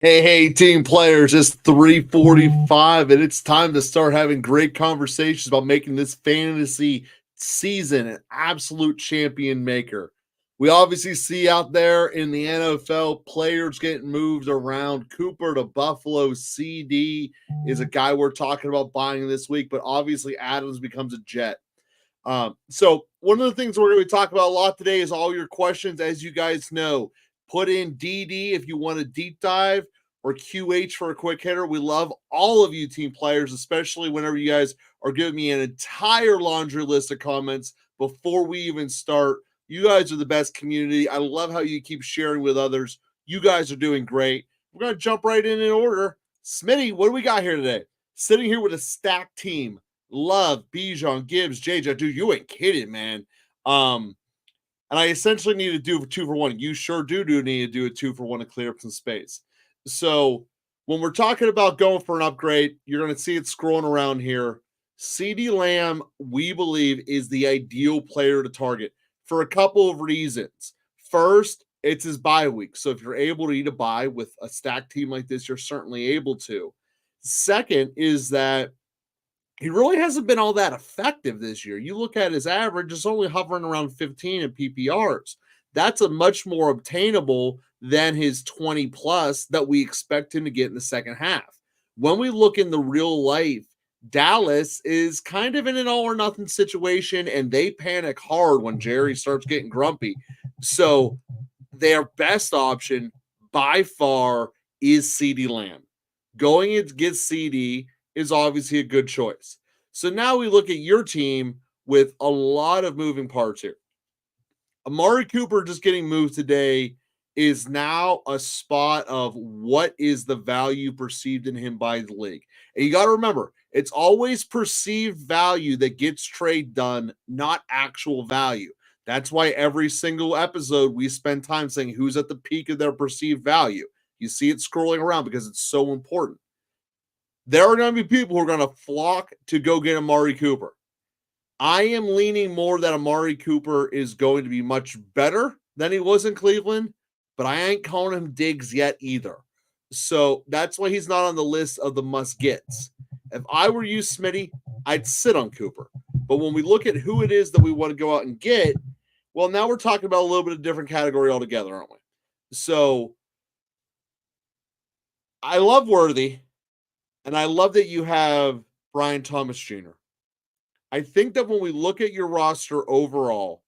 Hey, team players, it's 3:45 and it's time to start having great conversations about making this fantasy season an absolute champion maker. We obviously see out there in the NFL players getting moved around. Cooper to Buffalo, CD is a guy we're talking about buying this week, but obviously Adams becomes a Jet. So one of the things we're going to talk about a lot today is all your questions. As you guys know, put in DD if you want a deep dive or QH for a quick hitter. We love all of you team players, especially whenever you guys are giving me an entire laundry list of comments before we even start. You guys are the best community. I love how you keep sharing with others. You guys are doing great. We're going to jump right in order. Smitty, what do we got here today? Sitting here with a stacked team. Love, Bijan, Gibbs, JJ. Dude, you ain't kidding, man. And I essentially need to do 2 for 1. You sure do need to do a 2 for 1 to clear up some space. So when we're talking about going for an upgrade, you're going to see it scrolling around here. CD Lamb, we believe, is the ideal player to target for a couple of reasons. First, it's his bye week. So if you're able to eat a bye with a stacked team like this, you're certainly able to. Second is that he really hasn't been all that effective this year. You look at his average, it's only hovering around 15 in PPRs. That's a much more obtainable than his 20 plus that we expect him to get in the second half. When we look in the real life, Dallas is kind of in an all or nothing situation, and they panic hard when Jerry starts getting grumpy. So their best option by far is CD Lamb. Going to get CD is obviously a good choice. So now we look at your team with a lot of moving parts here. Amari Cooper just getting moved today is now a spot of what is the value perceived in him by the league. And you got to remember, it's always perceived value that gets trade done, not actual value. That's why every single episode we spend time saying who's at the peak of their perceived value. You see it scrolling around because it's so important. There are going to be people who are going to flock to go get Amari Cooper. I am leaning more that Amari Cooper is going to be much better than he was in Cleveland, but I ain't calling him Diggs yet either. So that's why he's not on the list of the must-gets. If I were you, Smitty, I'd sit on Cooper. But when we look at who it is that we want to go out and get, well, now we're talking about a little bit of a different category altogether, aren't we? So I love Worthy. And I love that you have Brian Thomas Jr. I think that when we look at your roster overall,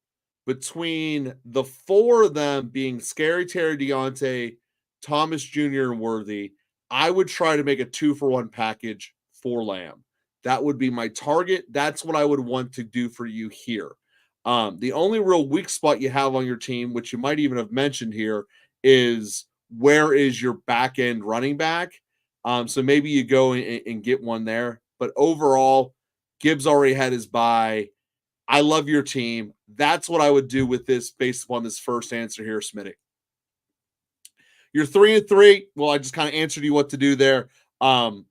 between the four of them being Scary Terry, Deontay, Thomas Jr., and Worthy, I would try to make a 2 for 1 package for Lamb. That would be my target. That's what I would want to do for you here. The only real weak spot you have on your team, which you might even have mentioned here, is where is your back end running back? So maybe you go and get one there. But overall, Gibbs already had his bye. I love your team. That's what I would do with this based upon this first answer here, Smitty. You're 3-3. Well, I just kind of answered you what to do there.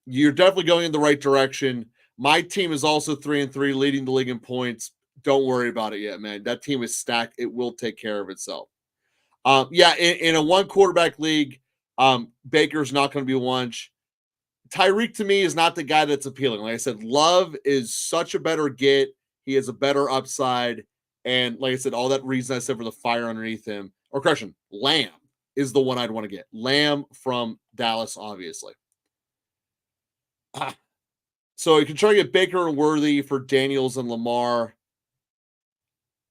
You're definitely going in the right direction. My team is also 3-3, leading the league in points. Don't worry about it yet, man. That team is stacked. It will take care of itself. In a one quarterback league, Baker's not going to be one. Tyreek to me is not the guy that's appealing. Like I said, Love is such a better get. He has a better upside. And like I said, all that reason I said for the fire underneath him, or correction, Lamb is the one I'd want to get. Lamb from Dallas, obviously. So you can try to get Baker and Worthy for Daniels and Lamar.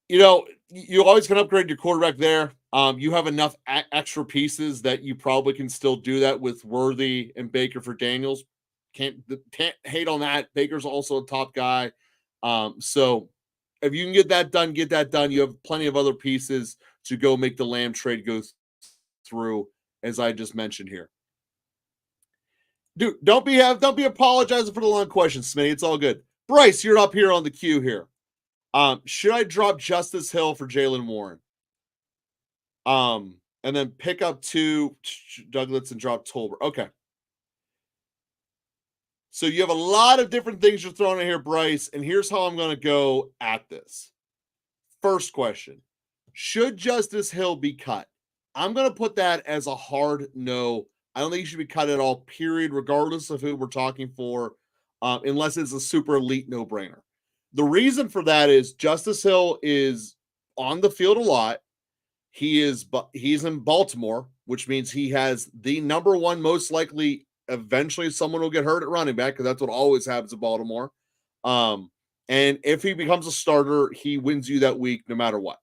You know, you always can upgrade your quarterback there. You have enough extra pieces that you probably can still do that with Worthy and Baker for Daniels. Can't hate on that. Baker's also a top guy. So if you can get that done, get that done. You have plenty of other pieces to go make the Lamb trade go through, as I just mentioned here. Dude, don't be apologizing for the long questions, Smitty. It's all good. Bryce, you're up here on the queue here. Should I drop Justice Hill for Jalen Warren? And then pick up 2 Douglas and drop Tolbert. Okay. So you have a lot of different things you're throwing in here, Bryce, and here's how I'm going to go at this. First question, should Justice Hill be cut? I'm going to put that as a hard no I don't think he should be cut at all, period, regardless of who we're talking for, unless it's a super elite no-brainer. The reason for that is Justice Hill is on the field a lot. He's in Baltimore, which means he has the number one most likely. Eventually, someone will get hurt at running back because that's what always happens in Baltimore. And if he becomes a starter, he wins you that week no matter what.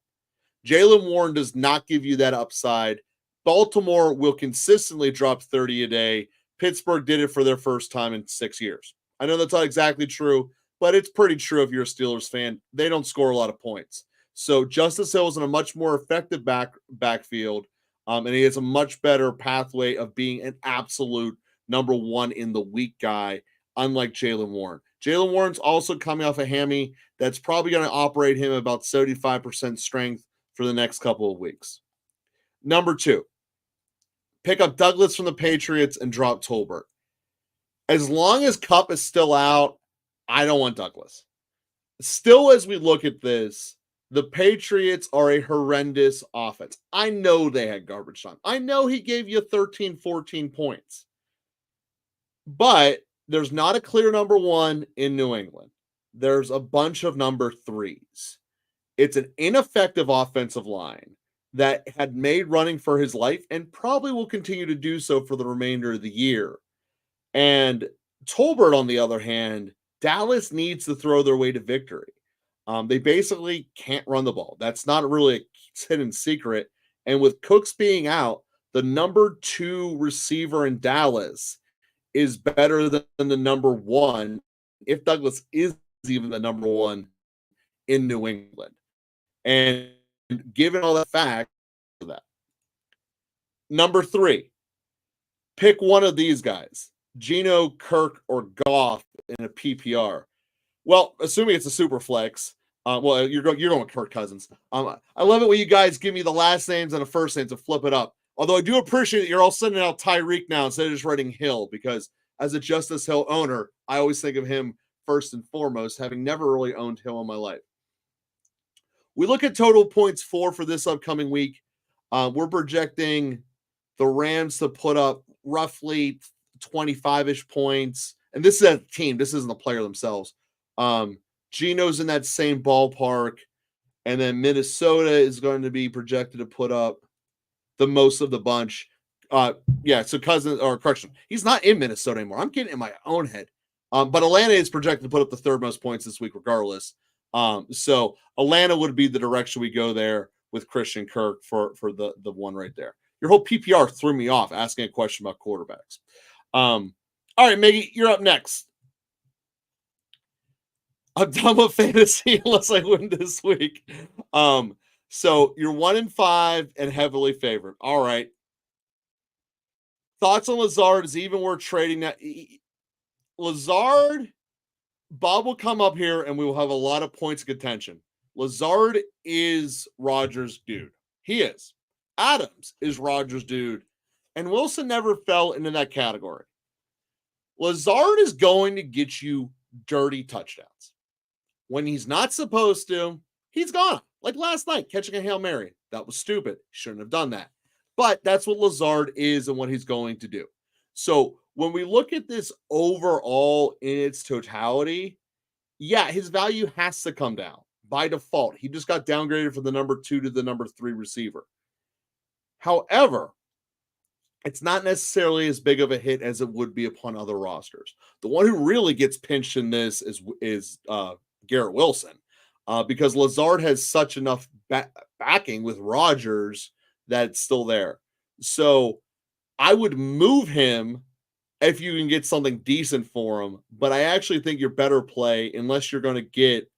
Jaylen Warren does not give you that upside. Baltimore will consistently drop 30 a day. Pittsburgh did it for their first time in 6 years. I know that's not exactly true, but it's pretty true if you're a Steelers fan. They don't score a lot of points. So Justice Hill is in a much more effective backfield, and he has a much better pathway of being an absolute number one in the week guy, unlike Jaylen Warren. Jaylen Warren's also coming off a hammy that's probably going to operate him about 75% strength for the next couple of weeks. Number 2, pick up Douglas from the Patriots and drop Tolbert. As long as Kupp is still out, I don't want Douglas. Still, as we look at this, the Patriots are a horrendous offense. I know they had garbage time. I know he gave you 13, 14 points. But there's not a clear number one in New England. There's a bunch of number 3s. It's an ineffective offensive line that had made running for his life and probably will continue to do so for the remainder of the year. And Tolbert, on the other hand, Dallas needs to throw their way to victory. They basically can't run the ball. That's not really a hidden secret. And with Cooks being out, the number 2 receiver in Dallas is better than the number 1, if Douglas is even the number 1 in New England. And given all that fact, that number 3, pick one of these guys, Geno, Kirk, or Goff in a PPR. Well, assuming it's a super flex, you're going with Kirk Cousins. I love it when you guys give me the last names and the first names to flip it up. Although I do appreciate that you're all sending out Tyreek now instead of just writing Hill, because as a Justice Hill owner, I always think of him first and foremost, having never really owned Hill in my life. We look at total points for this upcoming week. We're projecting the Rams to put up roughly 25-ish points. And this is a team. This isn't the player themselves. Geno's in that same ballpark. And then Minnesota is going to be projected to put up the most of the bunch. So Cousins, or correction, he's not in Minnesota anymore. I'm getting in my own head. But Atlanta is projected to put up the 3rd most points this week regardless. So Atlanta would be the direction we go there with Christian Kirk for the one right there. Your whole PPR threw me off asking a question about quarterbacks. All right, Miggy, you're up next. I'm done with fantasy unless I win this week. So you're 1-5 and heavily favored. All right. Thoughts on Lazard? Is even worth trading that? Lazard, Bob will come up here and we will have a lot of points of contention. Lazard is Rodgers' dude. He is. Adams is Rodgers' dude. And Wilson never fell into that category. Lazard is going to get you dirty touchdowns. When he's not supposed to, he's gone. Like last night, catching a Hail Mary. That was stupid. Shouldn't have done that. But that's what Lazard is and what he's going to do. So when we look at this overall in its totality, yeah, his value has to come down by default. He just got downgraded from the number 2 to the number 3 receiver. However, it's not necessarily as big of a hit as it would be upon other rosters. The one who really gets pinched in this is Garrett Wilson, because Lazard has such enough backing with Rodgers that it's still there. So I would move him if you can get something decent for him, but I actually think your better play, unless you're going to get,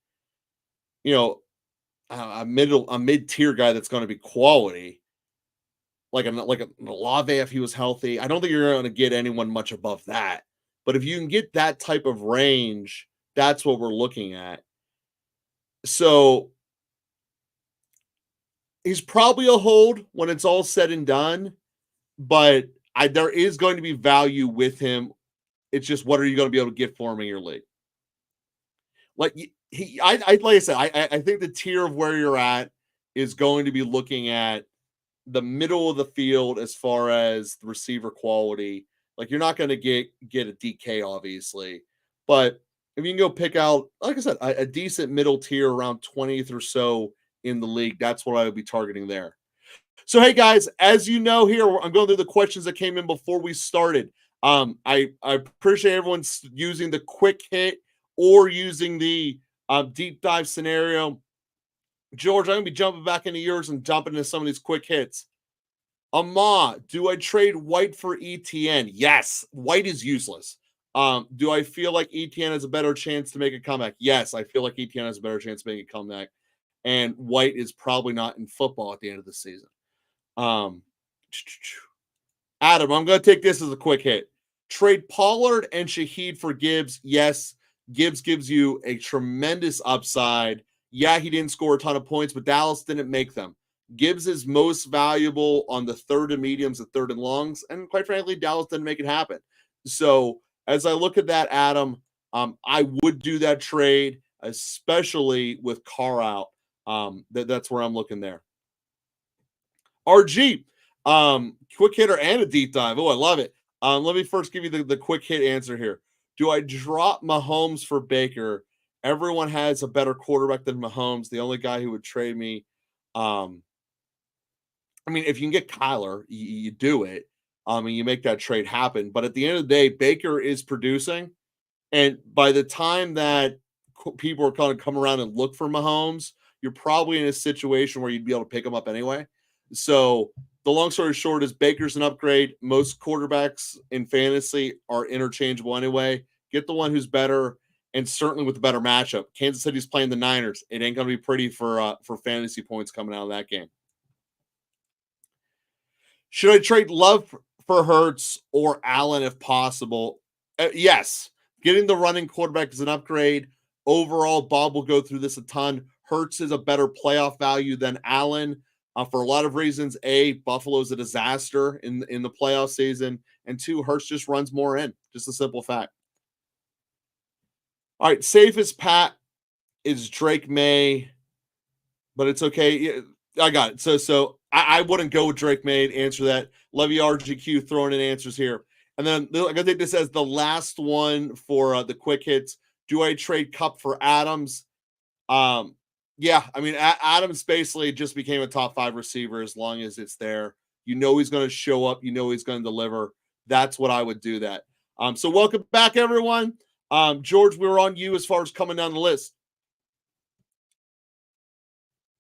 a mid-tier guy that's going to be quality, like a Olave if he was healthy. I don't think you're going to get anyone much above that. But if you can get that type of range, that's what we're looking at. So he's probably a hold when it's all said and done, but there is going to be value with him. It's just, what are you going to be able to get for him in your league? Like like I said, I think the tier of where you're at is going to be looking at the middle of the field as far as the receiver quality. Like you're not going to get a DK, obviously, but if you can go pick out, like I said, a decent middle tier around 20th or so in the league, that's what I would be targeting there. So, hey guys, as you know, here I'm going through the questions that came in before we started. I appreciate everyone's using the quick hit or using the deep dive scenario. George, I'm gonna be jumping back into yours and jumping into some of these quick hits. Do I trade White for ETN? Yes, White is useless. Do I feel like ETN has a better chance to make a comeback? Yes, I feel like ETN has a better chance of making a comeback. And White is probably not in football at the end of the season. Adam, I'm going to take this as a quick hit. Trade Pollard and Shaheed for Gibbs. Yes, Gibbs gives you a tremendous upside. Yeah, he didn't score a ton of points, but Dallas didn't make them. Gibbs is most valuable on the third and mediums, the third and longs, and quite frankly, Dallas didn't make it happen. So as I look at that, Adam, I would do that trade, especially with Carr out. That's where I'm looking there. RG, quick hitter and a deep dive. Oh, I love it. Let me first give you the quick hit answer here. Do I drop Mahomes for Baker? Everyone has a better quarterback than Mahomes. The only guy who would trade me, I mean, if you can get Kyler, you do it. And you make that trade happen. But at the end of the day, Baker is producing. And by the time that people are going to come around and look for Mahomes, you're probably in a situation where you'd be able to pick him up anyway. So the long story short is Baker's an upgrade. Most quarterbacks in fantasy are interchangeable anyway. Get the one who's better, and certainly with the better matchup. Kansas City's playing the Niners. It ain't going to be pretty for fantasy points coming out of that game. Should I trade Love for Hurts or Allen if possible? Yes. Getting the running quarterback is an upgrade. Overall, Bob will go through this a ton. Hurts is a better playoff value than Allen for a lot of reasons. A, Buffalo's a disaster in the playoff season. And two, Hurts just runs more in. Just a simple fact. All right, safest Pat is Drake May, but it's okay. Yeah, I got it. So I wouldn't go with Drake May and answer that. Love you, RGQ, throwing in answers here. And then I think this as the last one for the quick hits. Do I trade Cup for Adams? Yeah, I mean, Adams basically just became a top 5 receiver as long as it's there. You know he's going to show up. You know he's going to deliver. That's what I would do that. So welcome back, everyone. George, we were on you as far as coming down the list.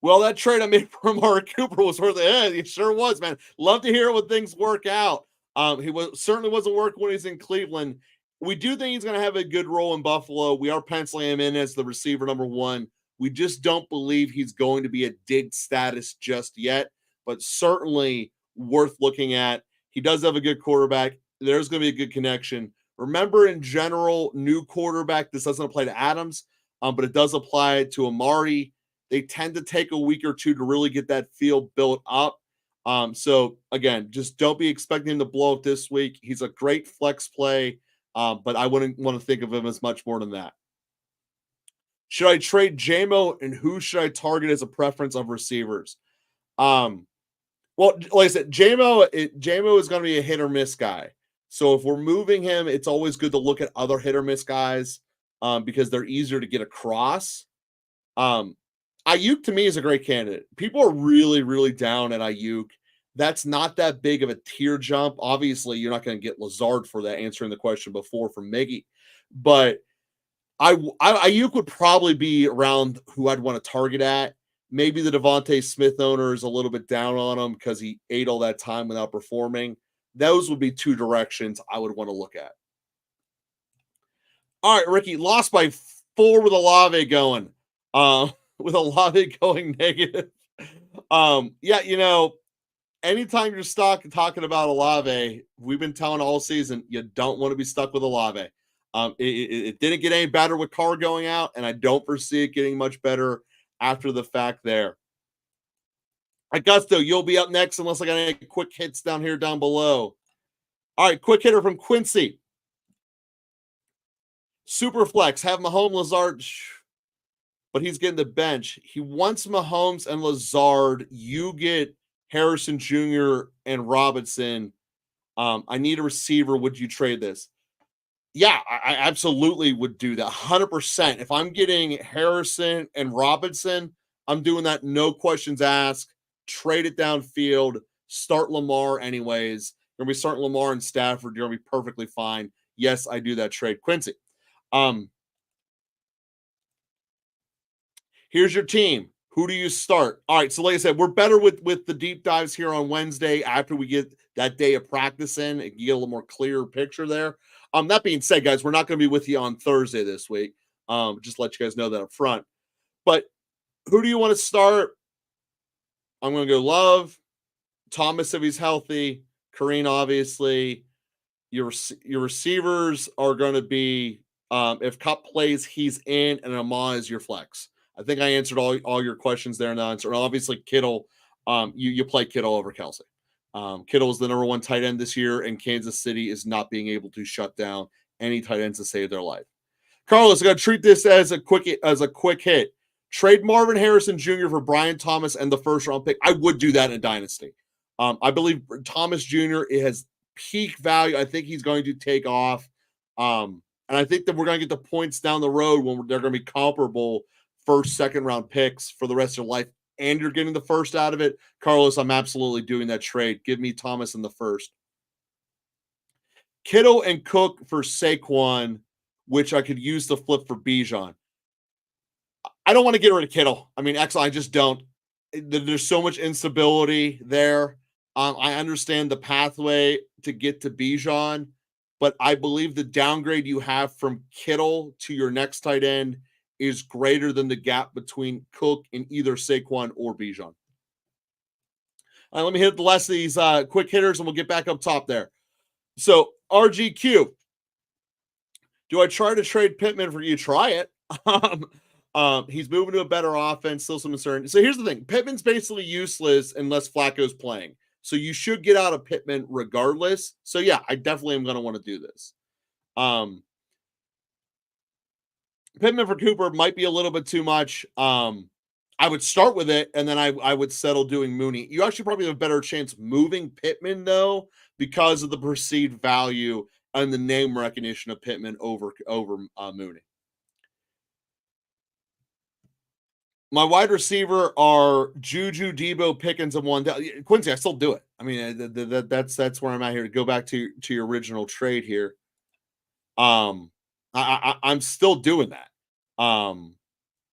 Well, that trade I made for Amari Cooper was worth it. It sure was, man. Love to hear when things work out. He certainly wasn't working when he's in Cleveland. We do think he's going to have a good role in Buffalo. We are penciling him in as the receiver number 1. We just don't believe he's going to be a dig status just yet, but certainly worth looking at. He does have a good quarterback. There's going to be a good connection. Remember, in general, new quarterback, this doesn't apply to Adams, but it does apply to Amari. They tend to take a week or two to really get that field built up. So, again, just don't be expecting him to blow up this week. He's a great flex play, but I wouldn't want to think of him as much more than that. Should I trade JMO, and who should I target as a preference of receivers? Well, like I said, JMO is going to be a hit or miss guy. So if we're moving him, it's always good to look at other hit or miss guys because they're easier to get across. Ayuk to me is a great candidate. People are really, really down at Ayuk. That's not that big of a tier jump. Obviously, you're not going to get Lazard for that, answering the question before from Miggy. But Ayuk would probably be around who I'd want to target at. Maybe the Devontae Smith owner is a little bit down on him because he ate all that time without performing. Those would be 2 directions I would want to look at. All right, Ricky, lost by 4 with Olave going. With Olave going negative. Yeah, you know, anytime you're stuck talking about Olave, we've been telling all season, you don't want to be stuck with Olave. It didn't get any better with Carr going out, and I don't foresee it getting much better after the fact there. Augusto, you'll be up next unless I got any quick hits down here down below. All right, quick hitter from Quincy. Super flex, have Mahomes, Lazard, but he's getting the bench. He wants Mahomes and Lazard. You get Harrison Jr. and Robinson. I need a receiver. Would you trade this? Yeah, I absolutely would do that. 100%. If I'm getting Harrison and Robinson, I'm doing that. No questions asked. Trade it downfield. Start Lamar anyways. You're going to be starting Lamar and Stafford. You're going to be perfectly fine. Yes, I do that trade. Quincy, here's your team. Who do you start? All right, so like I said, we're better with the deep dives here on Wednesday after we get that day of practice in and get a little more clear picture there. That being said, guys, we're not going to be with you on Thursday this week. Just let you guys know that up front. But who do you want to start? I'm going to go Love, Thomas if he's healthy, Kareem obviously. Your receivers are going to be if Cup plays, he's in, and Amon is your flex. I think I answered all your questions there in the answer. Obviously, Kittle, you play Kittle over Kelsey. Kittle is the number one tight end this year, and Kansas City is not being able to shut down any tight ends to save their life. Carlos, I got to treat this as a quick hit. Trade Marvin Harrison Jr. for Brian Thomas and the first round pick. I would do that in a dynasty. I believe Thomas Jr. has peak value. I think he's going to take off. And I think that we're going to get the points down the road when they're going to be comparable first, second round picks for the rest of your life. And you're getting the first out of it. Carlos, I'm absolutely doing that trade. Give me Thomas in the first. Kittle and Cook for Saquon, which I could use to flip for Bijan. I don't want to get rid of Kittle. I mean, I just don't. There's so much instability there. I understand the pathway to get to Bijan, but I believe the downgrade you have from Kittle to your next tight end is greater than the gap between Cook and either Saquon or Bijan. All right, let me hit the last of these quick hitters, and we'll get back up top there. So, RGQ. Do I try to trade Pittman for you? Try it. He's moving to a better offense, still some concern. So here's the thing. Pittman's basically useless unless Flacco's playing. So you should get out of Pittman regardless. So yeah, I definitely am going to want to do this. Pittman for Cooper might be a little bit too much. I would start with it, and then I would settle doing Mooney. You actually probably have a better chance moving Pittman, though, because of the perceived value and the name recognition of Pittman over Mooney. My wide receiver are Juju, Debo, Pickens, and one. Quincy, I still do it. I mean, that's where I'm at here. To go back to your original trade here, I'm still doing that.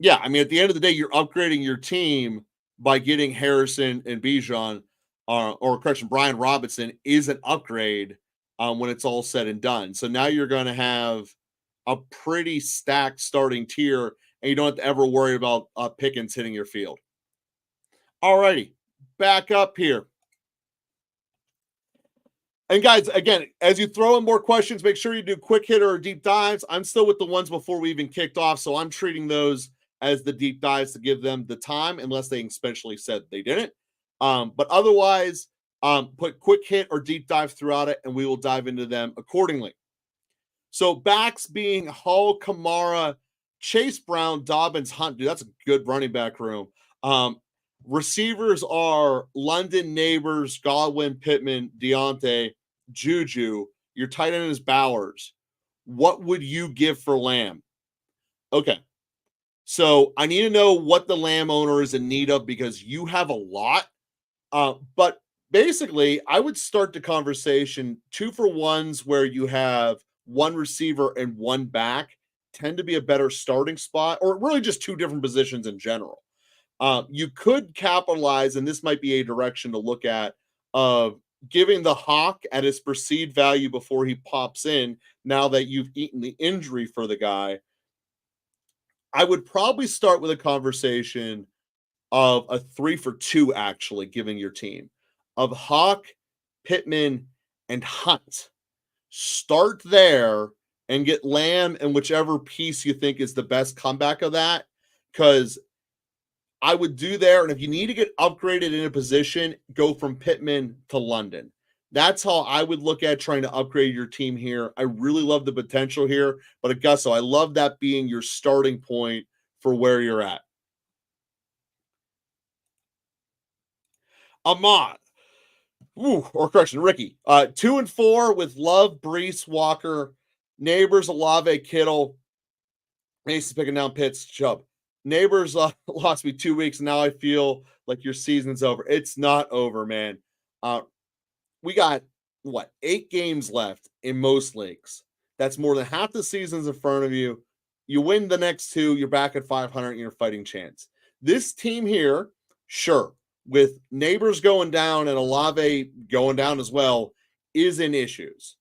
Yeah, I mean, at the end of the day, you're upgrading your team by getting Harrison and Bijan, or correction, Brian Robinson is an upgrade when it's all said and done. So now you're going to have a pretty stacked starting tier, and you don't have to ever worry about Pickens hitting your field. All righty, back up here. And guys, again, as you throw in more questions, make sure you do quick hitter or deep dives. I'm still with the ones before we even kicked off, so I'm treating those as the deep dives to give them the time, unless they especially said they didn't. But otherwise, put quick hit or deep dive throughout it, and we will dive into them accordingly. So backs being Hall, Kamara, Chase Brown, Dobbins, Hunt. Dude, that's a good running back room. Receivers are London, Neighbors, Godwin, Pittman, Deontay, Juju. Your tight end is Bowers. What would you give for Lamb? Okay. So I need to know what the Lamb owner is in need of, because you have a lot. But basically, I would start the conversation 2-for-1s where you have one receiver and one back tend to be a better starting spot, or really just two different positions in general. You could capitalize, and this might be a direction to look at, of giving the Hawk at his perceived value before he pops in, now that you've eaten the injury for the guy. I would probably start with a conversation of a 3-for-2, actually, giving your team of Hawk, Pittman, and Hunt. Start there and get Lamb and whichever piece you think is the best comeback of that, because I would do there. And if you need to get upgraded in a position, go from Pittman to London. That's how I would look at trying to upgrade your team here. I really love the potential here, but Augusto, I love that being your starting point for where you're at. Ahmad. Ricky. 2-4 with Love, Brees, Walker, Neighbors, Olave, Kittle. Mason's picking down Pitts, Chubb. Neighbors lost me 2 weeks, and now I feel like your season's over. It's not over, man. We got, 8 games left in most leagues. That's more than half the season's in front of you. You win the next 2, you're back at 500, and you're fighting chance. This team here, sure, with Neighbors going down and Olave going down as well, is in issues.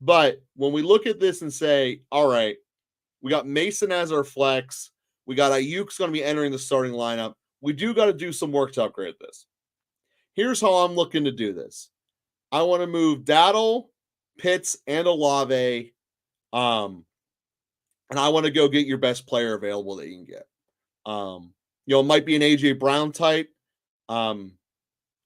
But when we look at this and say, all right, we got Mason as our flex, we got Ayuk's going to be entering the starting lineup, we do got to do some work to upgrade this. Here's how I'm looking to do this. I want to move Daddle, Pitts, and Olave, and I want to go get your best player available that you can get. It might be an AJ Brown type, and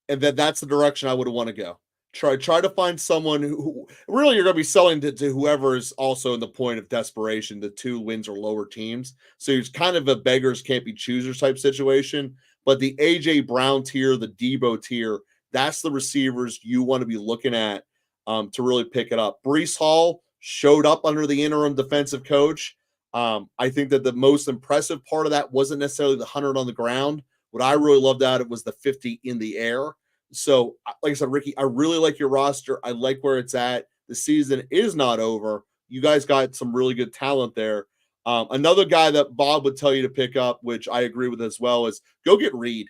that's the direction I would want to go. Try to find someone who really you're going to be selling to whoever is also in the point of desperation, the 2 wins or lower teams. So it's kind of a beggars can't be choosers type situation. But the AJ Brown tier, the Debo tier, that's the receivers you want to be looking at to really pick it up. Brees Hall showed up under the interim defensive coach. I think that the most impressive part of that wasn't necessarily the 100 on the ground. What I really loved out of it was the 50 in the air. So, like I said, Ricky, I really like your roster. I like where it's at. The season is not over. You guys got some really good talent there. Another guy that Bob would tell you to pick up, which I agree with as well, is go get Reed.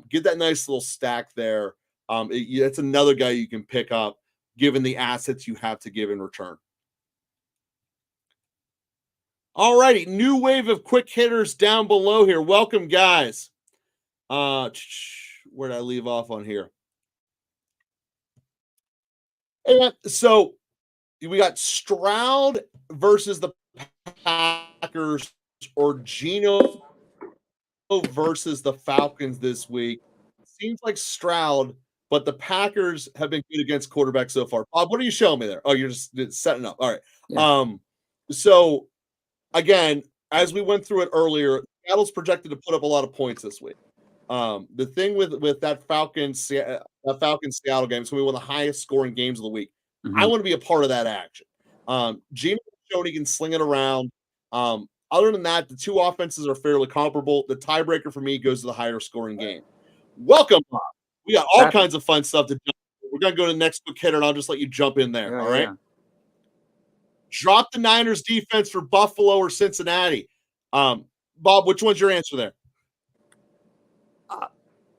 Get that nice little stack there. It's another guy you can pick up given the assets you have to give in return. All righty, new wave of quick hitters down below here. Welcome, guys. Where did I leave off on here? And so we got Stroud versus the Packers or Geno versus the Falcons this week. Seems like Stroud, but the Packers have been good against quarterbacks so far. Bob, what are you showing me there? Oh, you're just setting up. All right. Yeah. So again, as we went through it earlier, Seattle's projected to put up a lot of points this week. The thing with that Falcons Seattle game, it's going to be one of the highest scoring games of the week. Mm-hmm. I want to be a part of that action. Geno showed he can sling it around. Other than that, the 2 offenses are fairly comparable. The tiebreaker for me goes to the higher scoring game. Welcome, Bob. We got all kinds of fun stuff to do. We're going to go to the next quick hitter, and I'll just let you jump in there. Yeah, all right. Yeah. Drop the Niners defense for Buffalo or Cincinnati. Bob, which one's your answer there?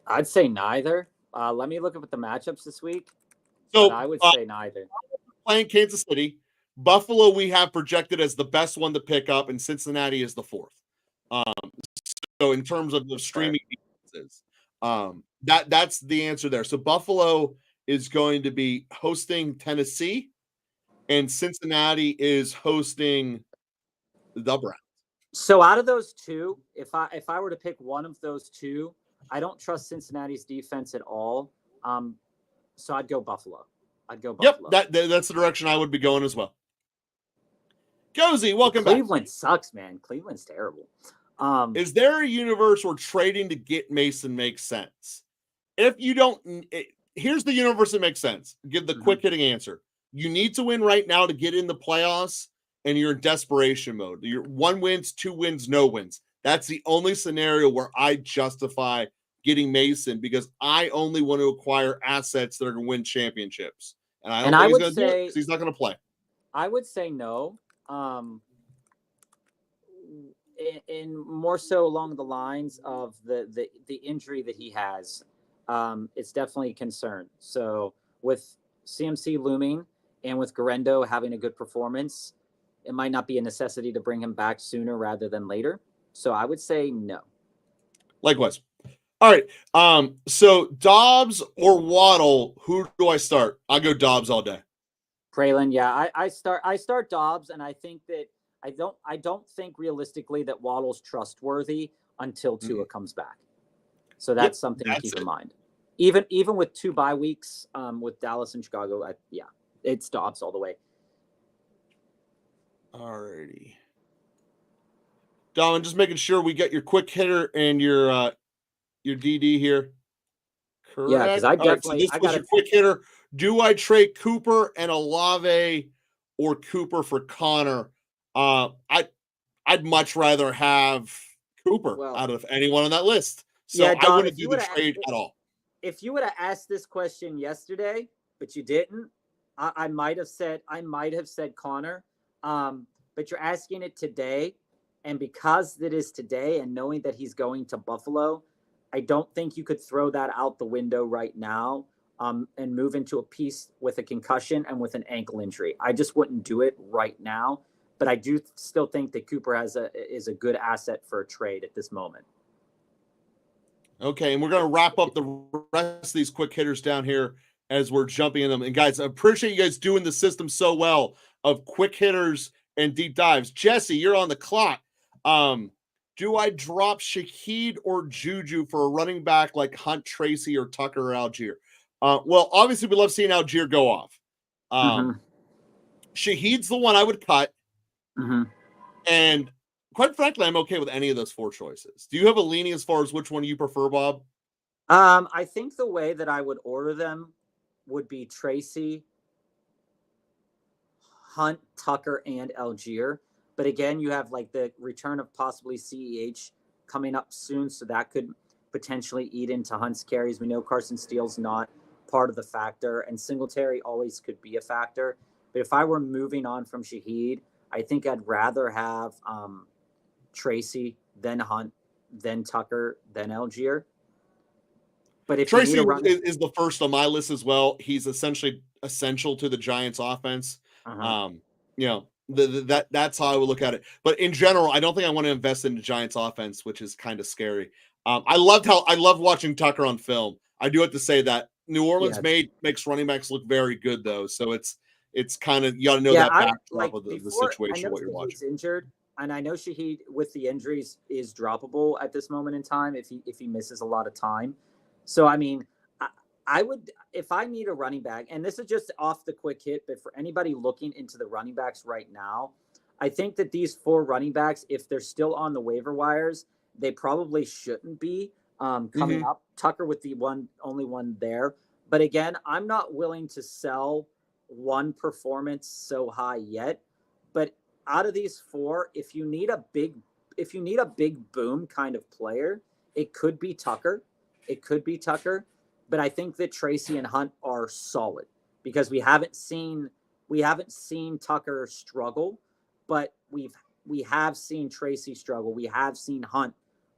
I'd say neither. Let me look up at the matchups this week. So I would say neither. Playing Kansas City, Buffalo we have projected as the best one to pick up, and Cincinnati is the 4th. So in terms of the streaming defenses, that's the answer there. So Buffalo is going to be hosting Tennessee, and Cincinnati is hosting the Browns. So out of those 2, if I were to pick one of those 2, I don't trust Cincinnati's defense at all. So I'd go Buffalo. Yep, that's the direction I would be going as well. Cozy, welcome back. Cleveland sucks, man. Cleveland's terrible. Is there a universe where trading to get Mason makes sense? If you don't, here's the universe that makes sense. Give the quick hitting answer. You need to win right now to get in the playoffs, and you're in desperation mode. You're 1 wins, 2 wins, no wins. That's the only scenario where I justify getting Mason because I only want to acquire assets that are going to win championships. And I don't think he's going to do it because he's not going to play. I would say no. In more so along the lines of the injury that he has, it's definitely a concern. So with CMC looming and with Garendo having a good performance, it might not be a necessity to bring him back sooner rather than later. So I would say no. Likewise. All right. So Dobbs or Waddle, who do I start? I'll go Dobbs all day. Braylon, yeah, I start Dobbs, and I think that I don't think realistically that Waddle's trustworthy until Tua comes back. So that's something to keep in mind. Even with 2 bye weeks, with Dallas and Chicago, it's Dobbs all the way. All righty. Dom, just making sure we get your quick hitter and your DD here. Yeah, because Correct. I All right, so definitely this I was got your to. quick hitter. Do I trade Cooper and Olave or Cooper for Connor? I'd much rather have Cooper Well, out of anyone on that list. So yeah, I Dom, wouldn't do the trade at all. if you would have asked this question yesterday, but you didn't, I might have said Connor. But you're asking it today, and because it is today, and knowing that he's going to Buffalo, I don't think you could throw that out the window right now. And move into a piece with a concussion and with an ankle injury. I just wouldn't do it right now. But I do still think that Cooper is a good asset for a trade at this moment. Okay, and we're going to wrap up the rest of these quick hitters down here as we're jumping in them. And guys, I appreciate you guys doing the system so well of quick hitters and deep dives. Jesse, you're on the clock. Do I drop Shaheed or Juju for a running back like Hunt, Tracy, or Tucker or Algier? Well, obviously, we love seeing Algier go off. Shaheed's the one I would cut. And quite frankly, I'm okay with any of those four choices. Do you have a leaning as far as which one you prefer, Bob? I think the way that I would order them would be Tracy, Hunt, Tucker, and Algier. But again, you have like the return of possibly CEH coming up soon, so that could potentially eat into Hunt's carries. We know Carson Steele's not part of the factor, and Singletary always could be a factor. But if I were moving on from Shaheed, I think I'd rather have Tracy, then Hunt, then Tucker, then Algier. But if Tracy you need is the first on my list as well. He's essentially essential to the Giants offense. You know, that's how I would look at it. But in general, I don't think I want to invest in the Giants offense, which is kind of scary. I loved watching Tucker on film. I do have to say that New Orleans makes running backs look very good though. So it's kind of, you got to know that backdrop of the situation, what you're watching. Injured, and I know Shaheed with the injuries is droppable at this moment in time if he misses a lot of time. So I mean, I would, if I need a running back, and this is just off the quick hit, but for anybody looking into the running backs right now, I think that these four running backs, if they're still on the waiver wires, they probably shouldn't be coming up. Tucker with the only one there. But again, I'm not willing to sell one performance so high yet. But out of these four, if you need a big boom kind of player, it could be Tucker. But I think that Tracy and Hunt are solid because we haven't seen Tucker struggle, but we have seen Tracy struggle. We have seen Hunt,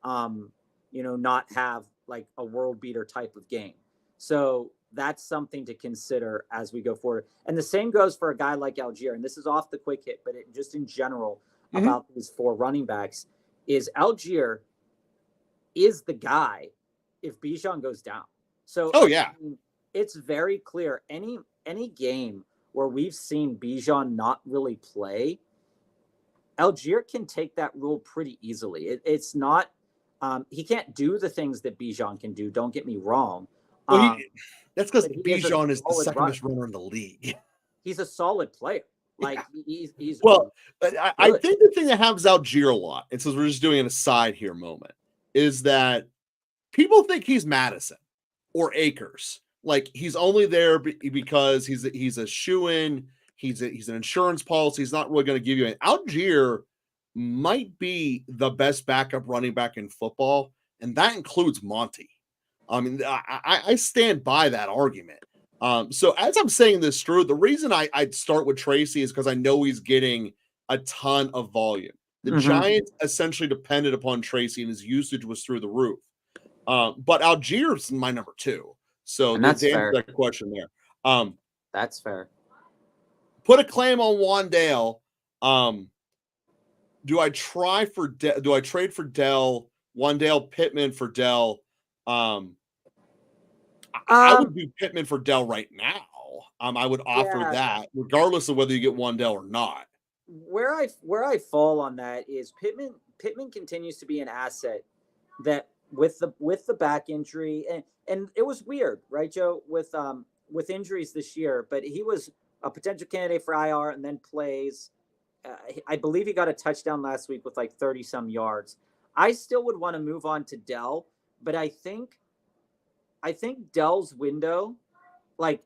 not have like a world beater type of game. So that's something to consider as we go forward. And the same goes for a guy like Algier. And this is off the quick hit, but just in general about these four running backs is Algier is the guy if Bijan goes down. So it's very clear. Any game where we've seen Bijan not really play, Algier can take that role pretty easily. It's not he can't do the things that Bijan can do. Don't get me wrong. Well, that's because Bijan is the second best runner in the league. He's a solid player. Like he's well. I think the thing that happens Algier a lot, and since we're just doing an aside here moment, is that people think he's Madison or Akers. Like he's only there because he's a shoo-in. He's an insurance policy. He's not really going to give you anything. Algier might be the best backup running back in football, and that includes Monty. I mean, I stand by that argument. So as I'm saying this through, the reason I'd start with Tracy is because I know he's getting a ton of volume. The Giants essentially depended upon Tracy, and his usage was through the roof. But Algier's my number two. So that's fair. That question there. That's fair. Put a claim on Wandale. Do I trade for Dell? Wandale, Pittman for Dell. I would do Pittman for Dell right now. I would offer that regardless of whether you get Wandale or not. Where I fall on that is Pittman continues to be an asset that with the back injury and it was weird, right, Joe, with injuries this year, but he was a potential candidate for IR and then plays. I believe he got a touchdown last week with like 30 some yards. I still would want to move on to Dell, but I think think Dell's window, like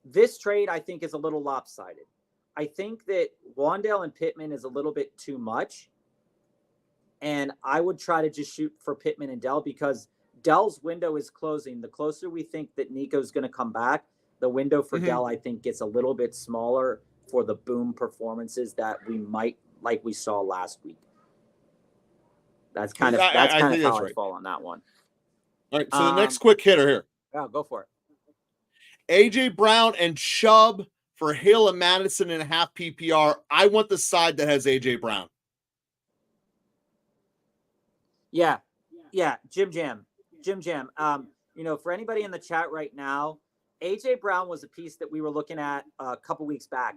this trade, I think is a little lopsided. I think that Wandale and Pittman is a little bit too much. And I would try to just shoot for Pittman and Dell because Dell's window is closing. The closer we think that Nico's going to come back, the window for Dell, I think, gets a little bit smaller for the boom performances that we might, like we saw last week. That's kind of how I fall on that one. All right, so the next quick hitter here. Yeah, go for it. A.J. Brown and Chubb for Hill and Madison in a half PPR. I want the side that has A.J. Brown. Yeah, Jim Jam. For anybody in the chat right now, A.J. Brown was a piece that we were looking at a couple weeks back,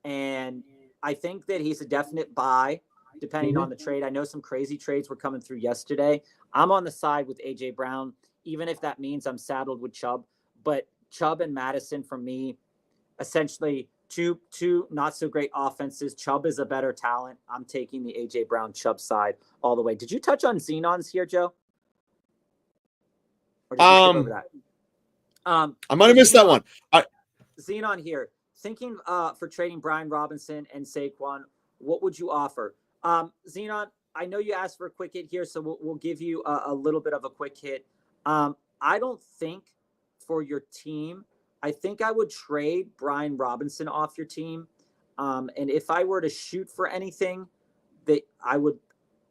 and I think that he's a definite buy depending on the trade. I know some crazy trades were coming through yesterday. I'm on the side with A.J. Brown, even if that means I'm saddled with Chubb. But Chubb and Madison, for me, essentially two not so great offenses. Chubb is a better talent. I'm taking the A.J. Brown Chubb side all the way. Did you touch on Xenons here, Joe? Or did you skip over that? I might have missed that one. Xenon here. Thinking for trading Brian Robinson and Saquon, what would you offer? Xenon, I know you asked for a quick hit here, so we'll give you a little bit of a quick hit. I don't think for your team, I think I would trade Brian Robinson off your team. And if I were to shoot for anything that I would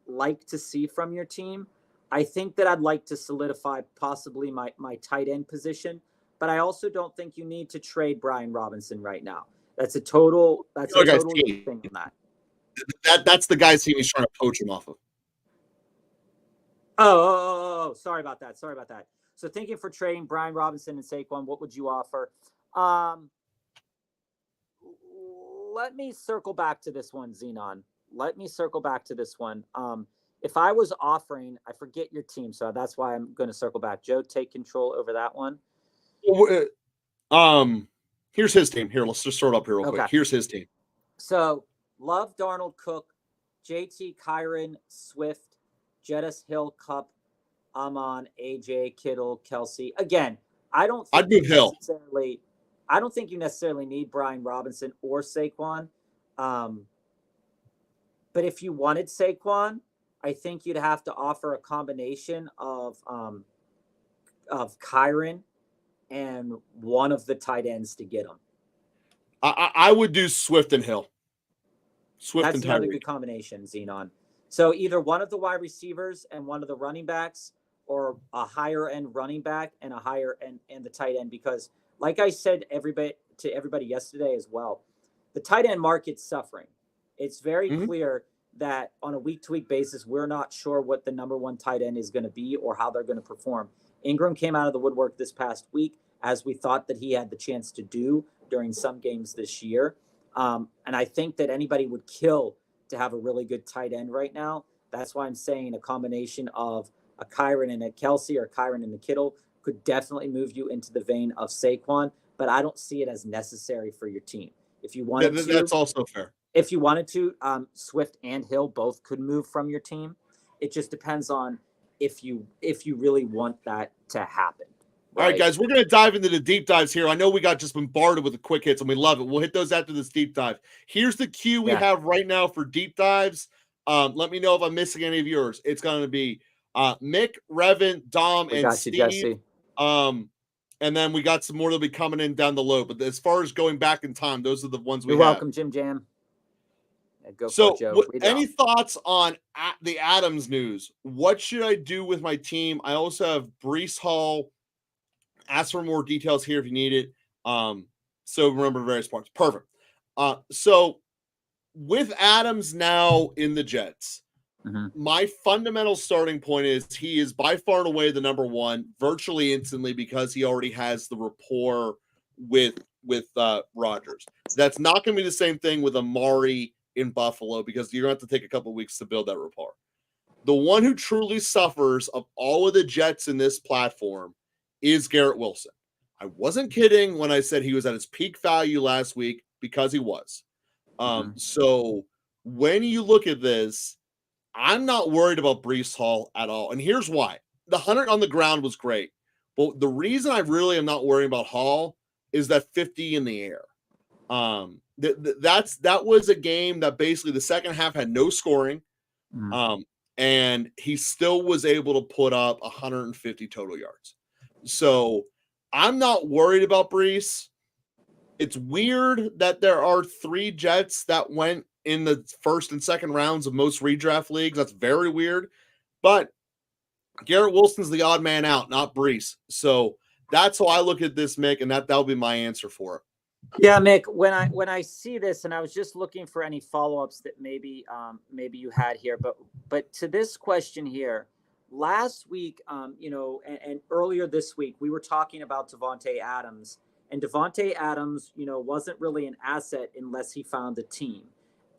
like to see from your team, I think that I'd like to solidify possibly my tight end position. But I also don't think you need to trade Brian Robinson right now. That's a total thing on that. That's the guy's team he's trying to poach him off of. Oh, sorry about that. So thinking for trading Brian Robinson and Saquon, what would you offer? Let me circle back to this one, Xenon. If I was offering, I forget your team, so that's why I'm going to circle back. Joe, take control over that one. Here's his team. Here, let's just start up here real quick. Here's his team. So, Love, Darnold, Cook, JT, Kyron, Swift, Jettis, Hill, Cup, Amon, AJ, Kittle, Kelsey. Again, I'd move Hill. I don't think you necessarily need Brian Robinson or Saquon. But if you wanted Saquon, I think you'd have to offer a combination of Kyron and one of the tight ends to get him. I would do Swift and Hill. That's another good combination, Xenon. So either one of the wide receivers and one of the running backs, or a higher end running back and a higher end and the tight end. Because like I said, to everybody yesterday as well, the tight end market's suffering. It's very clear that on a week-to-week basis, we're not sure what the number one tight end is going to be or how they're going to perform. Ingram came out of the woodwork this past week, as we thought that he had the chance to do during some games this year. And I think that anybody would kill to have a really good tight end right now. That's why I'm saying a combination of a Kyron and a Kelsey or a Kyron and a Kittle could definitely move you into the vein of Saquon, but I don't see it as necessary for your team. If you wanted to, that's also fair. If you wanted to, Swift and Hill both could move from your team. It just depends on if you really want that to happen. All right, guys, we're going to dive into the deep dives here. I know we got just bombarded with the quick hits, and we love it. We'll hit those after this deep dive. Here's the queue we have right now for deep dives. Let me know if I'm missing any of yours. It's going to be Mick, Revan, Dom, and Steve. Jesse. And then we got some more that'll be coming in down the low. But as far as going back in time, those are the ones we have. You're welcome, Jim Jam. Go so, any thoughts on the Adams news? What should I do with my team? I also have Breece Hall. Ask for more details here if you need it. So remember various parts. Perfect. So with Adams now in the Jets, my fundamental starting point is he is by far and away the number one virtually instantly because he already has the rapport with Rodgers. That's not going to be the same thing with Amari in Buffalo because you're going to have to take a couple of weeks to build that rapport. The one who truly suffers of all of the Jets in this platform is Garrett Wilson. I wasn't kidding when I said he was at his peak value last week because he was. So when you look at this, I'm not worried about Breece Hall at all. And here's why. The 100 on the ground was great. But the reason I really am not worrying about Hall is that 50 in the air. That was a game that basically the second half had no scoring. And he still was able to put up 150 total yards. So I'm not worried about Brees. It's weird that there are 3 Jets that went in the first and second rounds of most redraft leagues. That's very weird. But Garrett Wilson's the odd man out, not Brees. So that's how I look at this, Mick, and that'll be my answer for it. Yeah, Mick, when I see this, and I was just looking for any follow-ups that maybe you had here, but to this question here, last week, and earlier this week, we were talking about Devante Adams, and Devante Adams, wasn't really an asset unless he found a team,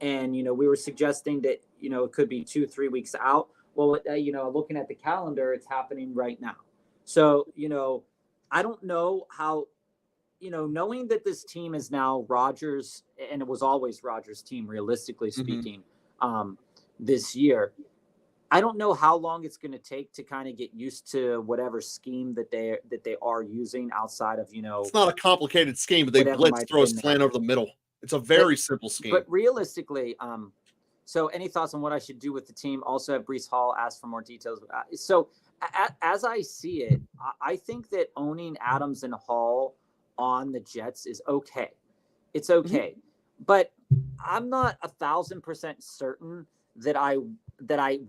and we were suggesting that it could be 2-3 weeks out. Well, looking at the calendar, it's happening right now. So I don't know how. Knowing that this team is now Rodgers, and it was always Rodgers' team, realistically speaking, this year, I don't know how long it's going to take to kind of get used to whatever scheme that they are using outside of, It's not a complicated scheme, but they blitz, throw a slant over the middle. It's a very simple scheme. But realistically, so any thoughts on what I should do with the team? Also have Breece Hall ask for more details. So as I see it, I think that owning Adams and Hall on the Jets is okay. It's okay. But I'm not 1,000% certain that I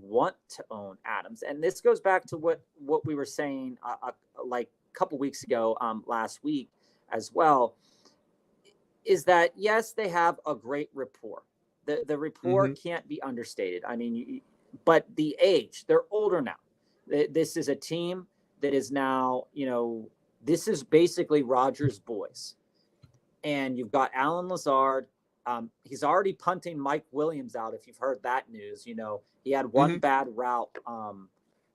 want to own Adams. And this goes back to what we were saying like a couple weeks ago, last week as well, is that yes, they have a great rapport. The rapport can't be understated. I mean, but the age, they're older now. This is a team that is now, this is basically Rodgers' boys. And you've got Alan Lazard. He's already punting Mike Williams out, if you've heard that news. He had one bad route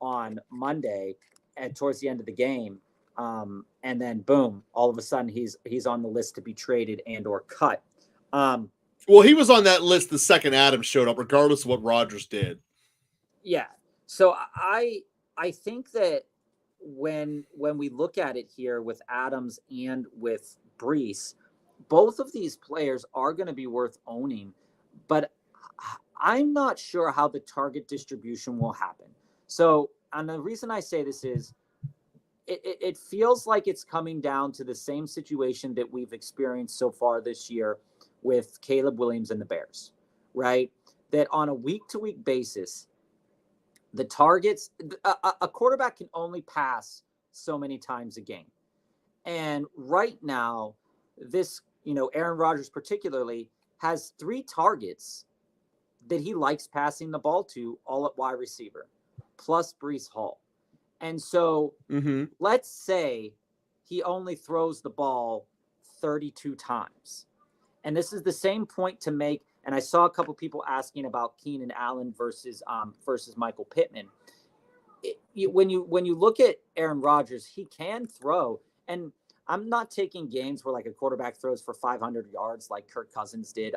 on Monday and towards the end of the game. And then, boom, all of a sudden he's on the list to be traded and or cut. Well, he was on that list the second Adams showed up, regardless of what Rodgers did. Yeah. So I think that when we look at it here with Adams and with Breece, both of these players are going to be worth owning, but I'm not sure how the target distribution will happen. So, and the reason I say this is it feels like it's coming down to the same situation that we've experienced so far this year with Caleb Williams and the Bears, right? That on a week-to-week basis, the targets, a quarterback can only pass so many times a game. And right now, this, Aaron Rodgers particularly has 3 targets that he likes passing the ball to, all at wide receiver, plus Breece Hall. And so let's say he only throws the ball 32 times. And this is the same point to make. And I saw a couple people asking about Keenan Allen versus Michael Pittman. When you look at Aaron Rodgers, he can throw. And I'm not taking games where like a quarterback throws for 500 yards like Kirk Cousins did,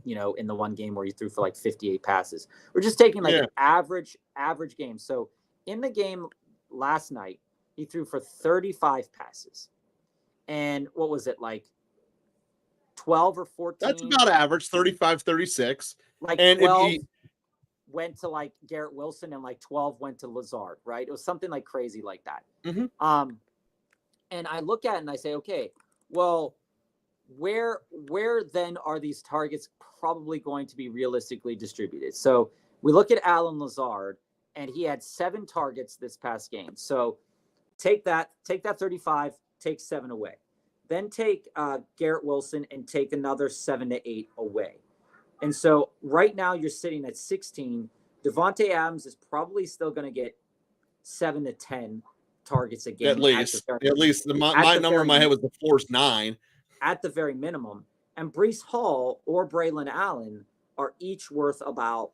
in the one game where he threw for like 58 passes. We're just taking like an average game. So in the game last night, he threw for 35 passes. And what was it, like 12 or 14? That's about average, 35, 36. Like and 12 went to like Garrett Wilson and like 12 went to Lazard, right? It was something like crazy like that. And I look at it and I say, okay, well, where then are these targets probably going to be realistically distributed? So we look at Alan Lazard, and he had 7 targets this past game. So take that 35, take 7 away. Then take Garrett Wilson and take another 7 to 8 away. And so right now you're sitting at 16. Devante Adams is probably still going to get 7 to 10 targets a game. At least my number in my head was the force 9. At the very minimum. And Breece Hall or Braylon Allen are each worth about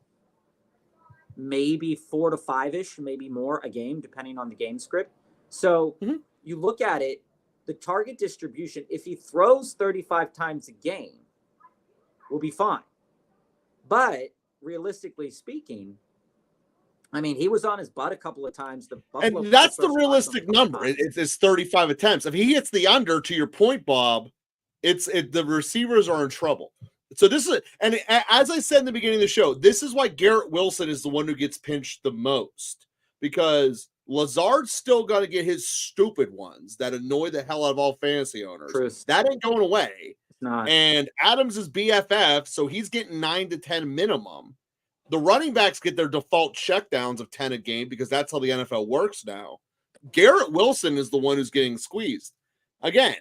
maybe 4 to 5-ish, maybe more a game, depending on the game script. So you look at it, the target distribution, if he throws 35 times a game, will be fine. But realistically speaking, I mean, he was on his butt a couple of times. The Buffalo And that's the Bills realistic number. It's 35 attempts. If he hits the under, to your point, Bob, the receivers are in trouble. So this is, and as I said in the beginning of the show, this is why Garrett Wilson is the one who gets pinched the most, because Lazard's still got to get his stupid ones that annoy the hell out of all fantasy owners. Truth. That ain't going away. It's not. And Adams is BFF, so he's getting 9 to 10 minimum. The running backs get their default checkdowns of 10 a game because that's how the NFL works now. Garrett Wilson is the one who's getting squeezed. Again,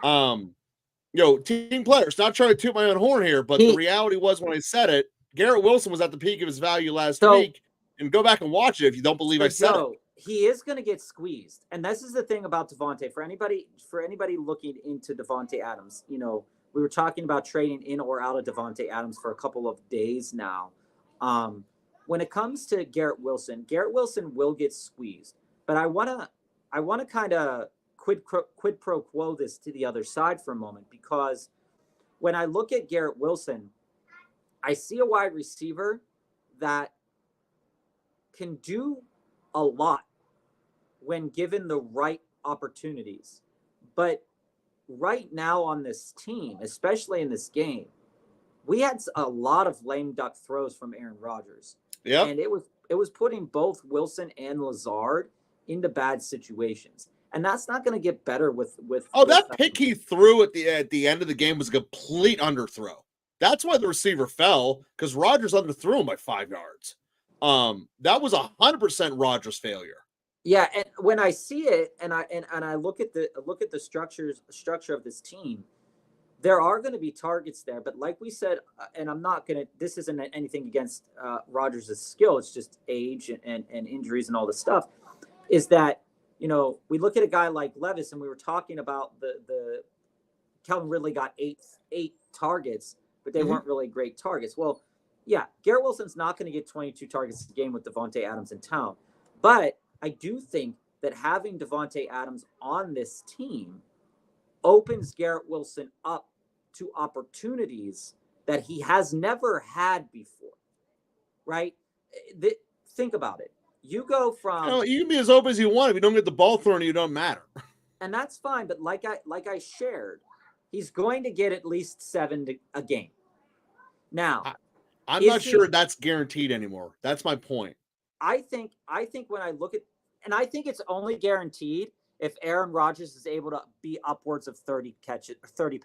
team players, not trying to toot my own horn here, but the reality was when I said it, Garrett Wilson was at the peak of his value last week. And go back and watch it if you don't believe I said it. He is going to get squeezed. And this is the thing about Devante. For anybody looking into Devante Adams, we were talking about trading in or out of Devante Adams for a couple of days now. When it comes to Garrett Wilson will get squeezed. But I want to kind of quid pro quo this to the other side for a moment, because when I look at Garrett Wilson, I see a wide receiver that can do a lot when given the right opportunities. But right now on this team, especially in this game, we had a lot of lame duck throws from Aaron Rodgers. Yeah. And it was putting both Wilson and Lazard into bad situations. And that's not going to get better with that pick he threw at the end of the game was a complete underthrow. That's why the receiver fell, because Rodgers underthrew him by 5 yards. That was 100% Rodgers' failure. Yeah, and when I see it and I look at the structure of this team, there are going to be targets there, but like we said, and this isn't anything against Rodgers' skill, it's just age and injuries and all this stuff, is that, we look at a guy like Levis, and we were talking about the Calvin Ridley got eight targets, but they weren't really great targets. Well, yeah, Garrett Wilson's not going to get 22 targets a game with Devante Adams in town, but I do think that having Devante Adams on this team opens Garrett Wilson up to opportunities that he has never had before, right? Think about it. You go from you can be as open as you want. If you don't get the ball thrown, you don't matter. And that's fine. But like I shared, he's going to get at least 7 a game. Now, I'm not sure that's guaranteed anymore. That's my point. I think when I look at, and I think it's only guaranteed if Aaron Rodgers is able to be upwards of 30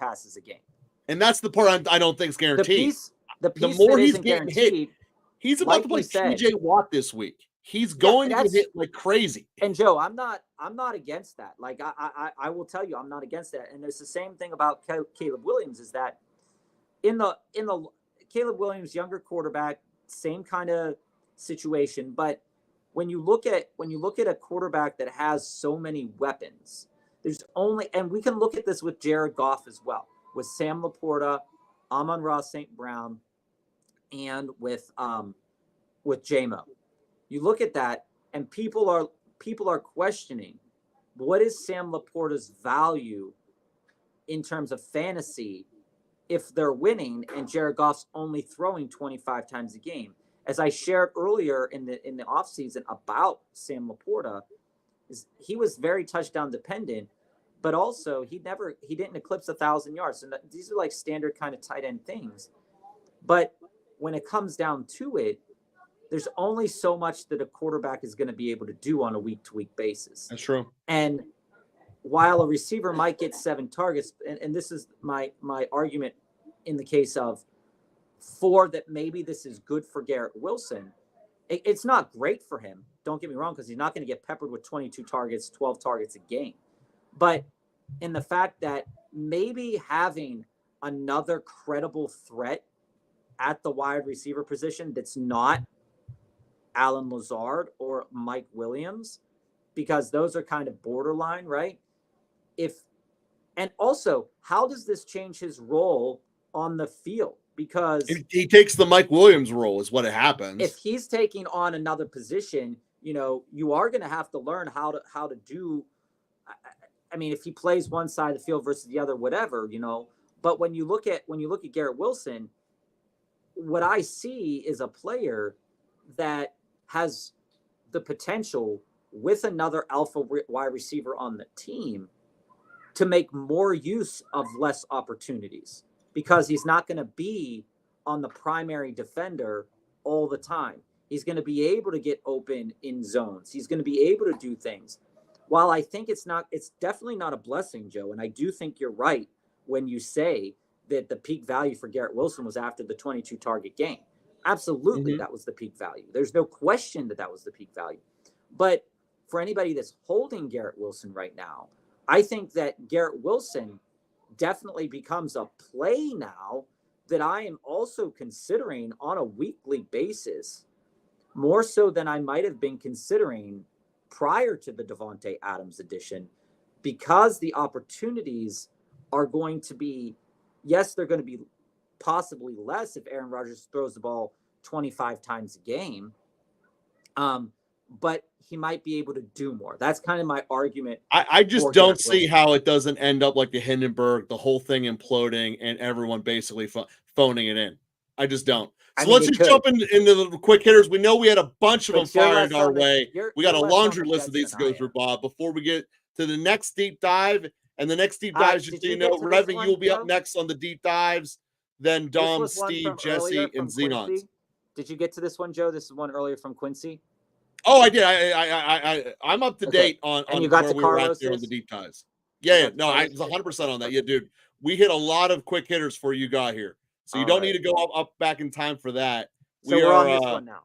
passes a game. And that's the part I don't think is guaranteed. The more he's getting hit, he's about to play TJ Watt this week. He's going to get hit like crazy. And Joe, I'm not against that. Like I will tell you, I'm not against that. And it's the same thing about Caleb Williams, is that in the Caleb Williams, younger quarterback, same kind of situation. But when you look at a quarterback that has so many weapons, and we can look at this with Jared Goff as well, with Sam Laporta, Amon-Ra St. Brown, and with J-Mo. You look at that, and people are questioning, what is Sam Laporta's value in terms of fantasy if they're winning and Jared Goff's only throwing 25 times a game? As I shared earlier in the offseason about Sam Laporta, he was very touchdown dependent, but also he didn't eclipse 1,000 yards. And these are like standard kind of tight end things. But when it comes down to it, there's only so much that a quarterback is going to be able to do on a week-to-week basis. That's true. And while a receiver might get 7 targets, and this is my argument in the case of 4, that maybe this is good for Garrett Wilson. It's not great for him. Don't get me wrong, because he's not going to get peppered with 22 targets, 12 targets a game. But in the fact that maybe having another credible threat at the wide receiver position that's not Alan Lazard or Mike Williams, because those are kind of borderline, right? And also, how does this change his role on the field? Because he takes the Mike Williams role is what it happens. If he's taking on another position, you are going to have to learn how to do. I mean, if he plays one side of the field versus the other, whatever, But when you look at Garrett Wilson, what I see is a player that has the potential with another alpha wide receiver on the team to make more use of less opportunities, because he's not going to be on the primary defender all the time. He's going to be able to get open in zones. He's going to be able to do things. While I think it's definitely not a blessing, Joe, and I do think you're right when you say that the peak value for Garrett Wilson was after the 22 target game. Absolutely, that was the peak value. There's no question that was the peak value. But for anybody that's holding Garrett Wilson right now, I think that Garrett Wilson definitely becomes a play now that I am also considering on a weekly basis, more so than I might have been considering prior to the Devante Adams edition, because the opportunities are going to be, yes, they're going to be possibly less if Aaron Rodgers throws the ball 25 times a game. But he might be able to do more. That's kind of my argument. I just don't see how it doesn't end up like the Hindenburg, the whole thing imploding, and everyone basically phoning it in. I just don't. So let's just jump into the quick hitters. We know we had a bunch of them fired our way. We got a laundry list of these to go through, Bob, before we get to the next deep dive. And the next deep dives, just so you know, Revan, you'll be up next on the deep dives. Then Dom, Steve, Jesse, and Xenons. Did you get to this one, Joe? This is one earlier from Quincy. Oh, I did. I'm up to date on you got where we were at there on the deep dives. Yeah. No, I was 100% on that. Yeah, dude. We hit a lot of quick hitters for you got here. So you don't need to go up back in time for that. So we're on this one now.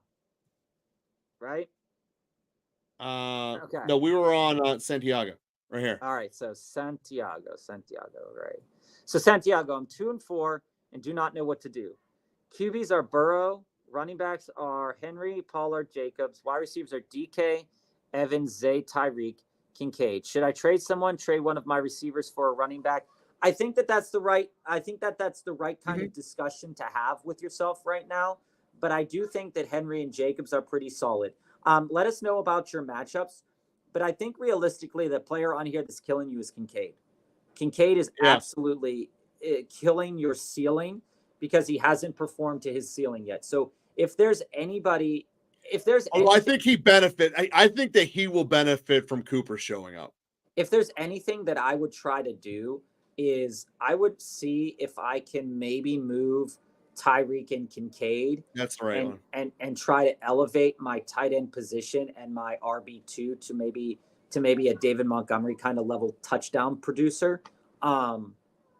Right? Okay. No, we were on Santiago right here. All right. So Santiago. Right. So Santiago, I'm 2-4 and do not know what to do. QBs are Burrow. Running backs are Henry, Pollard, Jacobs. Wide receivers are DK, Evans, Zay, Tyreek, Kincaid. Should I trade someone? Trade one of my receivers for a running back? I think that's the right kind of discussion to have with yourself right now. But I do think that Henry and Jacobs are pretty solid. Let us know about your matchups. But I think realistically, the player on here that's killing you is Kincaid. Kincaid is absolutely killing your ceiling because he hasn't performed to his ceiling yet. So if there's anybody, I think he benefit. I think that he will benefit from Cooper showing up. If there's anything that I would try to do is I would see if I can maybe move Tyreek and Kincaid. That's the right one. And try to elevate my tight end position and my RB2 to maybe a David Montgomery kind of level touchdown producer.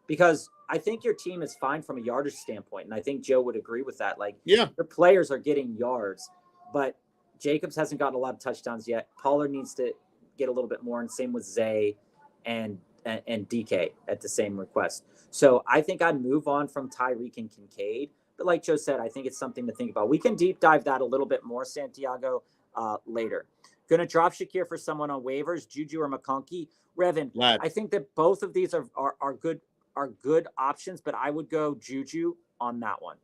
Because I think your team is fine from a yardage standpoint. And I think Joe would agree with that. Like, your players are getting yards, but Jacobs hasn't gotten a lot of touchdowns yet. Pollard needs to get a little bit more. And same with Zay and DK at the same request. So I think I'd move on from Tyreek and Kincaid. But like Joe said, I think it's something to think about. We can deep dive that a little bit more, Santiago, later. Going to drop Shakir for someone on waivers, Juju or McConkey. Revan, I think that both of these are good options, but I would go Juju on that one.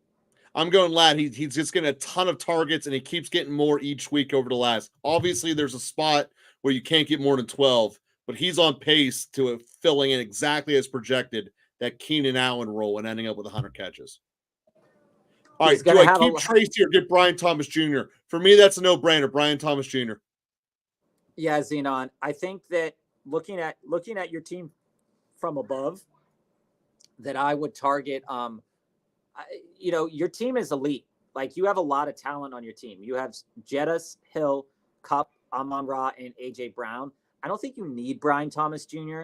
I'm going Lad. He's just getting a ton of targets, and he keeps getting more each week over the last. Obviously, there's a spot where you can't get more than 12, but he's on pace to filling in exactly as projected that Keenan Allen role and ending up with 100 catches. All right, do I keep Tracy or get Brian Thomas Jr.? For me, that's a no-brainer. Brian Thomas Jr. Yeah, Xenon. I think that looking at your team from above, that I would target. Your team is elite. Like, you have a lot of talent on your team. You have Jettis, Hill, Kupp, Amon-Ra, and AJ Brown. I don't think you need Brian Thomas Jr.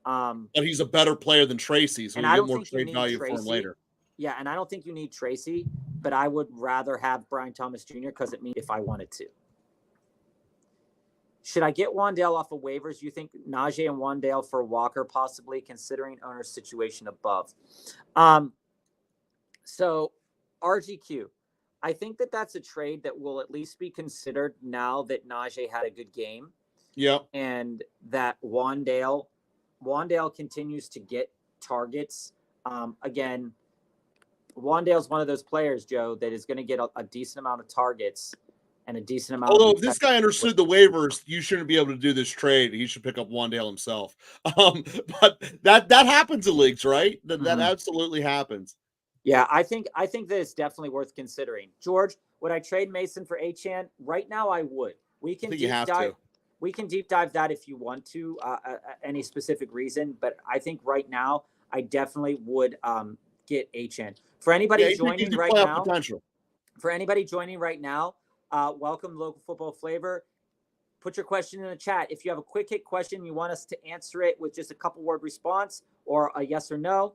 But he's a better player than Tracy, so you get more trade value for him later. Yeah, and I don't think you need Tracy, but I would rather have Brian Thomas Jr. because it means if I wanted to. Should I get Wan'Dale off of waivers? You think Najee and Wan'Dale for Walker, possibly, considering owner's situation above? So RGQ, I think that's a trade that will at least be considered now that Najee had a good game. Yeah. And that Wan'Dale continues to get targets. Again, Wan'Dale's one of those players, Joe, that is going to get a decent amount of targets and a decent amount. Although if this guy understood the waivers, you shouldn't be able to do this trade. He should pick up Wan'Dale himself. But that happens in leagues, right? That absolutely happens. Yeah, I think that it's definitely worth considering. George, would I trade Mason for Achane? Right now, I would. We can think you deep have dive. to. We can deep dive that if you want to, any specific reason. But I think right now, I definitely would get HN. For anybody Yeah, joining gives you right playoff now, potential. welcome Local Football Flavor. Put your question in the chat. If you have a quick hit question, you want us to answer it with just a couple word response or a yes or no,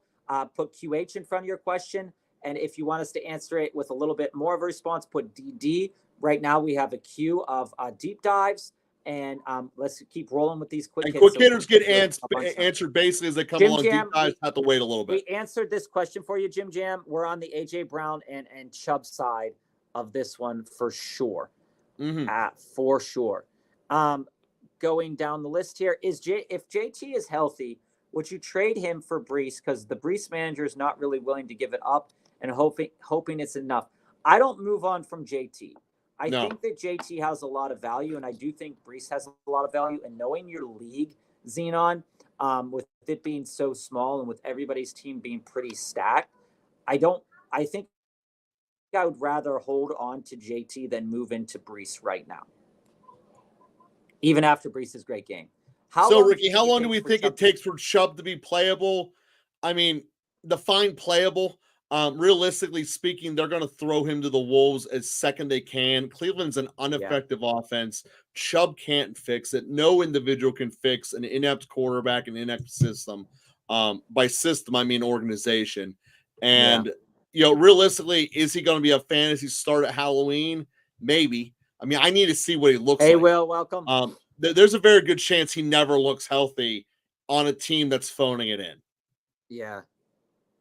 put QH in front of your question. And if you want us to answer it with a little bit more of a response, put DD. Right now we have a queue of deep dives, and let's keep rolling with these quick And hits. quick So hitters get answered basically as they come Jim along. Jam, Deep dives have to wait a little bit. We answered this question for you, Jim Jam. We're on the AJ Brown and Chubb side of this one for sure. For sure. Going down the list here is if JT is healthy, would you trade him for Brees? Because the Brees manager is not really willing to give it up and hoping it's enough. I don't move on from JT. I think that JT has a lot of value, and I do think Brees has a lot of value. And knowing your league, Xenon, with it being so small and with everybody's team being pretty stacked, I think I would rather hold on to JT than move into Brees right now, even after Brees' great game. Ricky, how long do we think it takes for Chubb to be playable? I mean, define playable. Realistically speaking, they're going to throw him to the Wolves as second they can. Cleveland's an ineffective offense. Chubb can't fix it. No individual can fix an inept quarterback, an inept system. By system, I mean organization. And, realistically, is he going to be a fantasy start at Halloween? Maybe. I mean, I need to see what he looks like. Hey, Will, welcome. There's a very good chance he never looks healthy on a team that's phoning it in. Yeah.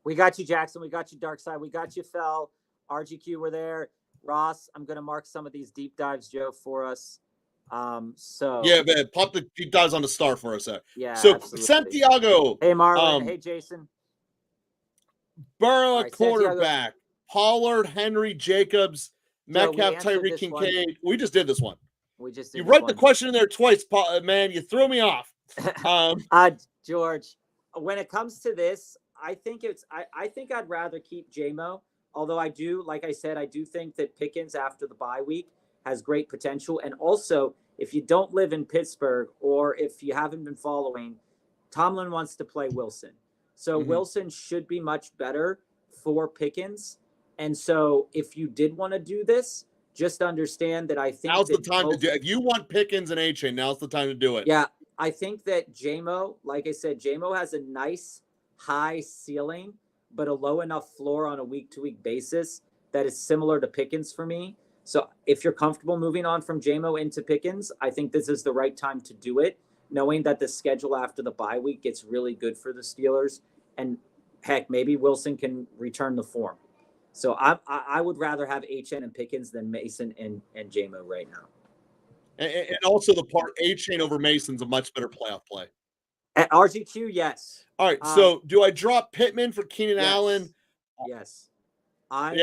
We got you, Jackson. We got you, Darkside. We got you, Fell. RGQ, we're there. Ross, I'm going to mark some of these deep dives, Joe, for us. Yeah, man, pop the deep dives on the star for us. Yeah, so absolutely. Santiago. Hey, Marlon. Hey, Jason. Burrow, quarterback. Santiago. Pollard, Henry, Jacobs, Metcalf, Tyreek, Kincaid. We just did this one. We just did you write the question in there twice, man. You threw me off. George, when it comes to this, I think I'd rather keep JMO. Although I do, like I said, I do think that Pickens after the bye week has great potential. And also, if you don't live in Pittsburgh or if you haven't been following, Tomlin wants to play Wilson. So Wilson should be much better for Pickens. And so if you did want to do this, just understand that I think now's the time to do it. If you want Pickens and A-Chain, now's the time to do it. Yeah, I think that JMO, like I said, JMO has a nice high ceiling, but a low enough floor on a week-to-week basis that is similar to Pickens for me. So if you're comfortable moving on from JMO into Pickens, I think this is the right time to do it, knowing that the schedule after the bye week gets really good for the Steelers. And heck, maybe Wilson can return the form. So I would rather have HN and Pickens than Mason and JMO right now. And also the part A-Chain over Mason's a much better playoff play. At RGQ, yes. All right, so do I drop Pittman for Keenan Allen? Yes. I'm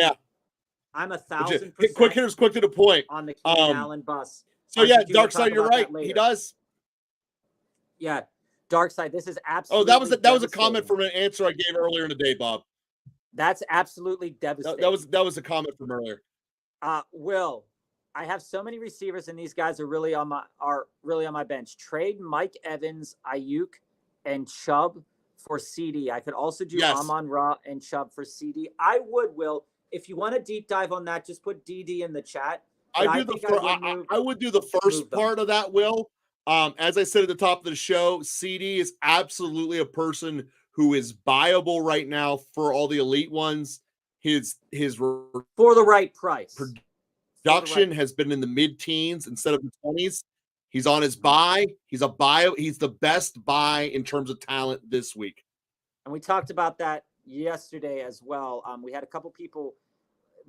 1,000%. Quick hitters, quick to the point. On the Keenan Allen bus. So RGQ, Darkside, you're right. He does. Yeah, Darkside, this is absolutely. Oh, that was a comment from an answer I gave earlier in the day, Bob. That's absolutely devastating. That was a comment from earlier. Will, I have so many receivers, and these guys are really on my bench. Trade Mike Evans, Ayuk, and Chubb for CD. I could also do Amon-Ra and Chubb for CD. I would, Will. If you want a deep dive on that, just put DD in the chat. I would do the first part of that, Will. As I said at the top of the show, CD is absolutely a person who is buyable right now for all the elite ones. His for the right price. Production has been in the mid-teens instead of the 20s. He's on his buy. He's a buy. He's the best buy in terms of talent this week. And we talked about that yesterday as well. We had a couple people.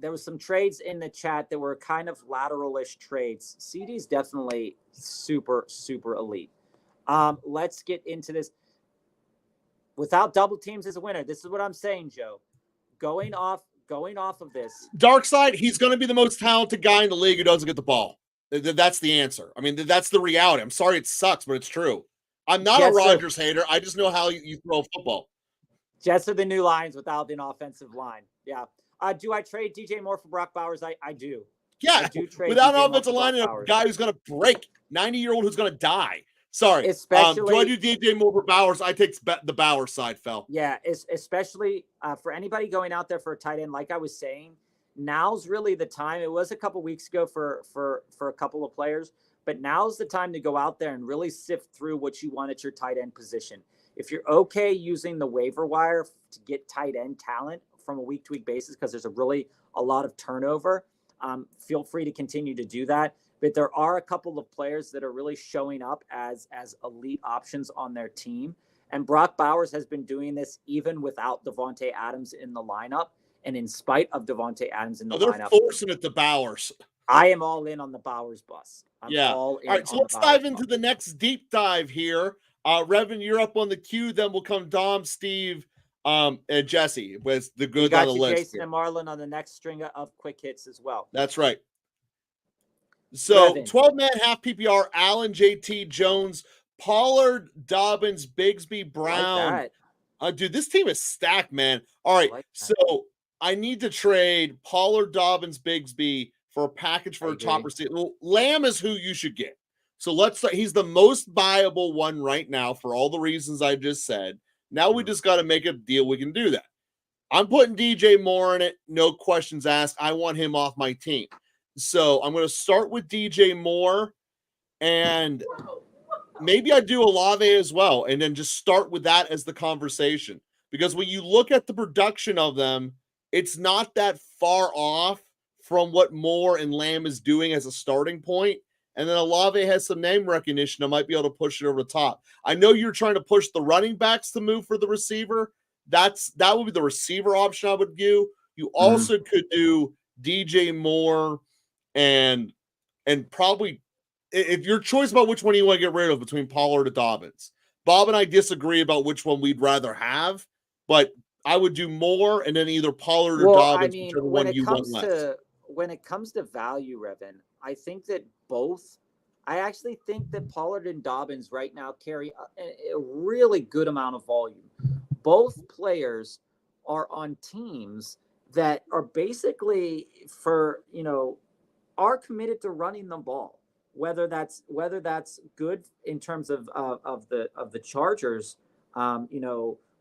There was some trades in the chat that were kind of lateral-ish trades. CD's definitely super, super elite. Let's get into this. Without double teams is a winner. This is what I'm saying, Joe. Going off of this. Darkside, he's going to be the most talented guy in the league who doesn't get the ball. That's the answer. I mean, that's the reality. I'm sorry it sucks, but it's true. I'm not a Rodgers hater. I just know how you throw football. Jets are the new Lions without an offensive line. Yeah. Do I trade DJ Moore for Brock Bowers? I do. Yeah, do trade without an DJ Moore offensive for Brock line and a Bowers. guy who's going to break, 90-year-old who's going to die. Sorry. Do Especially, I do DJ Moore for Bowers? I take the Bowers side, Phil. Yeah, especially for anybody going out there for a tight end. Like I was saying, now's really the time. It was a couple weeks ago for a couple of players, but now's the time to go out there and really sift through what you want at your tight end position. If you're okay using the waiver wire to get tight end talent from a week-to-week basis, because there's a lot of turnover, feel free to continue to do that. But there are a couple of players that are really showing up as elite options on their team. And Brock Bowers has been doing this even without Devante Adams in the lineup. And in spite of Devante Adams in the they're lineup, forcing it to Bowers. I am all in on the Bowers bus. All right, so let's dive into the next deep dive here. Revin, you're up on the queue. Then we'll come Dom, Steve, and Jesse with the good on the list. Jason and Marlon on the next string of quick hits as well. That's right. So 12-man half PPR, Allen, JT, Jones, Pollard, Dobbins, Bigsby, Brown. Dude, this team is stacked, man. All right, so I need to trade Pollard, Dobbins, Bigsby for a package for a top receiver. Well, Lamb is who you should get. So let's say he's the most viable one right now for all the reasons I just said. Now we just got to make a deal. We can do that. I'm putting DJ Moore in it. No questions asked. I want him off my team. So I'm going to start with DJ Moore, and maybe I do Olave as well, and then just start with that as the conversation. Because when you look at the production of them, it's not that far off from what Moore and Lamb is doing as a starting point. And then Olave has some name recognition. I might be able to push it over the top. I know you're trying to push the running backs to move for the receiver. That would be the receiver option I would do. You also could do DJ Moore and probably if your choice about which one you want to get rid of between Pollard or Dobbins. Bob and I disagree about which one we'd rather have, but I would do Moore and then either Pollard or Dobbins, whichever one you want less. When it comes to value, Revin, I think that I actually think that Pollard and Dobbins right now carry a really good amount of volume. Both players are on teams that are basically are committed to running the ball. Whether that's good in terms of the Chargers,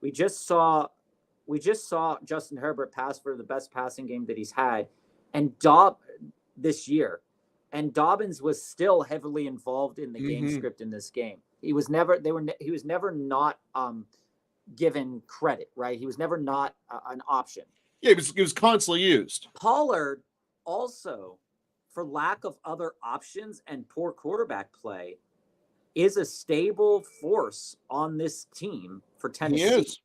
we just saw Justin Herbert pass for the best passing game that he's had, and this year, and Dobbins was still heavily involved in the game script in this game. He was never not given credit, right? He was never not an option. Yeah, he was constantly used. Pollard also, for lack of other options and poor quarterback play, is a stable force on this team for Tennessee. He is.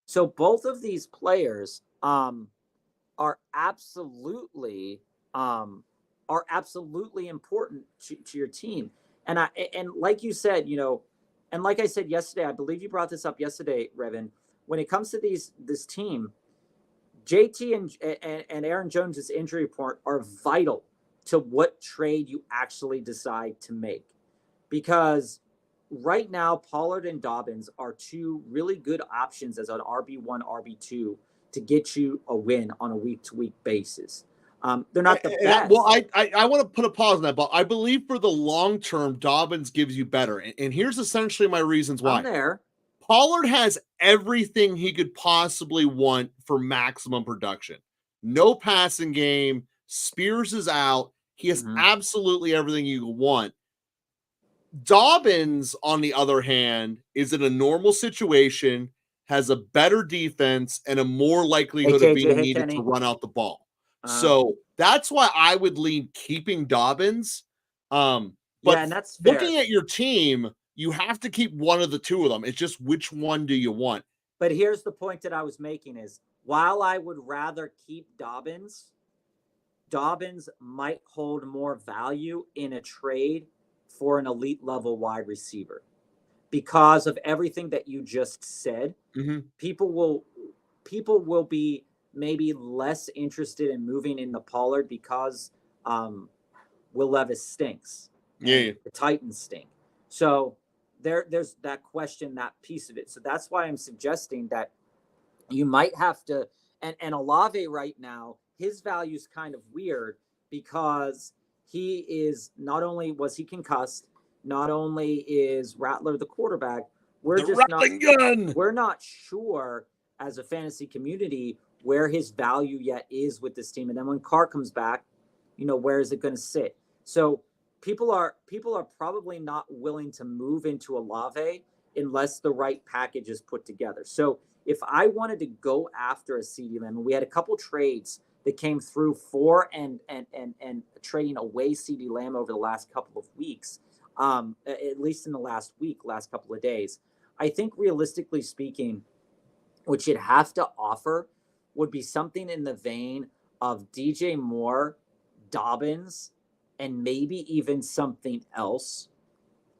So both of these players are absolutely important to your team. And like you said, and like I said yesterday, I believe you brought this up yesterday, Revin, when it comes to this team, JT and Aaron Jones's injury report are vital to what trade you actually decide to make. Because right now, Pollard and Dobbins are two really good options as an RB1, RB2 to get you a win on a week-to-week basis. They're not the best. Well, I want to put a pause on that, but I believe for the long term, Dobbins gives you better. And here's essentially my reasons why. Pollard has everything he could possibly want for maximum production. No passing game. Spears is out. He has absolutely everything you want. Dobbins, on the other hand, is in a normal situation, has a better defense, and a more likelihood of being needed to run out the ball. So that's why I would lean keeping Dobbins. But and that's fair. Looking at your team, you have to keep one of the two of them. It's just which one do you want? But here's the point that I was making is while I would rather keep Dobbins might hold more value in a trade for an elite level wide receiver because of everything that you just said. People will be maybe less interested in moving in the Pollard because Will Levis stinks. Yeah. The Titans stink. So there's that question, that piece of it. So that's why I'm suggesting that you might have to, and Olave right now, his value is kind of weird because he is not only was he concussed, not only is Rattler the quarterback, we're not sure as a fantasy community where his value yet is with this team. And then when Carr comes back, where is it going to sit? So people are probably not willing to move into Olave unless the right package is put together. So if I wanted to go after a CeeDee Lamb, and we had a couple trades that came through for and trading away CeeDee Lamb over the last couple of weeks, at least in the last couple of days, I think realistically speaking, what you'd have to offer would be something in the vein of DJ Moore, Dobbins, and maybe even something else.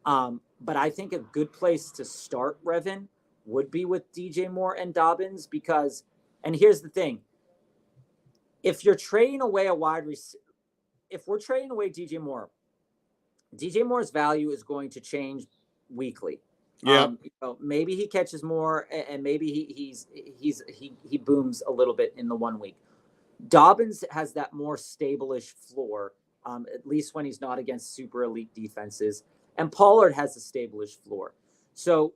But I think a good place to start, Revin, would be with DJ Moore and Dobbins because, and here's the thing, if you're trading away a wide receiver, if we're trading away DJ Moore's value is going to change weekly. Yeah. Maybe he catches more, and maybe he booms a little bit in the 1 week. Dobbins has that more stable-ish floor, at least when he's not against super elite defenses, and Pollard has a stable-ish floor. So,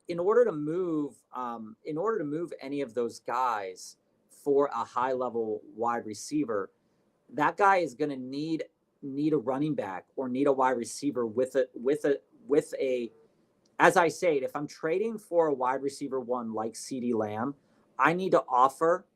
in order to move any of those guys for a high-level wide receiver, that guy is going to need a running back or need a wide receiver with a. As I say, if I'm trading for a wide receiver 1 like CeeDee Lamb, I need to offer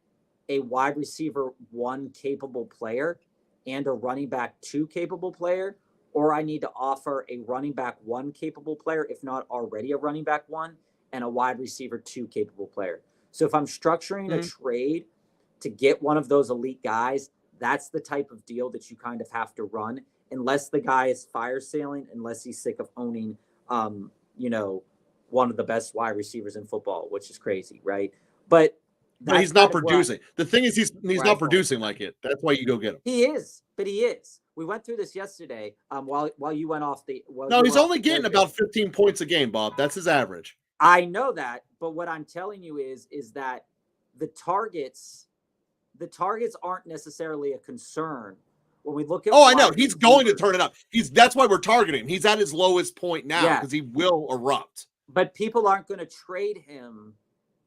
a wide receiver 1 capable player and a running back 2 capable player, or I need to offer a running back 1 capable player, if not already a running back 1, and a wide receiver 2 capable player. So if I'm structuring a trade to get one of those elite guys, that's the type of deal that you kind of have to run, unless the guy is fire sailing, unless he's sick of owning, one of the best wide receivers in football, which is crazy, right? But he's not producing. The thing is, he's not producing like it. That's why you go get him. He is. We went through this yesterday. While you went off the. No, he's only getting about 15 points a game, Bob. That's his average. I know that, but what I'm telling you is that the targets aren't necessarily a concern when we look at. Oh, I know he's going to turn it up. That's why we're targeting him. He's at his lowest point now because he will erupt. But people aren't going to trade him.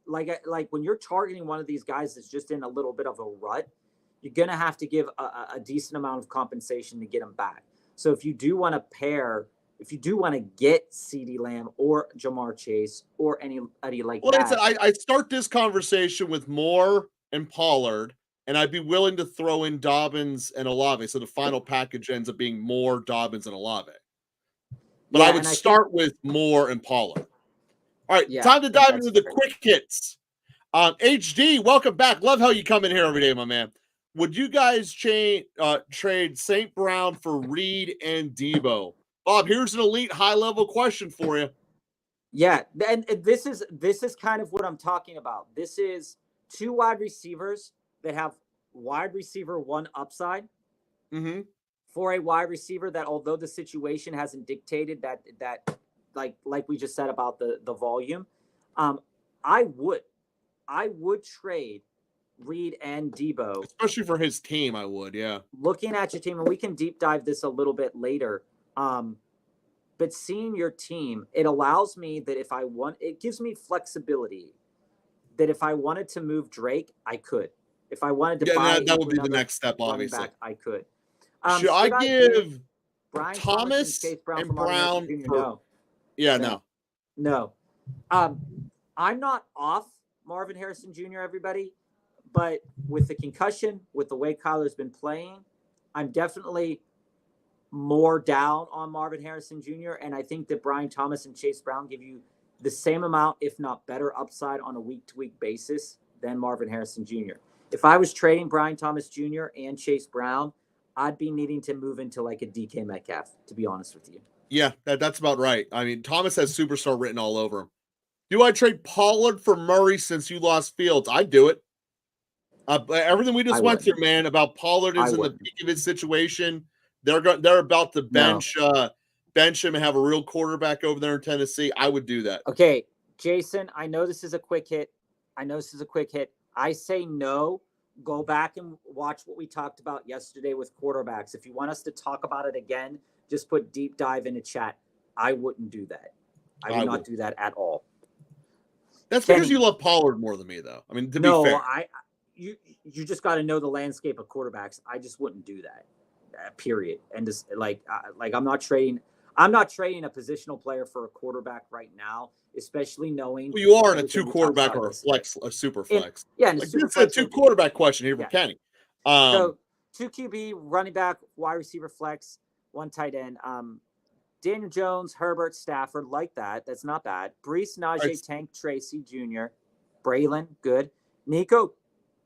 Like when you're targeting one of these guys that's just in a little bit of a rut, you're going to have to give a decent amount of compensation to get him back. So if you do want to get CeeDee Lamb or Jamar Chase or anybody like that. Well, I start this conversation with Moore and Pollard, and I'd be willing to throw in Dobbins and Olave. So the final package ends up being Moore, Dobbins, and Olave. But I would start with Moore and Pollard. All right, time to dive into the quick hits. HD, welcome back. Love how you come in here every day, my man. Would you guys trade St. Brown for Reed and Debo? Bob, here's an elite high-level question for you. Yeah, and this is kind of what I'm talking about. This is 2 wide receivers that have wide receiver 1 upside for a wide receiver that, although the situation hasn't dictated that like we just said about the volume, I would trade Reed and Debo, especially for his team. I would, yeah. Looking at your team, and we can deep dive this a little bit later. But seeing your team, it allows me that it gives me flexibility. That if I wanted to move Drake, I could. If I wanted to buy, that would be the next step. Obviously, back, I could. Should I give Brian Thomas and Brown? No. Yeah, no. I'm not off Marvin Harrison Jr. Everybody, but with the concussion, with the way Kyler's been playing, I'm definitely more down on Marvin Harrison Jr. And I think that Brian Thomas and Chase Brown give you the same amount, if not better, upside on a week-to-week basis than Marvin Harrison Jr. If I was trading Brian Thomas Jr. and Chase Brown, I'd be needing to move into like a DK Metcalf, to be honest with you. Yeah, that's about right. I mean, Thomas has superstar written all over him. Do I trade Pollard for Murray since you lost Fields? I'd do it. Everything we just went through, man, about Pollard is in the peak of his situation. They're about to bench him and have a real quarterback over there in Tennessee. I would do that. Okay, Jason, I know this is a quick hit. I say no, go back and watch what we talked about yesterday with quarterbacks. If you want us to talk about it again, just put deep dive in the chat. I wouldn't do that. I would not do that at all. That's Kenny, because you love Pollard more than me, though. I mean, to be fair. You just got to know the landscape of quarterbacks. I just wouldn't do that. Period. And just like I'm not trading a positional player for a quarterback right now, especially knowing you are in a 2 quarterback or a super flex. It's a 2 quarterback question here for Kenny. So 2 QB, running back, wide receiver flex, 1 tight end. Daniel Jones, Herbert, Stafford, like that. That's not bad. Brees, Najee, Tank, Tracy Jr., Braylon, good. Nico,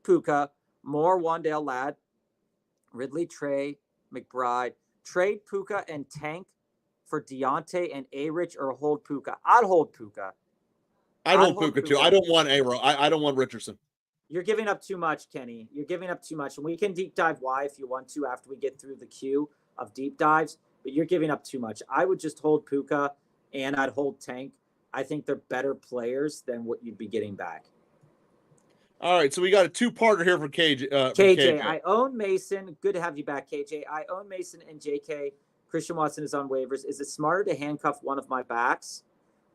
Puka, Moore, Wandale, Ladd, Ridley, Trey, McBride. Trade Puka and Tank for Deontay and A-Rich, or hold Puka. I'd hold Puka. I'd hold Puka too. I don't want A-Ro. I don't want Richardson. You're giving up too much, Kenny. You're giving up too much. And we can deep dive why if you want to after we get through the queue of deep dives. But you're giving up too much. I would just hold Puka and I'd hold Tank. I think they're better players than what you'd be getting back. All right, so we got a 2-parter here for KJ. KJ, I own Mason. Good to have you back, KJ. I own Mason and JK. Christian Watson is on waivers. Is it smarter to handcuff one of my backs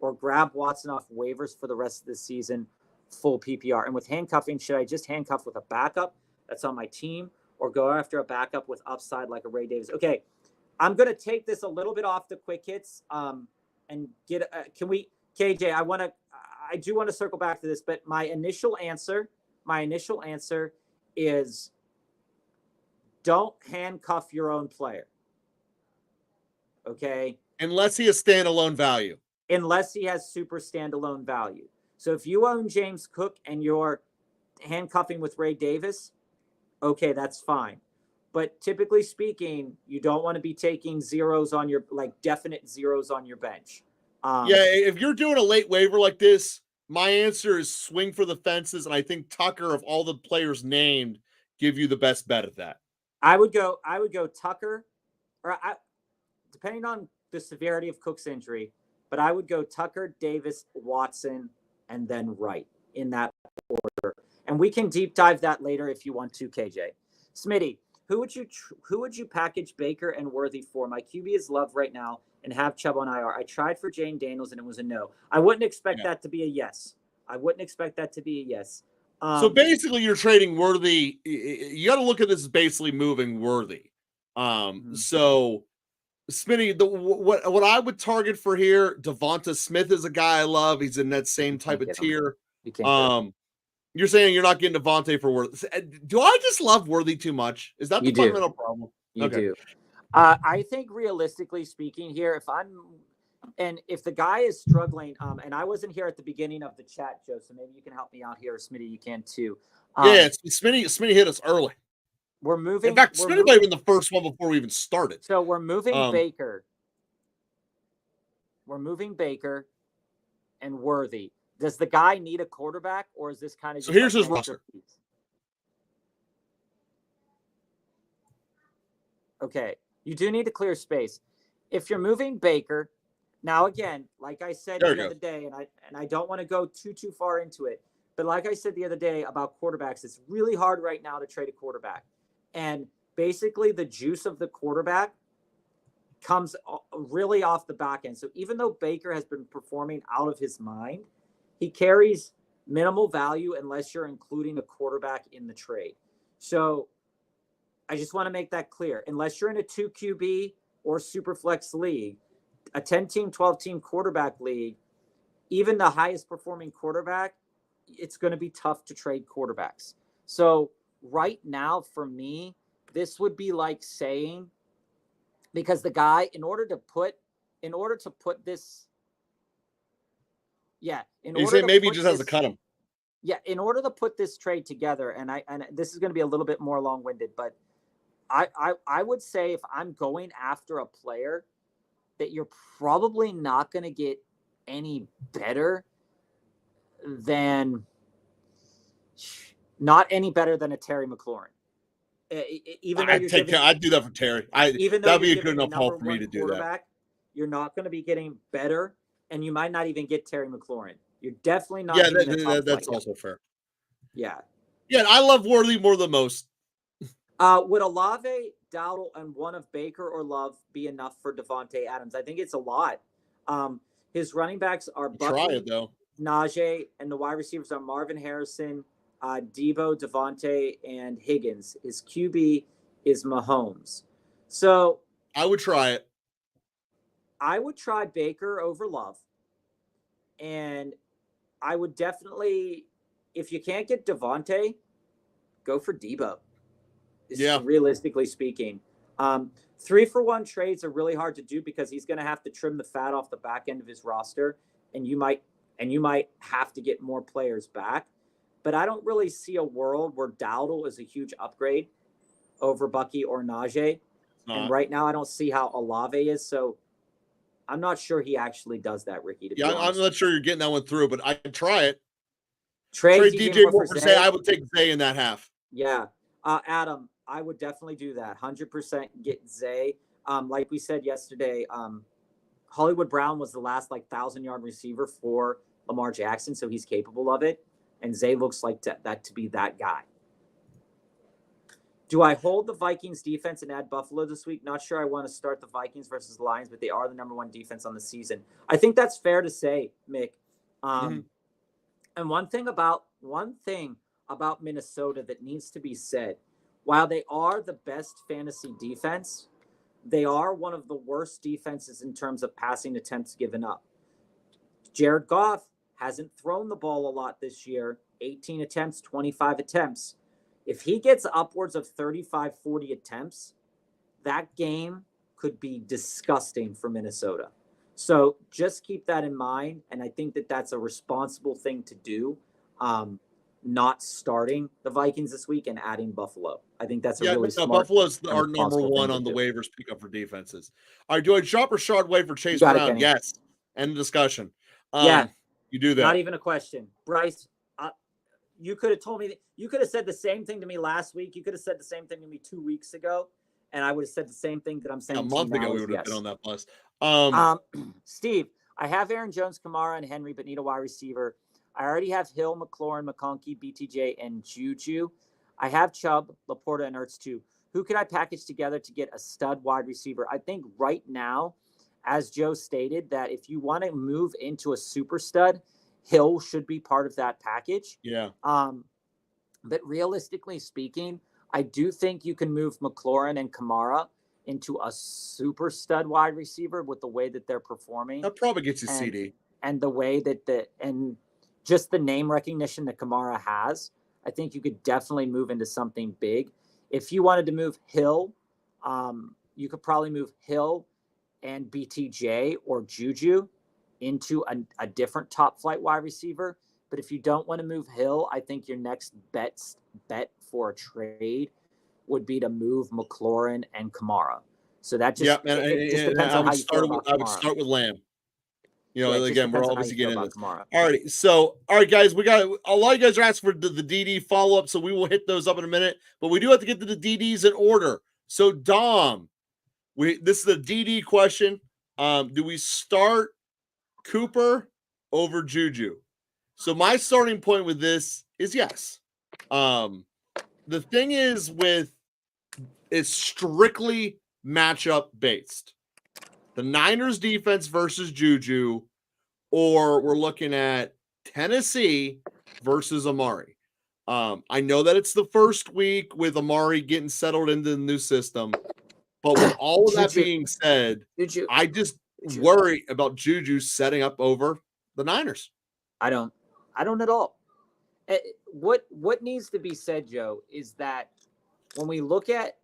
or grab Watson off waivers for the rest of the season, full PPR? And with handcuffing, should I just handcuff with a backup that's on my team or go after a backup with upside like a Ray Davis? Okay, I'm going to take this a little bit off the quick hits and get can we – KJ, I do want to circle back to this, but my initial answer is don't handcuff your own player. Okay? Unless he has standalone value. Unless he has super standalone value. So if you own James Cook and you're handcuffing with Ray Davis, okay, that's fine. But typically speaking, you don't want to be taking zeros on your, like definite zeros on your bench. If you're doing a late waiver like this, my answer is swing for the fences, and I think Tucker, of all the players named, give you the best bet at that. I would go Tucker, or depending on the severity of Cook's injury, but I would go Tucker, Davis, Watson, and then Wright in that order. And we can deep dive that later if you want to, KJ. Smitty, who would you package Baker and Worthy for? My QB is Love right now and have Chubb on IR. I tried for Jane Daniels and it was a no. I wouldn't expect that to be a yes. So basically, you're trading Worthy. You got to look at this as basically moving Worthy. So, Smitty, what I would target for here, Devonta Smith is a guy I love. He's in that same type of tier. You're saying you're not getting Devontae for Worthy. Do I just love Worthy too much? Is that the fundamental problem? You do. I think realistically speaking here, if the guy is struggling, and I wasn't here at the beginning of the chat, Joe, so maybe you can help me out here. Smitty, you can too. Smitty hit us early. We're moving. In fact, Smitty might have been the first one before we even started. So we're moving Baker. We're moving Baker and Worthy. Does the guy need a quarterback, or is this kind of? So here's his roster. Okay, you do need to clear space. If you're moving Baker, now again, like I said the other day, and I don't want to go too far into it, but like I said the other day about quarterbacks, it's really hard right now to trade a quarterback, and basically the juice of the quarterback comes really off the back end. So even though Baker has been performing out of his mind, he carries minimal value unless you're including a quarterback in the trade. So I just want to make that clear. Unless you're in a 2 QB or super flex league, a 10-team, 12-team quarterback league, even the highest performing quarterback, it's going to be tough to trade quarterbacks. So right now for me, this would be like saying, because the guy, in order to put this, maybe he just has to cut him. Yeah, in order to put this trade together, and this is going to be a little bit more long-winded, but I would say if I'm going after a player that you're probably not going to get any better than a Terry McLaurin. I'd do that for Terry. That'd be a good enough haul for me to do that. You're not going to be getting better, and you might not even get Terry McLaurin. You're definitely not. Yeah, that's also fair. Yeah. Yeah, I love Worthy more than most. Would Olave, Dowdle, and one of Baker or Love be enough for Devante Adams? I think it's a lot. His running backs are Try Bucky, it though. Najee, and the wide receivers are Marvin Harrison, Debo, Devontae, and Higgins. His QB is Mahomes. So I would try it. I would try Baker over Love. And I would definitely, if you can't get Devontae, go for Debo. Yeah. Realistically speaking. 3-for-1 trades are really hard to do because he's going to have to trim the fat off the back end of his roster, and you might have to get more players back. But I don't really see a world where Dowdle is a huge upgrade over Bucky or Najee. And right now, I don't see how Olave is. So I'm not sure he actually does that, Ricky. To be honest. I'm not sure you're getting that one through, but I can try it. Trade DJ Moore for Zay. I would take Zay in that half. Yeah. Adam, I would definitely do that. 100% get Zay. Like we said yesterday, Hollywood Brown was the last 1,000-yard receiver for Lamar Jackson, so he's capable of it. And Zay looks like that to be that guy. Do I hold the Vikings defense and add Buffalo this week? Not sure I want to start the Vikings versus the Lions, but they are the number one defense on the season. I think that's fair to say, Mick. And one thing about Minnesota that needs to be said, while they are the best fantasy defense, they are one of the worst defenses in terms of passing attempts given up. Jared Goff hasn't thrown the ball a lot this year, 18 attempts, 25 attempts. If he gets upwards of 35, 40 attempts, that game could be disgusting for Minnesota. So just keep that in mind. And I think that that's a responsible thing to do. Not starting the Vikings this week and adding Buffalo. I think that's a really smart. Buffalo's our number one on the waivers pick up for defenses. All right, do I drop or shard waiver Chase Brown? Yes. End of discussion. Yeah, you do that. Not even a question. Bryce, you could have told me you could have said the same thing to me last week. You could have said the same thing to me 2 weeks ago, and I would have said the same thing that I'm saying. A month ago, we would have been on that bus. Steve, I have Aaron Jones, Kamara, and Henry, but need a wide receiver. I already have Hill, McLaurin, McConkey, BTJ, and Juju. I have Chubb, Laporta, and Ertz too. Who could I package together to get a stud wide receiver? I think right now, as Joe stated, that if you want to move into a super stud, Hill should be part of that package. Yeah. But realistically speaking, I do think you can move McLaurin and Kamara into a super stud wide receiver with the way that they're performing. That probably gets you CD. And the way that and just the name recognition that Kamara has, I think you could definitely move into something big. If you wanted to move Hill, you could probably move Hill and BTJ or Juju into a different top flight wide receiver. But if you don't want to move Hill, I think your next bet for a trade would be to move McLaurin and Kamara. So that just, depends on how you feel about Kamara. I would start with Lamb. Again, we're obviously getting into this. All right, guys, we got a lot of you guys are asking for the DD follow-up, so we will hit those up in a minute. But we do have to get to the DDs in order. So, Dom, this is a DD question. Do we start Cooper over Juju? So my starting point with this is yes. The thing is it's strictly matchup based. The Niners defense versus Juju, or we're looking at Tennessee versus Amari. I know that it's the first week with Amari getting settled into the new system, but with all of that being said, I just worry about Juju setting up over the Niners. I don't at all. What needs to be said, Joe, is that when we look at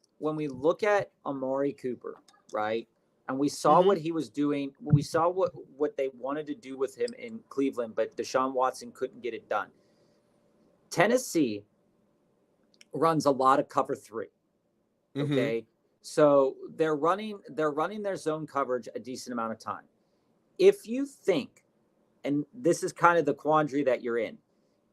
Amari Cooper, right? And we saw what he was doing. We saw what they wanted to do with him in Cleveland, but Deshaun Watson couldn't get it done. Tennessee runs a lot of cover 3. Okay. So they're running their zone coverage a decent amount of time. If you think, and this is kind of the quandary that you're in,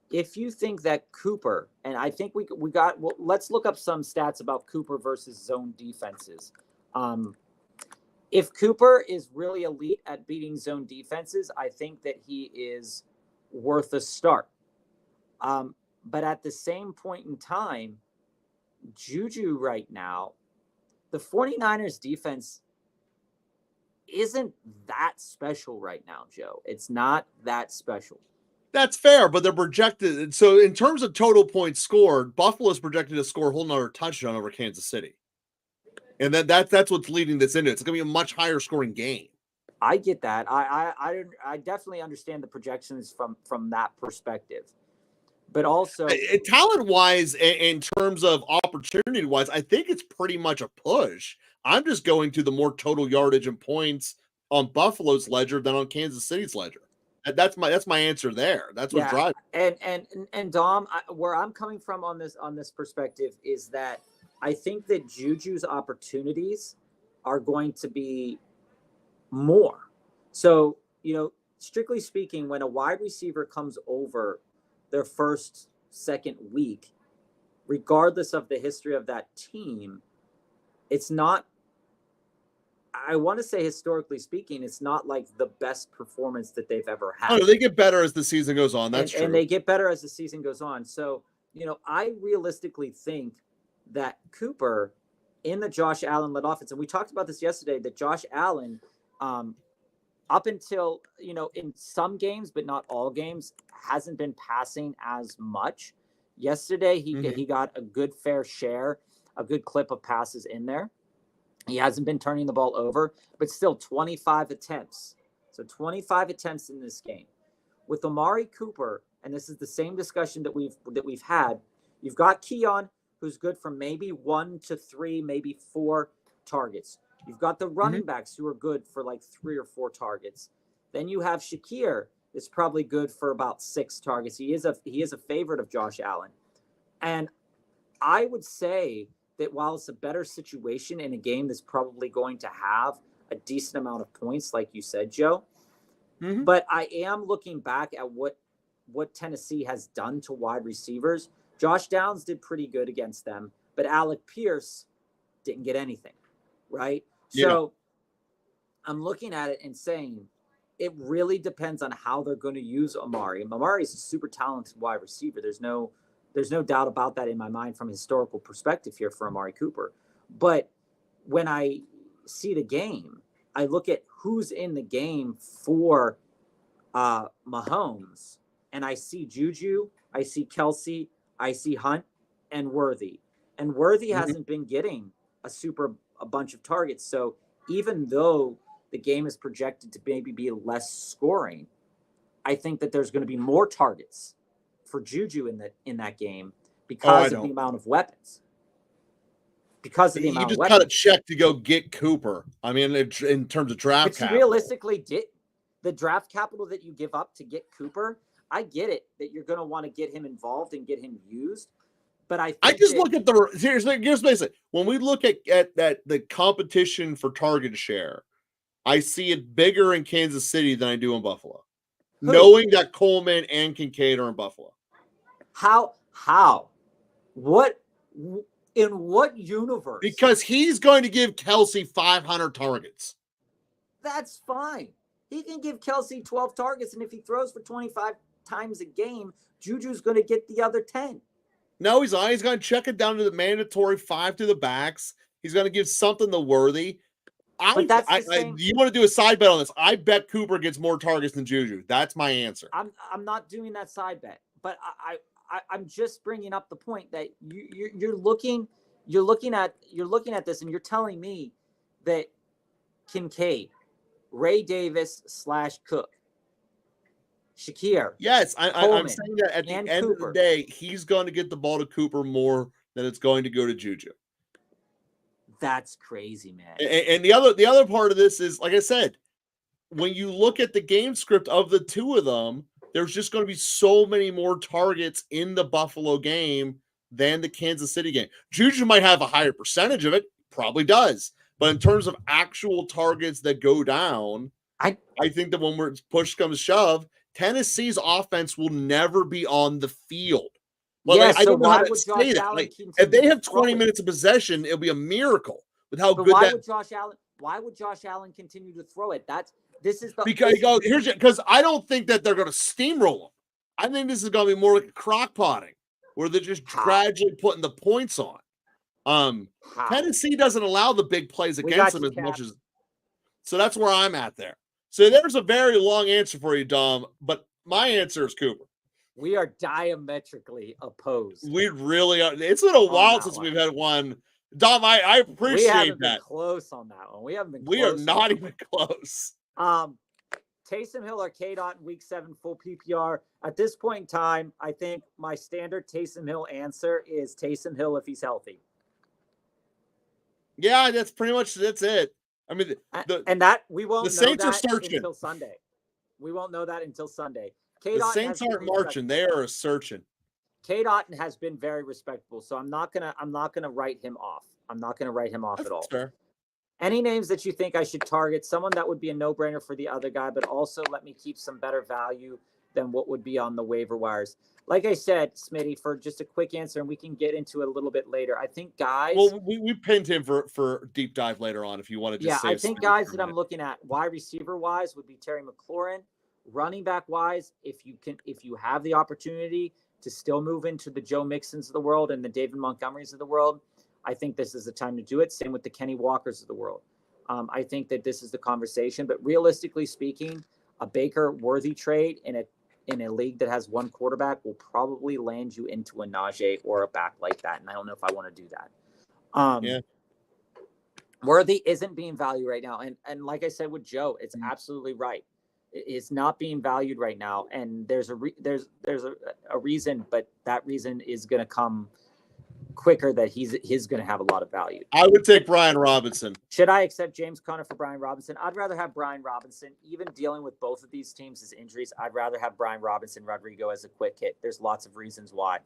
if you think that Cooper, and I think let's look up some stats about Cooper versus zone defenses. If Cooper is really elite at beating zone defenses, I think that he is worth a start. But at the same point in time, Juju right now, the 49ers defense isn't that special right now, Joe. It's not that special. That's fair, but they're projected. So in terms of total points scored, Buffalo's projected to score a whole nother touchdown over Kansas City. And that's what's leading this into it. It's going to be a much higher scoring game. I get that. I definitely understand the projections from that perspective. But also talent-wise, in terms of opportunity-wise, I think it's pretty much a push. I'm just going to the more total yardage and points on Buffalo's ledger than on Kansas City's ledger. That's my answer there. That's what's driving. And Dom, where I'm coming from on this perspective is that I think that Juju's opportunities are going to be more. So, strictly speaking, when a wide receiver comes over their first, second week, regardless of the history of that team, it's not, I want to say historically speaking, it's not like the best performance that they've ever had. Oh, they get better as the season goes on. That's true. And they get better as the season goes on. So, I realistically think that Cooper in the Josh Allen-led offense, and we talked about this yesterday, that Josh Allen, up until, in some games, but not all games, hasn't been passing as much. Yesterday, he got a good fair share, a good clip of passes in there. He hasn't been turning the ball over, but still 25 attempts. So 25 attempts in this game. With Amari Cooper, and this is the same discussion that we've had, you've got Keon, who's good for maybe 1 to 3, maybe 4 targets. You've got the running backs who are good for like 3 or 4 targets. Then you have Shakir, that's probably good for about 6 targets. He is a favorite of Josh Allen. And I would say that while it's a better situation in a game that's probably going to have a decent amount of points, like you said, Joe, but I am looking back at what Tennessee has done to wide receivers. Josh Downs did pretty good against them, but Alec Pierce didn't get anything, right? Yeah. So I'm looking at it and saying it really depends on how they're going to use Amari. Amari is a super talented wide receiver. There's no doubt about that in my mind from a historical perspective here for Amari Cooper. But when I see the game, I look at who's in the game for Mahomes, and I see Juju, I see Kelsey, I see Hunt, and Worthy. And Worthy hasn't been getting a bunch of targets. So even though the game is projected to maybe be less scoring, I think that there's going to be more targets for Juju in that game because of the amount of weapons. Because of the amount of weapons. You just cut a check to go get Cooper. I mean, in terms of draft capital. Realistically, did the draft capital that you give up to get Cooper, I get it that you're going to want to get him involved and get him used. But I just look at here's basically when we look at the competition for target share, I see it bigger in Kansas City than I do in Buffalo. Knowing that Coleman and Kincaid are in Buffalo. How? What? In what universe? Because he's going to give Kelsey 500 targets. That's fine. He can give Kelsey 12 targets, and if he throws for 25 times a game, Juju's going to get the other 10. No, he's not. He's going to check it down to the mandatory 5 to the backs. He's going to give something to Worthy. You want to do a side bet on this? I bet Cooper gets more targets than Juju. That's my answer. I'm not doing that side bet, but I'm just bringing up the point that you're looking at this and you're telling me that Kincaid, Ray Davis / Cook, Shakir. Yes, I'm saying that at the end of the day, he's going to get the ball to Cooper more than it's going to go to Juju. That's crazy, man. And the other part of this is, like I said, when you look at the game script of the two of them, there's just going to be so many more targets in the Buffalo game than the Kansas City game. Juju might have a higher percentage of it, probably does. But in terms of actual targets that go down, I think that when push comes to shove, Tennessee's offense will never be on the field. Well, yeah, I don't know how to say that. If they have 20 minutes of possession, it'll be a miracle with how good that. Why would Josh Allen continue to throw it? Because I don't think that they're going to steamroll him. I think this is going to be more like crock potting. where they're just gradually putting the points on. Tennessee doesn't allow the big plays against them as much as, so that's where I'm at there. So there's a very long answer for you, Dom, but my answer is Cooper. We are diametrically opposed. We really are. It's been a while since we've had one. Dom, I appreciate we haven't that. Been close on that one. We haven't been. We are not even close. Taysom Hill or K-Dot in week 7 full PPR. At this point in time, I think my standard Taysom Hill answer is Taysom Hill if he's healthy. Yeah, that's pretty much it. I mean, we won't. The Saints are searching until Sunday. We won't know that until Sunday. The Saints aren't marching; they are searching. K-Dot has been very respectable, so I'm not gonna write him off. I'm not gonna write him off at all. Fair. Any names that you think I should target? Someone that would be a no-brainer for the other guy, but also let me keep some better value than what would be on the waiver wires. Like I said, Smitty, for just a quick answer, and we can get into it a little bit later. I think guys. Well, we pinned him for deep dive later on. If you want to just I think guys that I'm looking at wide receiver wise would be Terry McLaurin. Running back wise, if you have the opportunity to still move into the Joe Mixons of the world and the David Montgomerys of the world, I think this is the time to do it. Same with the Kenny Walkers of the world. I think that this is the conversation. But realistically speaking, a Baker-worthy trade in a league that has one quarterback will probably land you into a Najee or a back like that. And I don't know if I want to do that. Worthy isn't being valued right now. And like I said with Joe, it's absolutely right. It's not being valued right now. And there's a reason, but that reason is going to come quicker, that he's going to have a lot of value. I would take Brian Robinson. Should I accept James Conner for Brian Robinson? I'd rather have Brian Robinson. Even dealing with both of these teams as injuries, I'd rather have Brian Robinson, Rodrigo as a quick hit. There's lots of reasons why.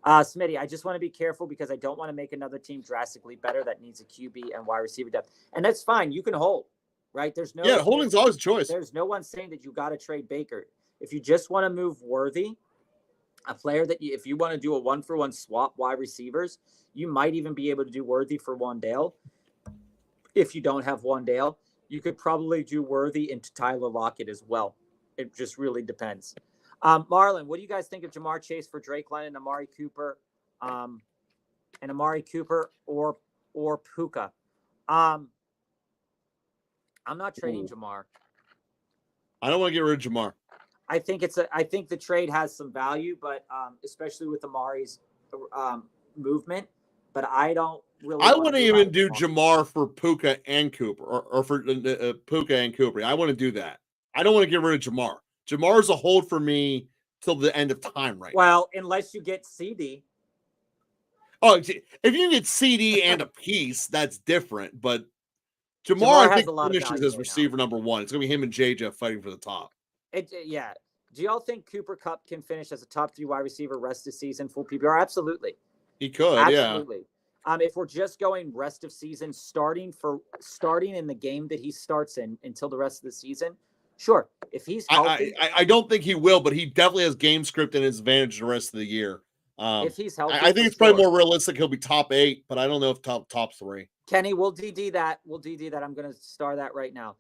Smitty, I just want to be careful because I don't want to make another team drastically better that needs a QB and wide receiver depth. And that's fine. You can hold, right? Holding's always a choice. There's no one saying that you got to trade Baker. If you just want to move Worthy, a player that if you want to do a 1-for-1 swap wide receivers, you might even be able to do Worthy for Wan'Dale. If you don't have Wan'Dale, you could probably do Worthy into Tyler Lockett as well. It just really depends. Marlon, what do you guys think of Jamar Chase for Drake London, Amari Cooper, or Puka? I'm not trading Jamar. I don't want to get rid of Jamar. I think the trade has some value, but especially with Amari's movement. But I don't really. I wouldn't even do Jamar for Puka and Cooper, or for Puka and Cooper. I want to do that. I don't want to get rid of Jamar. Jamar's a hold for me till the end of time, right? Well, unless you get CD. Oh, if you get CD and a piece, that's different. But Jamar I think finishes as receiver number 1. It's gonna be him and JJ fighting for the top. Yeah. Do y'all think Cooper Kupp can finish as a top 3 wide receiver rest of season full PPR? Absolutely. He could, absolutely. If we're just going rest of season, starting in the game that he starts in until the rest of the season, sure. If he's healthy, I don't think he will, but he definitely has game script and his advantage the rest of the year. If he's healthy, I think it's probably more realistic he'll be top 8, but I don't know if top 3. Kenny, we'll DD that. I'm going to star that right now.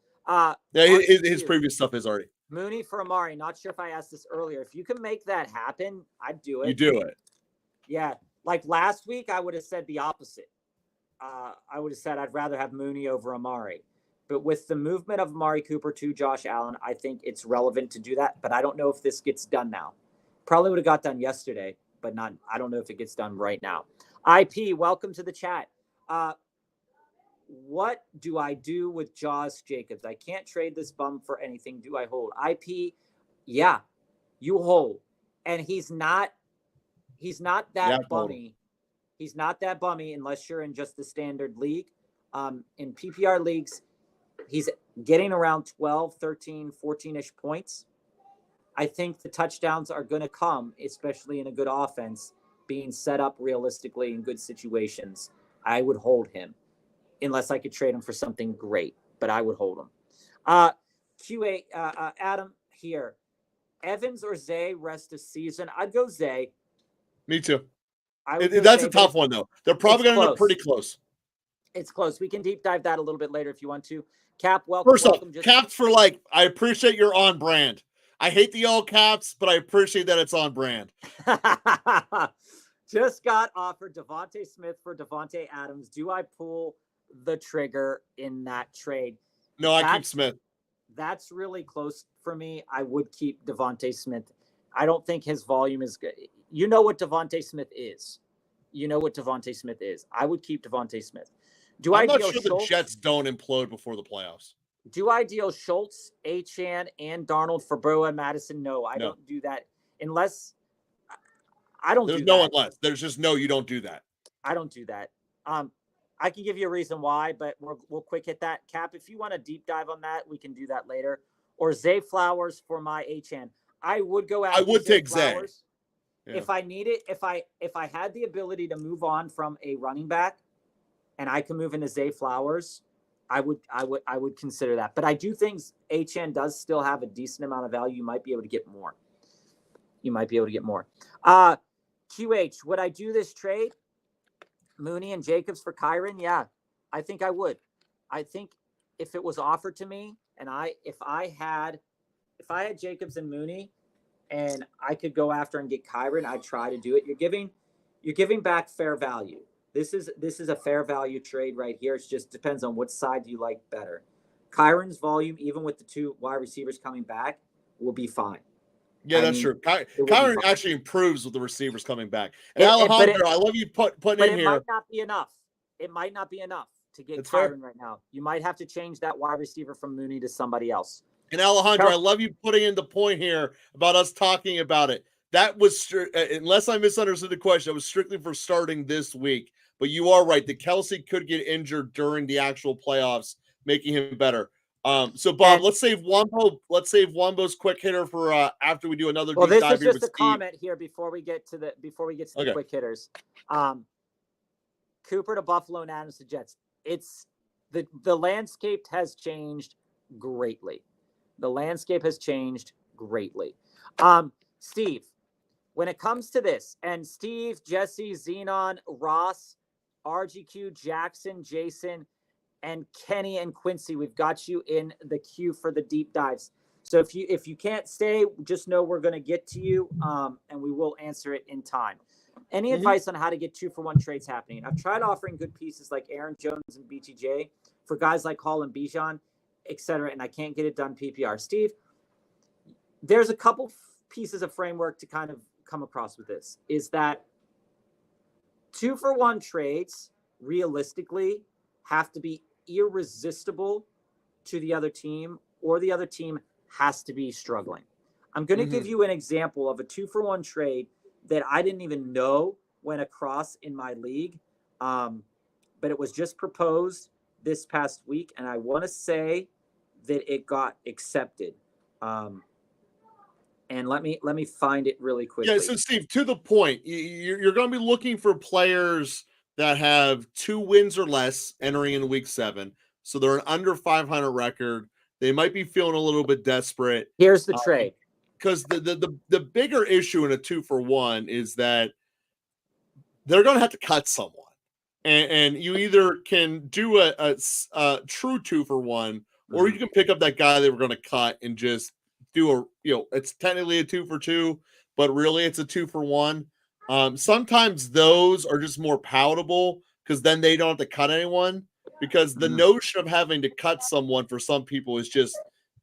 His previous stuff is already. Mooney for Amari. Not sure if I asked this earlier. If you can make that happen, I'd do it. You do it. Yeah. Like last week, I would have said the opposite. I would have said I'd rather have Mooney over Amari. But with the movement of Amari Cooper to Josh Allen, I think it's relevant to do that. But I don't know if this gets done now. Probably would have got done yesterday, but not. I don't know if it gets done right now. IP, welcome to the chat. What do I do with Josh Jacobs? I can't trade this bum for anything. Do I hold? IP, yeah, you hold. And he's not that bummy. He's not that bummy unless you're in just the standard league. In PPR leagues, he's getting around 12, 13, 14-ish points. I think the touchdowns are going to come, especially in a good offense, being set up realistically in good situations. I would hold him. Unless I could trade him for something great, but I would hold him. QA, Adam here. Evans or Zay rest of season? I'd go Zay. Me too. That's a tough one, though. They're probably going to end up pretty close. It's close. We can deep dive that a little bit later if you want to. Cap, welcome. First off, Cap's for I appreciate you're on brand. I hate the all caps, but I appreciate that it's on brand. Just got offered Devonte Smith for Devante Adams. Do I pull the trigger in that trade? No, I keep Smith. That's really close for me. I would keep Devonte Smith. I don't think his volume is good. You know what Devonte Smith is. I would keep Devonte Smith. I'm not sure the Jets don't implode before the playoffs. Do I deal Schultz, Achane, and Darnold for Burrow and Madison? No, I don't do that unless I don't. There's no unless. There's just no. You don't do that. I don't do that. I can give you a reason why, but we'll quick hit that. Cap, if you want a deep dive on that, we can do that later. Or Zay Flowers for my Achane. I would go out. I would take Zay. Yeah. If I need it, if I had the ability to move on from a running back, and I can move into Zay Flowers, I would consider that. But I do think Achane does still have a decent amount of value. You might be able to get more. QH, would I do this trade? Mooney and Jacobs for Kyron? Yeah, I think I would. I think if it was offered to me and if I had Jacobs and Mooney and I could go after and get Kyron, I'd try to do it. You're giving back fair value. This is a fair value trade right here. It just depends on what side you like better. Kyron's volume, even with the two wide receivers coming back, will be fine. Yeah, that's true. Kyron actually improves with the receivers coming back. And Alejandro, I love you putting in here. It might not be enough. It might not be enough to get Kyron right now. You might have to change that wide receiver from Mooney to somebody else. And Alejandro, I love you putting in the point here about us talking about it. That was, unless I misunderstood the question, it was strictly for starting this week. But you are right. The Kelsey could get injured during the actual playoffs, making him better. So Bob, let's save Wombo. Let's save Wombo's quick hitter for after we do another. Well, this is just a comment here before we get to the quick hitters. Cooper to Buffalo and Adams to Jets. It's the landscape has changed greatly. Steve, when it comes to this, and Steve, Jesse, Xenon, Ross, RGQ, Jackson, Jason, and Kenny and Quincy, we've got you in the queue for the deep dives. So if you can't stay, just know we're going to get to you, and we will answer it in time. Any advice on how to get 2-for-1 trades happening? I've tried offering good pieces like Aaron Jones and BTJ for guys like Hall and Bijan, etc., and I can't get it done PPR. Steve, there's a couple pieces of framework to kind of come across with this. Is that 2-for-1 trades realistically have to be irresistible to the other team, or the other team has to be struggling. I'm going to give you an example of a 2-for-1 trade that I didn't even know went across in my league. But it was just proposed this past week, and I want to say that it got accepted. And let me find it really quickly. Yeah, so Steve, to the point, you're going to be looking for players that have 2 wins or less entering in week 7. So they're an under 500 record. They might be feeling a little bit desperate. Here's the trade. Because the bigger issue in a 2-for-1 is that they're going to have to cut someone. And you either can do a true 2-for-1, or you can pick up that guy they were going to cut and just do it's technically a 2-for-2, but really it's a 2-for-1. Sometimes those are just more palatable because then they don't have to cut anyone, because the notion of having to cut someone for some people is just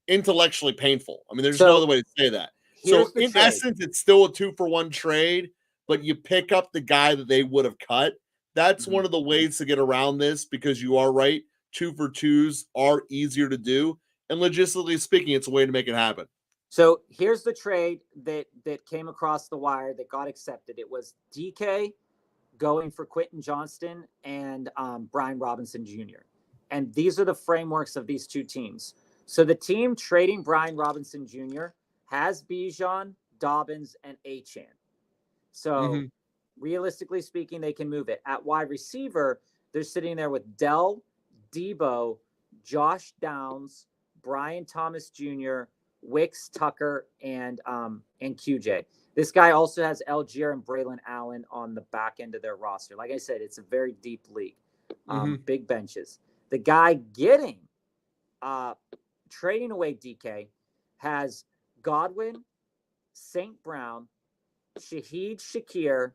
intellectually painful. I mean, there's no other way to say that. So in essence, it's still a 2-for-1 trade, but you pick up the guy that they would have cut. That's one of the ways to get around this, because you are right. 2-for-2s are easier to do. And logistically speaking, it's a way to make it happen. So here's the trade that came across the wire that got accepted. It was DK going for Quentin Johnston and Brian Robinson Jr. And these are the frameworks of these two teams. So the team trading Brian Robinson Jr. has Bijan, Dobbins, and Achane. So realistically speaking, they can move it. At wide receiver, they're sitting there with Dell, Debo, Josh Downs, Brian Thomas Jr., Wicks, Tucker, and QJ. This guy also has Algier and Braylon Allen on the back end of their roster. Like I said, it's a very deep league. Big benches. The guy getting trading away DK has Godwin, St. Brown, Shaheed Shakir,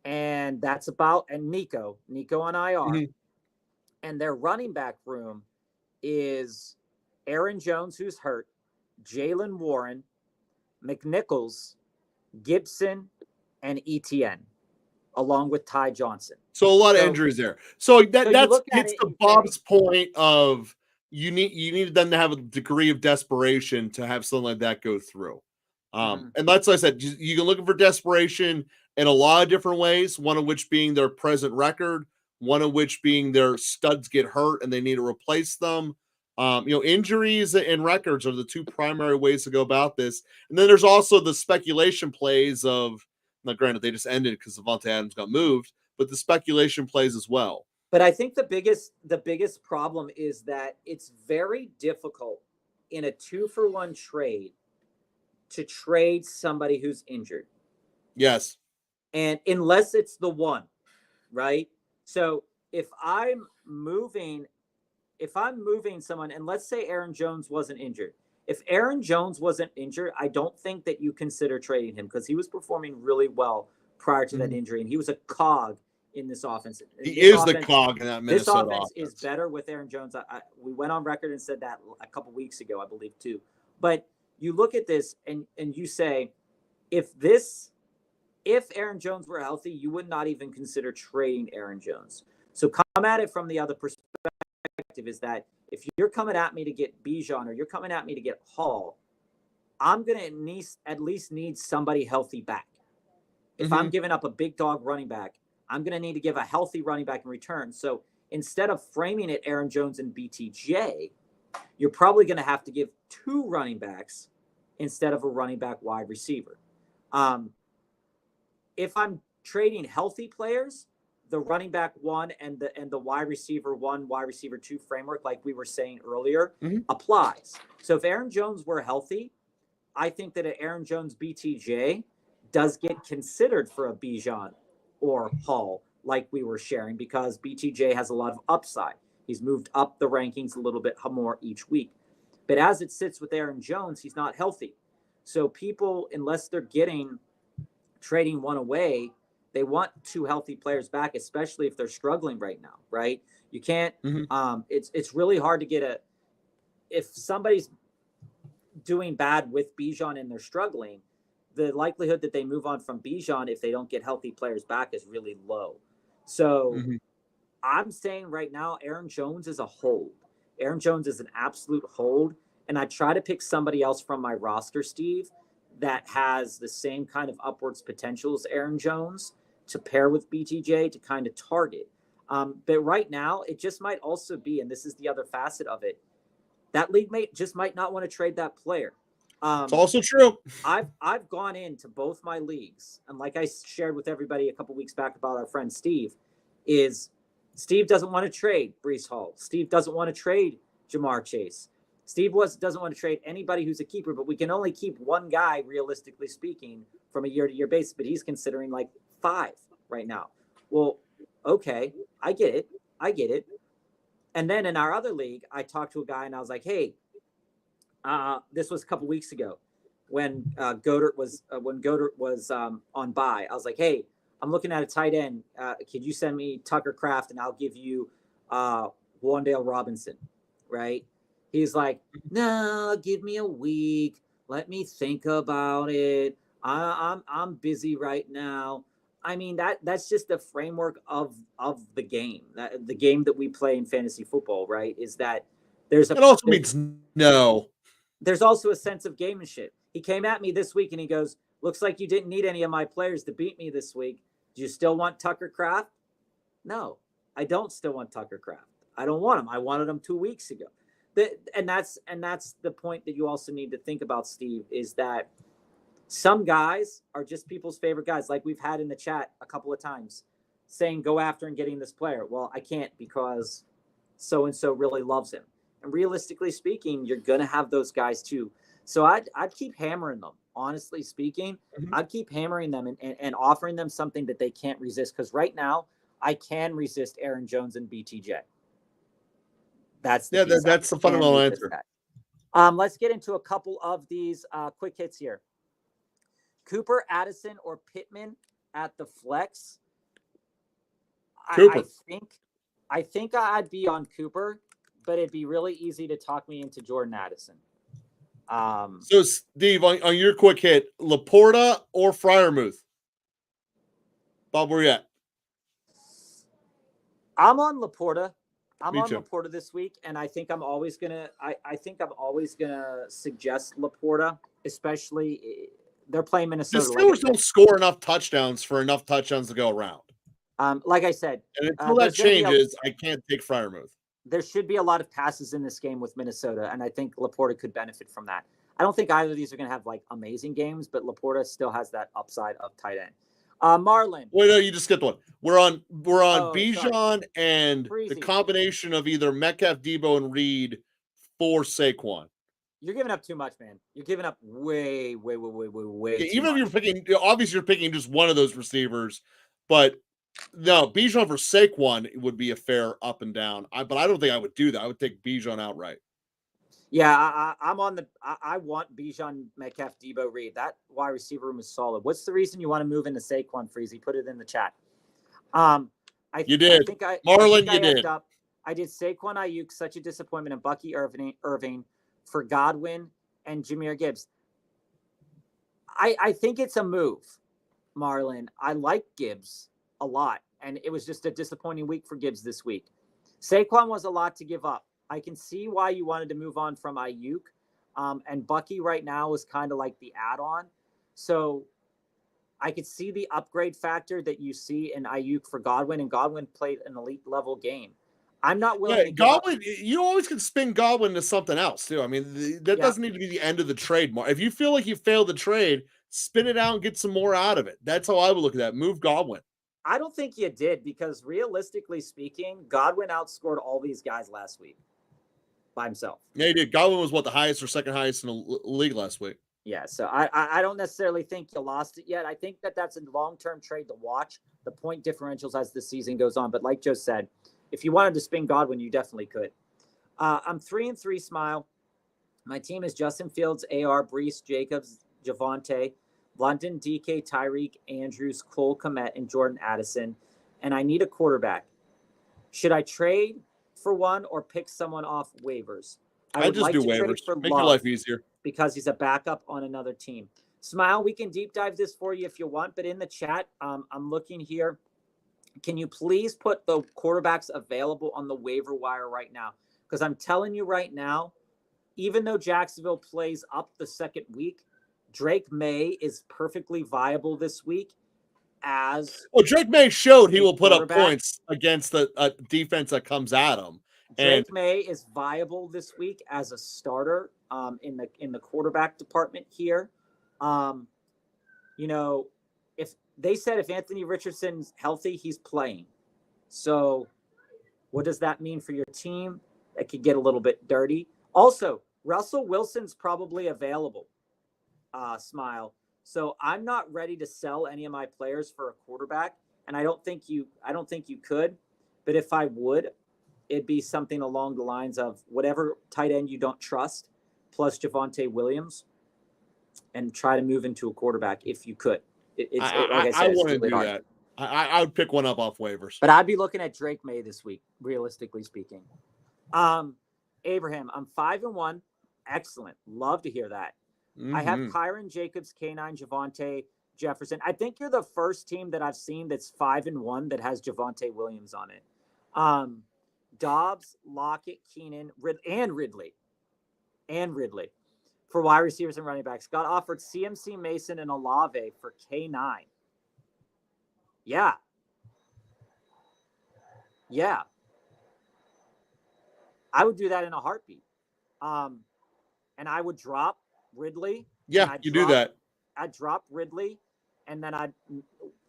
and that's about, and Nico on IR. Mm-hmm. And their running back room is Aaron Jones, who's hurt, Jalen Warren, McNichols, Gibson, and ETN, along with Ty Johnson. So a lot of injuries there. So that's hits the Bob's point of you need them to have a degree of desperation to have something like that go through. And that's like I said, you can look for desperation in a lot of different ways, one of which being their present record, one of which being their studs get hurt and they need to replace them. Injuries and records are the two primary ways to go about this. And then there's also the speculation plays of, now granted, they just ended because Devante Adams got moved, but the speculation plays as well. But I think the biggest problem is that it's very difficult in a 2-for-1 trade to trade somebody who's injured. Yes. And unless it's the one, right? So if I'm moving someone, and let's say Aaron Jones wasn't injured. If Aaron Jones wasn't injured, I don't think that you consider trading him because he was performing really well prior to that injury, and he was a cog in this offense. The cog in that Minnesota offense. Is better with Aaron Jones. We went on record and said that a couple weeks ago, I believe, too. But you look at this and you say, if Aaron Jones were healthy, you would not even consider trading Aaron Jones. So come at it from the other perspective, is that if you're coming at me to get Bijan or you're coming at me to get Hall, I'm going to at least need somebody healthy back. If I'm giving up a big dog running back, I'm going to need to give a healthy running back in return. So instead of framing it Aaron Jones and BTJ, you're probably going to have to give 2 running backs instead of a running back wide receiver. If I'm trading healthy players, the running back 1 and the wide receiver 1, wide receiver 2 framework, like we were saying earlier, applies. So if Aaron Jones were healthy, I think that an Aaron Jones BTJ does get considered for a Bijan or Hall, like we were sharing, because BTJ has a lot of upside. He's moved up the rankings a little bit more each week. But as it sits with Aaron Jones, he's not healthy. So people, unless they're trading one away, they want 2 healthy players back, especially if they're struggling right now, right? You can't, it's really hard to get if somebody's doing bad with Bijan and they're struggling, the likelihood that they move on from Bijan if they don't get healthy players back is really low. So I'm saying right now, Aaron Jones is a hold. Aaron Jones is an absolute hold. And I try to pick somebody else from my roster, Steve, that has the same kind of upwards potential as Aaron Jones to pair with BTJ to kind of target. But right now, it just might also be, and this is the other facet of it, that league mate just might not want to trade that player. It's also true. I've gone into both my leagues, and like I shared with everybody a couple weeks back about our friend Steve, is Steve doesn't want to trade Breece Hall. Steve doesn't want to trade Jamar Chase. Steve doesn't want to trade anybody who's a keeper, but we can only keep one guy, realistically speaking, from a year-to-year basis, but he's considering like 5 right now. Well, okay, I get it. And then in our other league, I talked to a guy and I was like, hey, this was a couple weeks ago when Goddard was on bye. I was like, hey, I'm looking at a tight end. Could you send me Tucker Kraft and I'll give you Wandale Robinson, right? He's like, no, give me a week. Let me think about it. I'm busy right now. I mean, that's just the framework of the game. The game that we play in fantasy football, right? Is that it also means no. There's also a sense of gamemanship. He came at me this week and he goes, looks like you didn't need any of my players to beat me this week. Do you still want Tucker Kraft? No, I don't still want Tucker Kraft. I don't want him. I wanted him 2 weeks ago. And that's the point that you also need to think about, Steve, is that some guys are just people's favorite guys, like we've had in the chat a couple of times, saying go after and getting this player. Well, I can't because so-and-so really loves him. And realistically speaking, you're going to have those guys too. So I'd keep hammering them. Honestly speaking, I'd keep hammering them and offering them something that they can't resist. Because right now, I can resist Aaron Jones and BTJ. That's the fundamental answer. Let's get into a couple of these quick hits here. Cooper, Addison, or Pittman at the flex. Cooper. I think I'd be on Cooper, but it'd be really easy to talk me into Jordan Addison. So, Steve, on your quick hit, Laporta or Freiermuth? Bob, where you at? I'm on Laporta. I'm Me on too. Laporta this week, and I think I'm always gonna suggest Laporta, especially they're playing Minnesota. The Steelers don't score enough touchdowns for enough touchdowns to go around. Like I said, and until that changes, I can't take Freiermuth. There should be a lot of passes in this game with Minnesota, and I think Laporta could benefit from that. I don't think either of these are going to have like amazing games, but Laporta still has that upside of tight end. Marlon. Wait, no, you just skipped one. We're on Bijan and Freezy. The combination of either Metcalf, Debo, and Reed for Saquon. You're giving up too much, man. You're giving up way. Yeah, even if you're picking, obviously you're picking just one of those receivers, but no, Bijan for Saquon would be a fair up and down. But I don't think I would do that. I would take Bijan outright. Yeah, I'm on the. I want Bijan, Metcalf, Debo, Reed. That wide receiver room is solid. What's the reason you want to move into Saquon, Freezy? Put it in the chat. Marlon, you did. I did Saquon, Ayuk, such a disappointment, and Bucky Irving for Godwin and Jahmyr Gibbs. I think it's a move, Marlon. I like Gibbs a lot, and it was just a disappointing week for Gibbs this week. Saquon was a lot to give up. I can see why you wanted to move on from Ayuk, and Bucky right now is kind of like the add-on. So I could see the upgrade factor that you see in Ayuk for Godwin, and Godwin played an elite level game. I'm not willing to give Godwin. You always can spin Godwin to something else too. I mean, that doesn't need to be the end of the trade. If you feel like you failed the trade, spin it out and get some more out of it. That's how I would look at that. Move Godwin. I don't think you did, because realistically speaking, Godwin outscored all these guys last week by himself. Yeah, he did. Godwin was the highest or second highest in the league last week. Yeah, so I don't necessarily think you lost it yet. I think that's a long-term trade to watch, the point differentials as the season goes on. But like Joe said, if you wanted to spin Godwin, you definitely could. I'm 3-3, Smile. My team is Justin Fields, AR, Brees, Jacobs, Javonte, London, DK, Tyreek, Andrews, Cole Kmet, and Jordan Addison. And I need a quarterback. Should I trade for one or pick someone off waivers? I just do waivers. Make your life easier. Because he's a backup on another team. Smile, we can deep dive this for you if you want, but in the chat, I'm looking here. Can you please put the quarterbacks available on the waiver wire right now? Because I'm telling you right now, even though Jacksonville plays up the second week, Drake May is perfectly viable this week as. Well, Drake May showed he will put up points against the defense that comes at him. Drake May is viable this week as a starter in the quarterback department here. If they said if Anthony Richardson's healthy, he's playing. So what does that mean for your team? That could get a little bit dirty. Also, Russell Wilson's probably available. Smile. So I'm not ready to sell any of my players for a quarterback, and I don't think you could. But if I would, it'd be something along the lines of whatever tight end you don't trust, plus Javonte Williams, and try to move into a quarterback if you could. I wouldn't do that. I would pick one up off waivers. But I'd be looking at Drake May this week, realistically speaking. Abraham, I'm 5-1. Excellent. Love to hear that. Mm-hmm. I have Kyron Jacobs, K9, Javonte, Jefferson. I think you're the first team that I've seen that's 5-1 that has Javonte Williams on it. Dobbs, Lockett, Keenan, and Ridley. For wide receivers and running backs. Got offered CMC, Mason, and Olave for K9. Yeah. I would do that in a heartbeat. And I would drop Ridley. Yeah, do that. I'd drop Ridley, and then I'd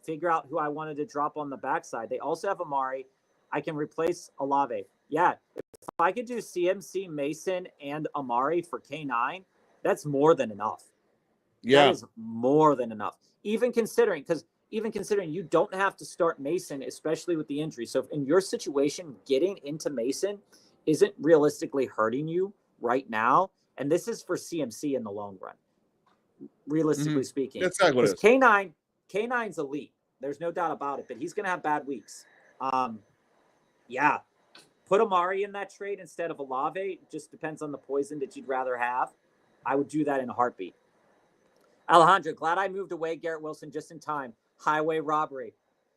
figure out who I wanted to drop on the backside. They also have Amari. I can replace Olave. Yeah, if I could do CMC, Mason, and Amari for K9, that's more than enough. Yeah. That is more than enough. Even considering you don't have to start Mason, especially with the injury. So in your situation, getting into Mason isn't realistically hurting you right now. And this is for CMC in the long run, realistically speaking. That's exactly what it is. K9's elite. There's no doubt about it, but he's going to have bad weeks. Yeah. Put Amari in that trade instead of Olave. It just depends on the poison that you'd rather have. I would do that in a heartbeat. Alejandro, glad I moved away Garrett Wilson just in time. Highway robbery.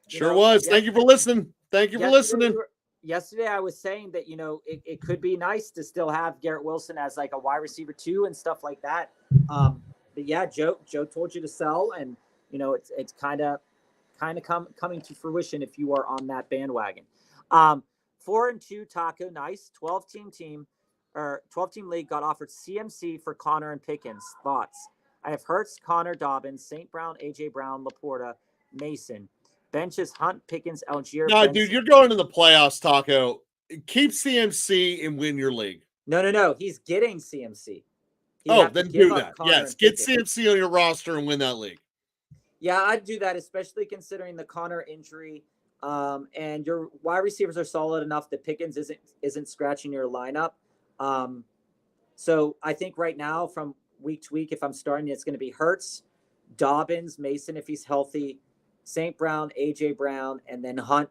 Sure was. Thank you for listening. Thank you for listening. Yesterday, I was saying that, it could be nice to still have Garrett Wilson as like a wide receiver 2 and stuff like that. But yeah, Joe told you to sell, and, it's kind of coming to fruition if you are on that bandwagon. 4-2 Taco, nice. 12-team league got offered CMC for Connor and Pickens. Thoughts? I have Hurts, Connor, Dobbins, St. Brown, AJ Brown, Laporta, Mason. Benches Hunt, Pickens, Algier. No, dude, you're going to the playoffs, Taco. Keep CMC and win your league. No. He's getting CMC. Then do that. Yes, get CMC on your roster and win that league. Yeah, I'd do that, especially considering the Connor injury. And your wide receivers are solid enough that Pickens isn't scratching your lineup. So I think right now, from week to week, if I'm starting, it's going to be Hurts, Dobbins, Mason if he's healthy, St. Brown, AJ Brown, and then Hunt.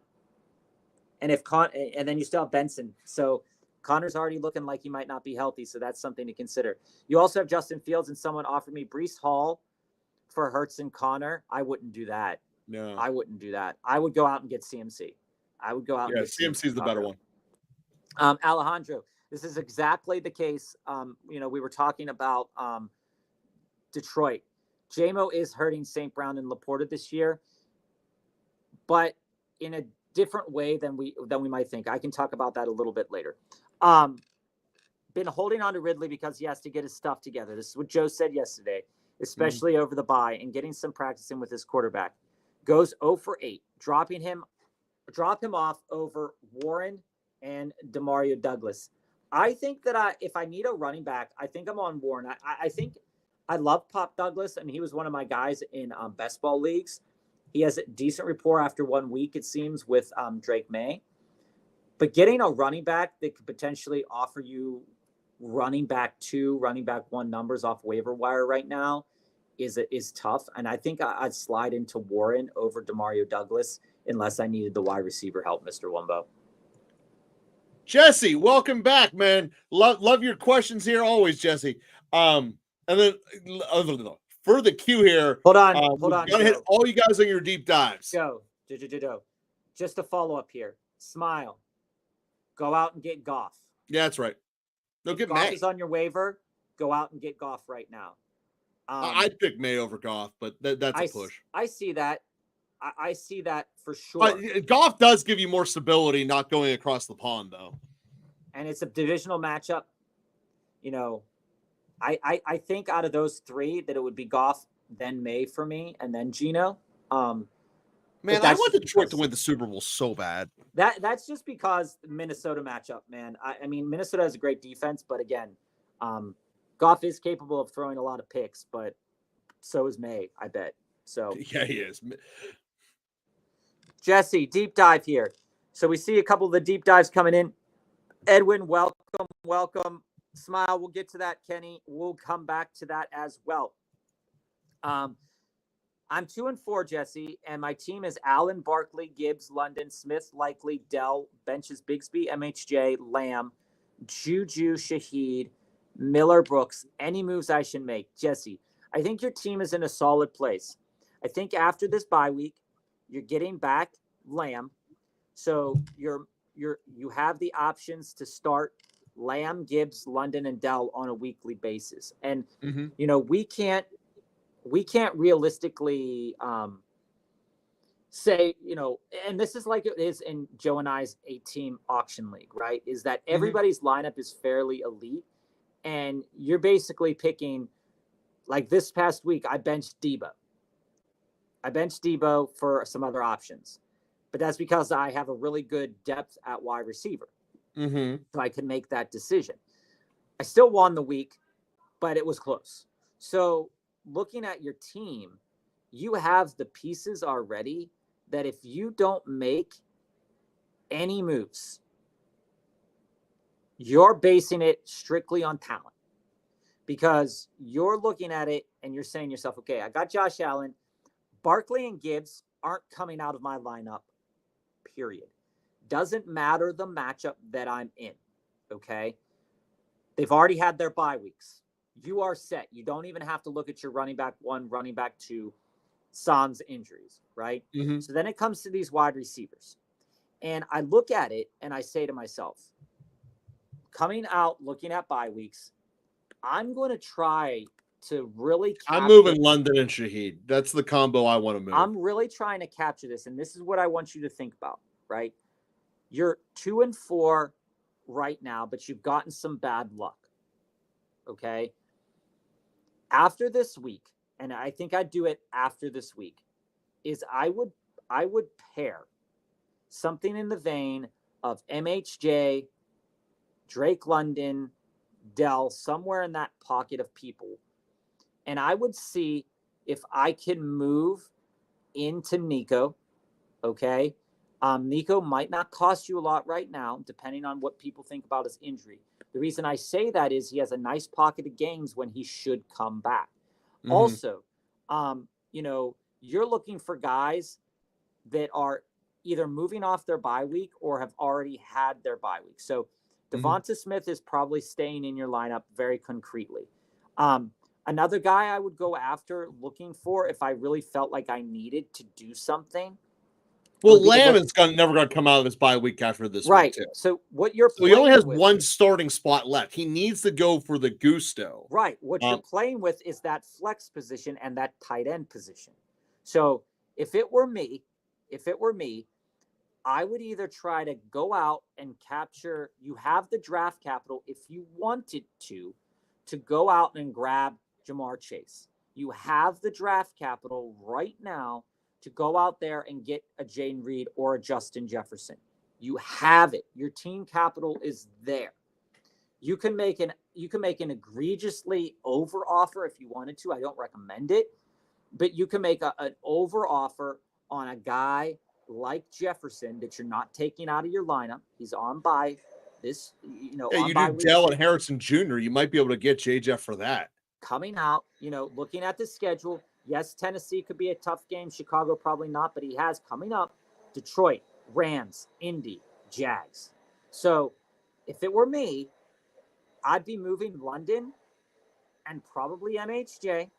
And then you still have Benson. So Connor's already looking like he might not be healthy, so that's something to consider. You also have Justin Fields, and someone offered me Breece Hall for Hurts and Connor. I wouldn't do that. No, I wouldn't do that. I would go out and get CMC. I would go out. Yeah, and get CMC is the better one. Alejandro, this is exactly the case. We were talking about Detroit. JMO is hurting St. Brown and Laporta this year, but in a different way than we might think. I can talk about that a little bit later. Been holding on to Ridley because he has to get his stuff together. This is what Joe said yesterday, especially over the bye and getting some practice in with his quarterback. Goes 0 for 8, drop him off over Warren and Demario Douglas. I think that if I need a running back, I think I'm on Warren. I think I love Pop Douglas, and he was one of my guys in best ball leagues. He has a decent rapport after 1 week, it seems, with Drake May. But getting a running back that could potentially offer you running back 2, running back 1 numbers off waiver wire right now is tough. And I think I'd slide into Warren over Demario Douglas unless I needed the wide receiver help, Mr. Wumbo. Jesse, welcome back, man. Love your questions here always, Jesse. And then for the queue here, hold on. Gotta hit all you guys on your deep dives. Go. Just a follow up here. Smile. Go out and get Goff. Yeah, that's right. No, get Goff May. is on your waiver. Go out and get Goff right now. I'd pick May over Goff, but that's a push. I see that. I see that for sure. Goff does give you more stability not going across the pond, though. And it's a divisional matchup. I think out of those 3 that it would be Goff, then May for me, and then Geno. Man, I want Detroit to win the Super Bowl so bad. That's just because the Minnesota matchup, man. I mean, Minnesota has a great defense, but again, Goff is capable of throwing a lot of picks, but so is May, I bet. So yeah, he is. Jesse, deep dive here. So we see a couple of the deep dives coming in. Edwin, welcome. Smile, we'll get to that. Kenny, we'll come back to that as well. I'm 2-4, Jesse, and my team is Allen, Barkley, Gibbs, London, Smith, Likely, Dell, benches Bigsby, MHJ, Lamb, Juju, Shaheed, Miller, Brooks. Any moves I should make? Jesse, I think your team is in a solid place. I think after this bye week, you're getting back Lamb, so you have the options to start Lamb, Gibbs, London, and Dell on a weekly basis. And we can't realistically say, and this is like it is in Joe and I's 8-team auction league, right? Is that everybody's lineup is fairly elite, and you're basically picking, like this past week, I benched Debo. For some other options, but that's because I have a really good depth at wide receiver. So I could make that decision. I still won the week, but it was close. So looking at your team, you have the pieces already that if you don't make any moves, you're basing it strictly on talent. because you're looking at it and you're saying to yourself, okay, I got Josh Allen. Barkley and Gibbs aren't coming out of my lineup, period. Doesn't matter the matchup that I'm in, okay? They've already had their bye weeks. You are set. You don't even have to look at your running back 1, running back 2, sans injuries, right? Mm-hmm. So then it comes to these wide receivers. And I look at it and I say to myself, coming out, looking at bye weeks, I'm going to try to really I'm moving London and Shaheed. That's the combo I want to move. I'm really trying to capture this, and this is what I want you to think about, right? You're 2-4 right now, but you've gotten some bad luck, okay? After this week, and I think I'd do it after this week, is I would pair something in the vein of MHJ, Drake London, Dell, somewhere in that pocket of people. And I would see if I can move into Nico, okay? Nico might not cost you a lot right now, depending on what people think about his injury. The reason I say that is he has a nice pocket of games when he should come back. Mm-hmm. Also, you're looking for guys that are either moving off their bye week or have already had their bye week. So Devonta Smith is probably staying in your lineup very concretely. Another guy I would go after looking for if I really felt like I needed to do something. Well, Lamb is never going to come out of his bye week after this right. week, too. So what you're he only has one starting spot left. He needs to go for the gusto. Right. What you're playing with is that flex position and that tight end position. So if it were me, I would either try to go out and capture. You have the draft capital if you wanted to go out and grab Jamar Chase. You have the draft capital right now to go out there and get a Jaden Reed or a Justin Jefferson. You have it. Your team capital is there. You can make an egregiously over offer if you wanted to. I don't recommend it, but you can make an over offer on a guy like Jefferson that you're not taking out of your lineup. He's on bye. This, you do Dell and Harrison Jr. You might be able to get JJ for that. Coming out, looking at the schedule, yes, Tennessee could be a tough game. Chicago probably not, but he has coming up Detroit, Rams, Indy, Jags. So if it were me, I'd be moving London and probably MHJ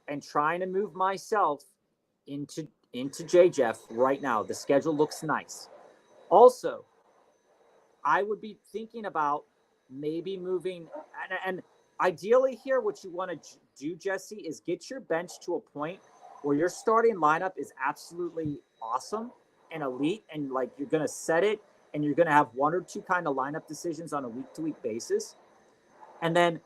and trying to move myself into J. Jeff right now. The schedule looks nice. Also, I would be thinking about maybe moving and ideally here, what you want to do, Jesse, is get your bench to a point where your starting lineup is absolutely awesome and elite, and like you're going to set it, and you're going to have one or two kind of lineup decisions on a week-to-week basis. And then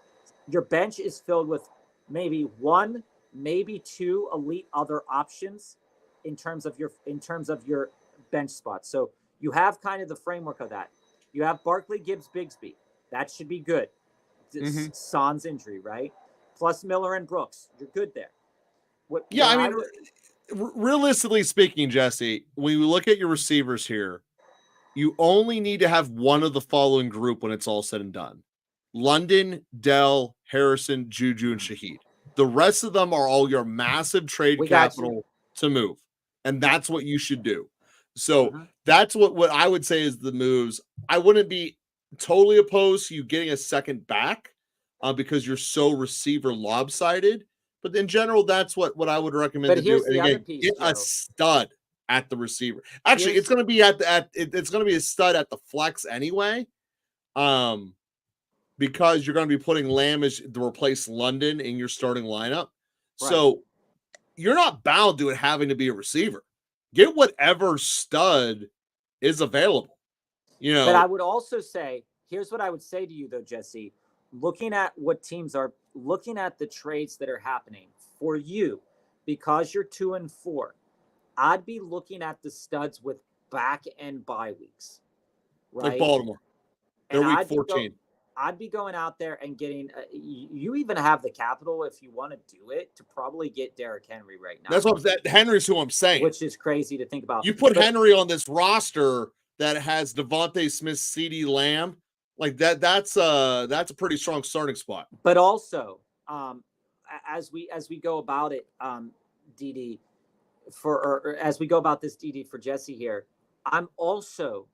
your bench is filled with maybe one, maybe two elite other options in terms of your bench spots. So you have kind of the framework of that. You have Barkley, Gibbs, Bigsby. That should be good. Sans injury, right? Plus Miller and Brooks. You're good there. Realistically speaking, Jesse, when you look at your receivers here, you only need to have one of the following group when it's all said and done. London, Dell, Harrison, Juju, and Shaheed. The rest of them are all your massive trade capital to move. And that's what you should do. So that's what I would say is the moves. I wouldn't be totally opposed to you getting a second back because you're so receiver lopsided. But in general, that's what I would recommend to do. And again, get a stud at the receiver. Actually, it's going to be it's going to be a stud at the flex anyway. Because you're going to be putting Lamb to replace London in your starting lineup. Right. So you're not bound to it having to be a receiver. Get whatever stud is available. But I would also say, here's what I would say to you though, Jesse, looking at what teams are looking at the trades that are happening for you, because you're 2-4, I'd be looking at the studs with back end bye weeks, right? Like Baltimore. They're week 14. I'd be going out there and getting you even have the capital if you want to do it to probably get Derrick Henry right now. That's what Henry's who I'm saying. Which is crazy to think about. You put Henry on this roster that has Devontae Smith, CeeDee Lamb. Like that's a pretty strong starting spot. But also, as we go about it, DD, or as we go about this, DD, for Jesse here, I'm also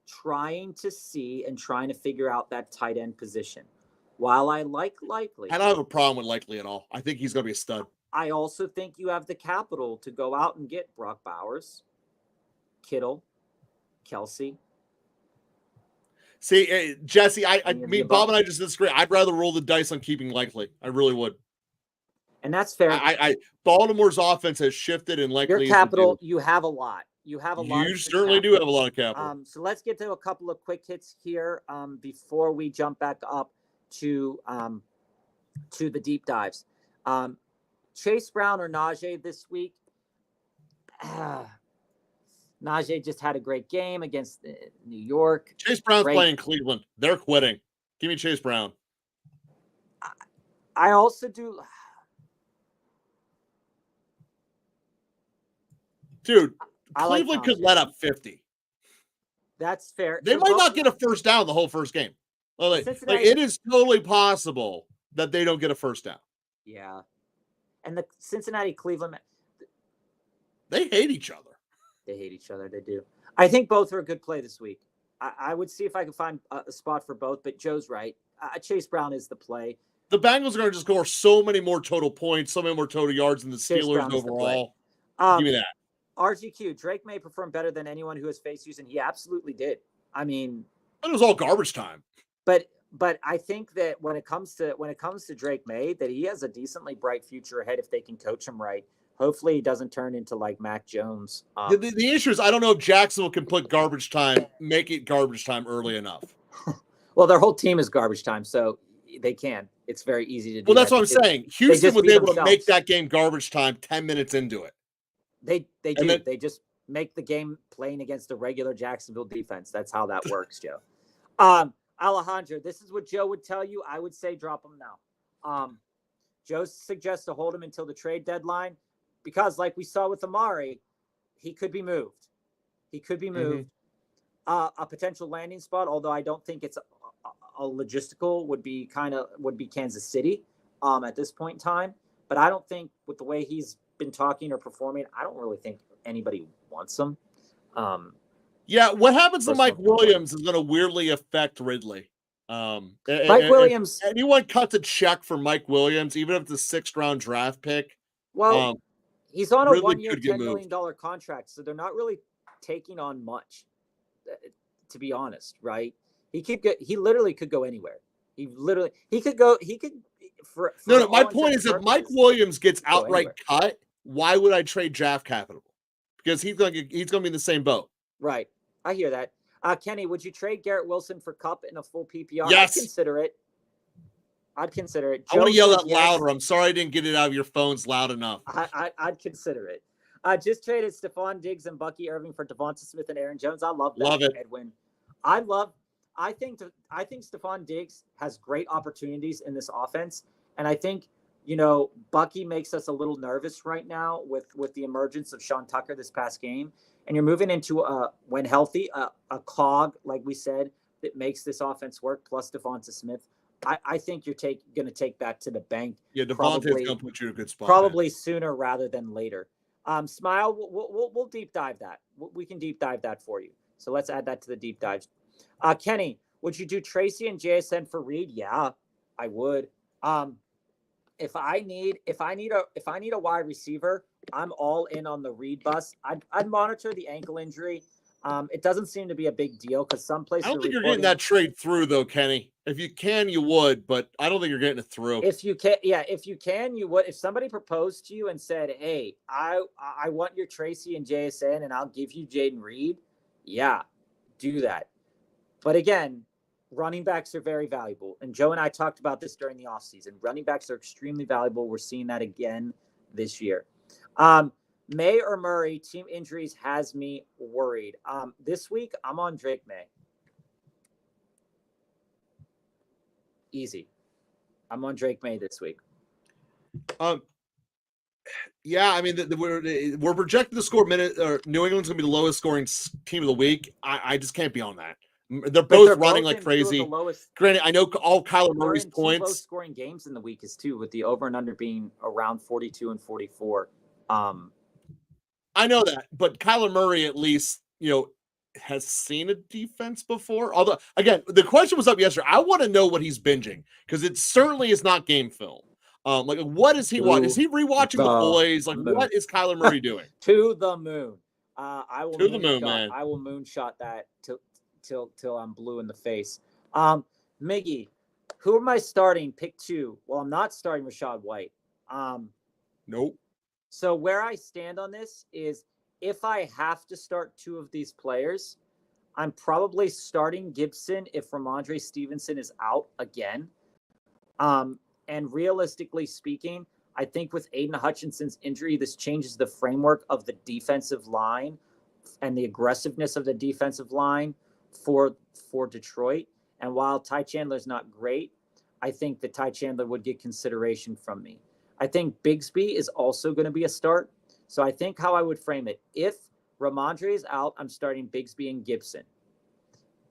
trying to see and trying to figure out that tight end position. While I like Likely, I don't have a problem with Likely at all. I think he's going to be a stud. I also think you have the capital to go out and get Brock Bowers, Kittle, Kelsey. See, Jesse, I mean, Bob and I just disagree. I'd rather roll the dice on keeping Likely. I really would. And that's fair. Baltimore's offense has shifted, and Likely. Your capital, you have a lot. You have a lot. You certainly do have a lot of capital. So let's get to a couple of quick hits here before we jump back up to the deep dives. Chase Brown or Najee this week? Najee just had a great game against New York. Chase Brown's playing Cleveland. They're quitting. Give me Chase Brown. I also do. Dude, Cleveland could let up 50. That's fair. They might not get a first down the whole first game. Like, it is totally possible that they don't get a first down. Yeah. And the Cincinnati-Cleveland, they hate each other. They hate each other. They do. I think both are a good play this week. I would see if I could find a spot for both, but Joe's right. Chase Brown is the play. The Bengals are going to just score so many more total points, so many more total yards than the Steelers overall. Give me that. RGQ, Drake may perform better than anyone who has faced Houston. He absolutely did. I mean, it was all garbage time. But I think that when it comes to Drake May, that he has a decently bright future ahead if they can coach him right. Hopefully, he doesn't turn into like Mac Jones. The issue is I don't know if Jacksonville can put garbage time, make it garbage time early enough. Well, their whole team is garbage time, so they can. It's very easy to do. Well, that's what I'm saying. Houston was able to make that game garbage time 10 minutes into it. They do. They just make the game playing against a regular Jacksonville defense. That's how that works, Joe. Alejandro, this is what Joe would tell you. I would say drop him now. Joe suggests to hold him until the trade deadline because, like we saw with Amari, he could be moved. Mm-hmm. A potential landing spot, although I don't think it's a logistical, would be Kansas City at this point in time. But I don't think with the way he's been talking or performing, I don't really think anybody wants him. Yeah, what happens to Mike Williams is going to weirdly affect Ridley. Williams. Anyone cuts a check for Mike Williams, even if it's a 6th round draft pick. Well, he's on a Ridley 1-year, $10 million contract, so they're not really taking on much, to be honest, right? He literally could go anywhere. He could go. He could. No. My point is, if Mike Williams gets outright cut, why would I trade draft capital? Because he's going to be in the same boat. Right. I hear that. Kenny, would you trade Garrett Wilson for Kupp in a full PPR? Yes. I'd consider it. I want to yell that louder. I'm sorry I didn't get it out of your phones loud enough. I'd consider it. Just traded Stephon Diggs and Bucky Irving for Devonta Smith and Aaron Jones. I love that. Love it. Edwin. I think Stephon Diggs has great opportunities in this offense. And I think, Bucky makes us a little nervous right now with the emergence of Sean Tucker this past game. And you're moving into, when healthy, a cog, like we said, that makes this offense work, plus Devonta Smith. I think you're going to take that to the bank. Yeah, Devonta's going to put you in a good spot. Probably sooner rather than later. Smile, we'll deep dive that. We can deep dive that for you. So let's add that to the deep dives. Kenny, would you do Tracy and JSN for Reed? Yeah, I would. If I need a wide receiver, I'm all in on the Reed bus. I'd monitor the ankle injury. It doesn't seem to be a big deal because some places. I don't think you're getting that trade through though, Kenny. If you can, you would, but I don't think you're getting it through. If you can, you would. If somebody proposed to you and said, "Hey, I want your Tracy and JSN, and I'll give you Jaden Reed," yeah, do that. But again, running backs are very valuable. And Joe and I talked about this during the offseason. Running backs are extremely valuable. We're seeing that again this year. May or Murray, team injuries has me worried. This week, I'm on Drake May. Easy. I'm on Drake May this week. Yeah, I mean, we're projected to score New England's going to be the lowest scoring team of the week. I just can't be on that. They're But both they're running both like in two of the crazy. lowest. Granted, I know all Kyler They're Murray's in two low points. scoring games in the weekest too, with the over and under being around 42 and 44. I know that, but Kyler Murray at least, has seen a defense before. Although, again, the question was up yesterday. I want to know what he's binging because it certainly is not game film. Like, what is he watching? Is he rewatching The Boys? Like, moon. what is Kyler Murray doing? To the moon. I will To the moon, man. I will moonshot that till I'm blue in the face. Miggy, who am I starting? Pick two. Well, I'm not starting Rachaad White. Nope. So where I stand on this is if I have to start two of these players, I'm probably starting Gibson if Ramondre Stevenson is out again. And realistically speaking, I think with Aiden Hutchinson's injury, this changes the framework of the defensive line and the aggressiveness of the defensive line for Detroit. And while Ty Chandler's not great, I think that Ty Chandler would get consideration from me. I think Bigsby is also going to be a start. So I think how I would frame it, if Ramondre is out, I'm starting Bigsby and Gibson.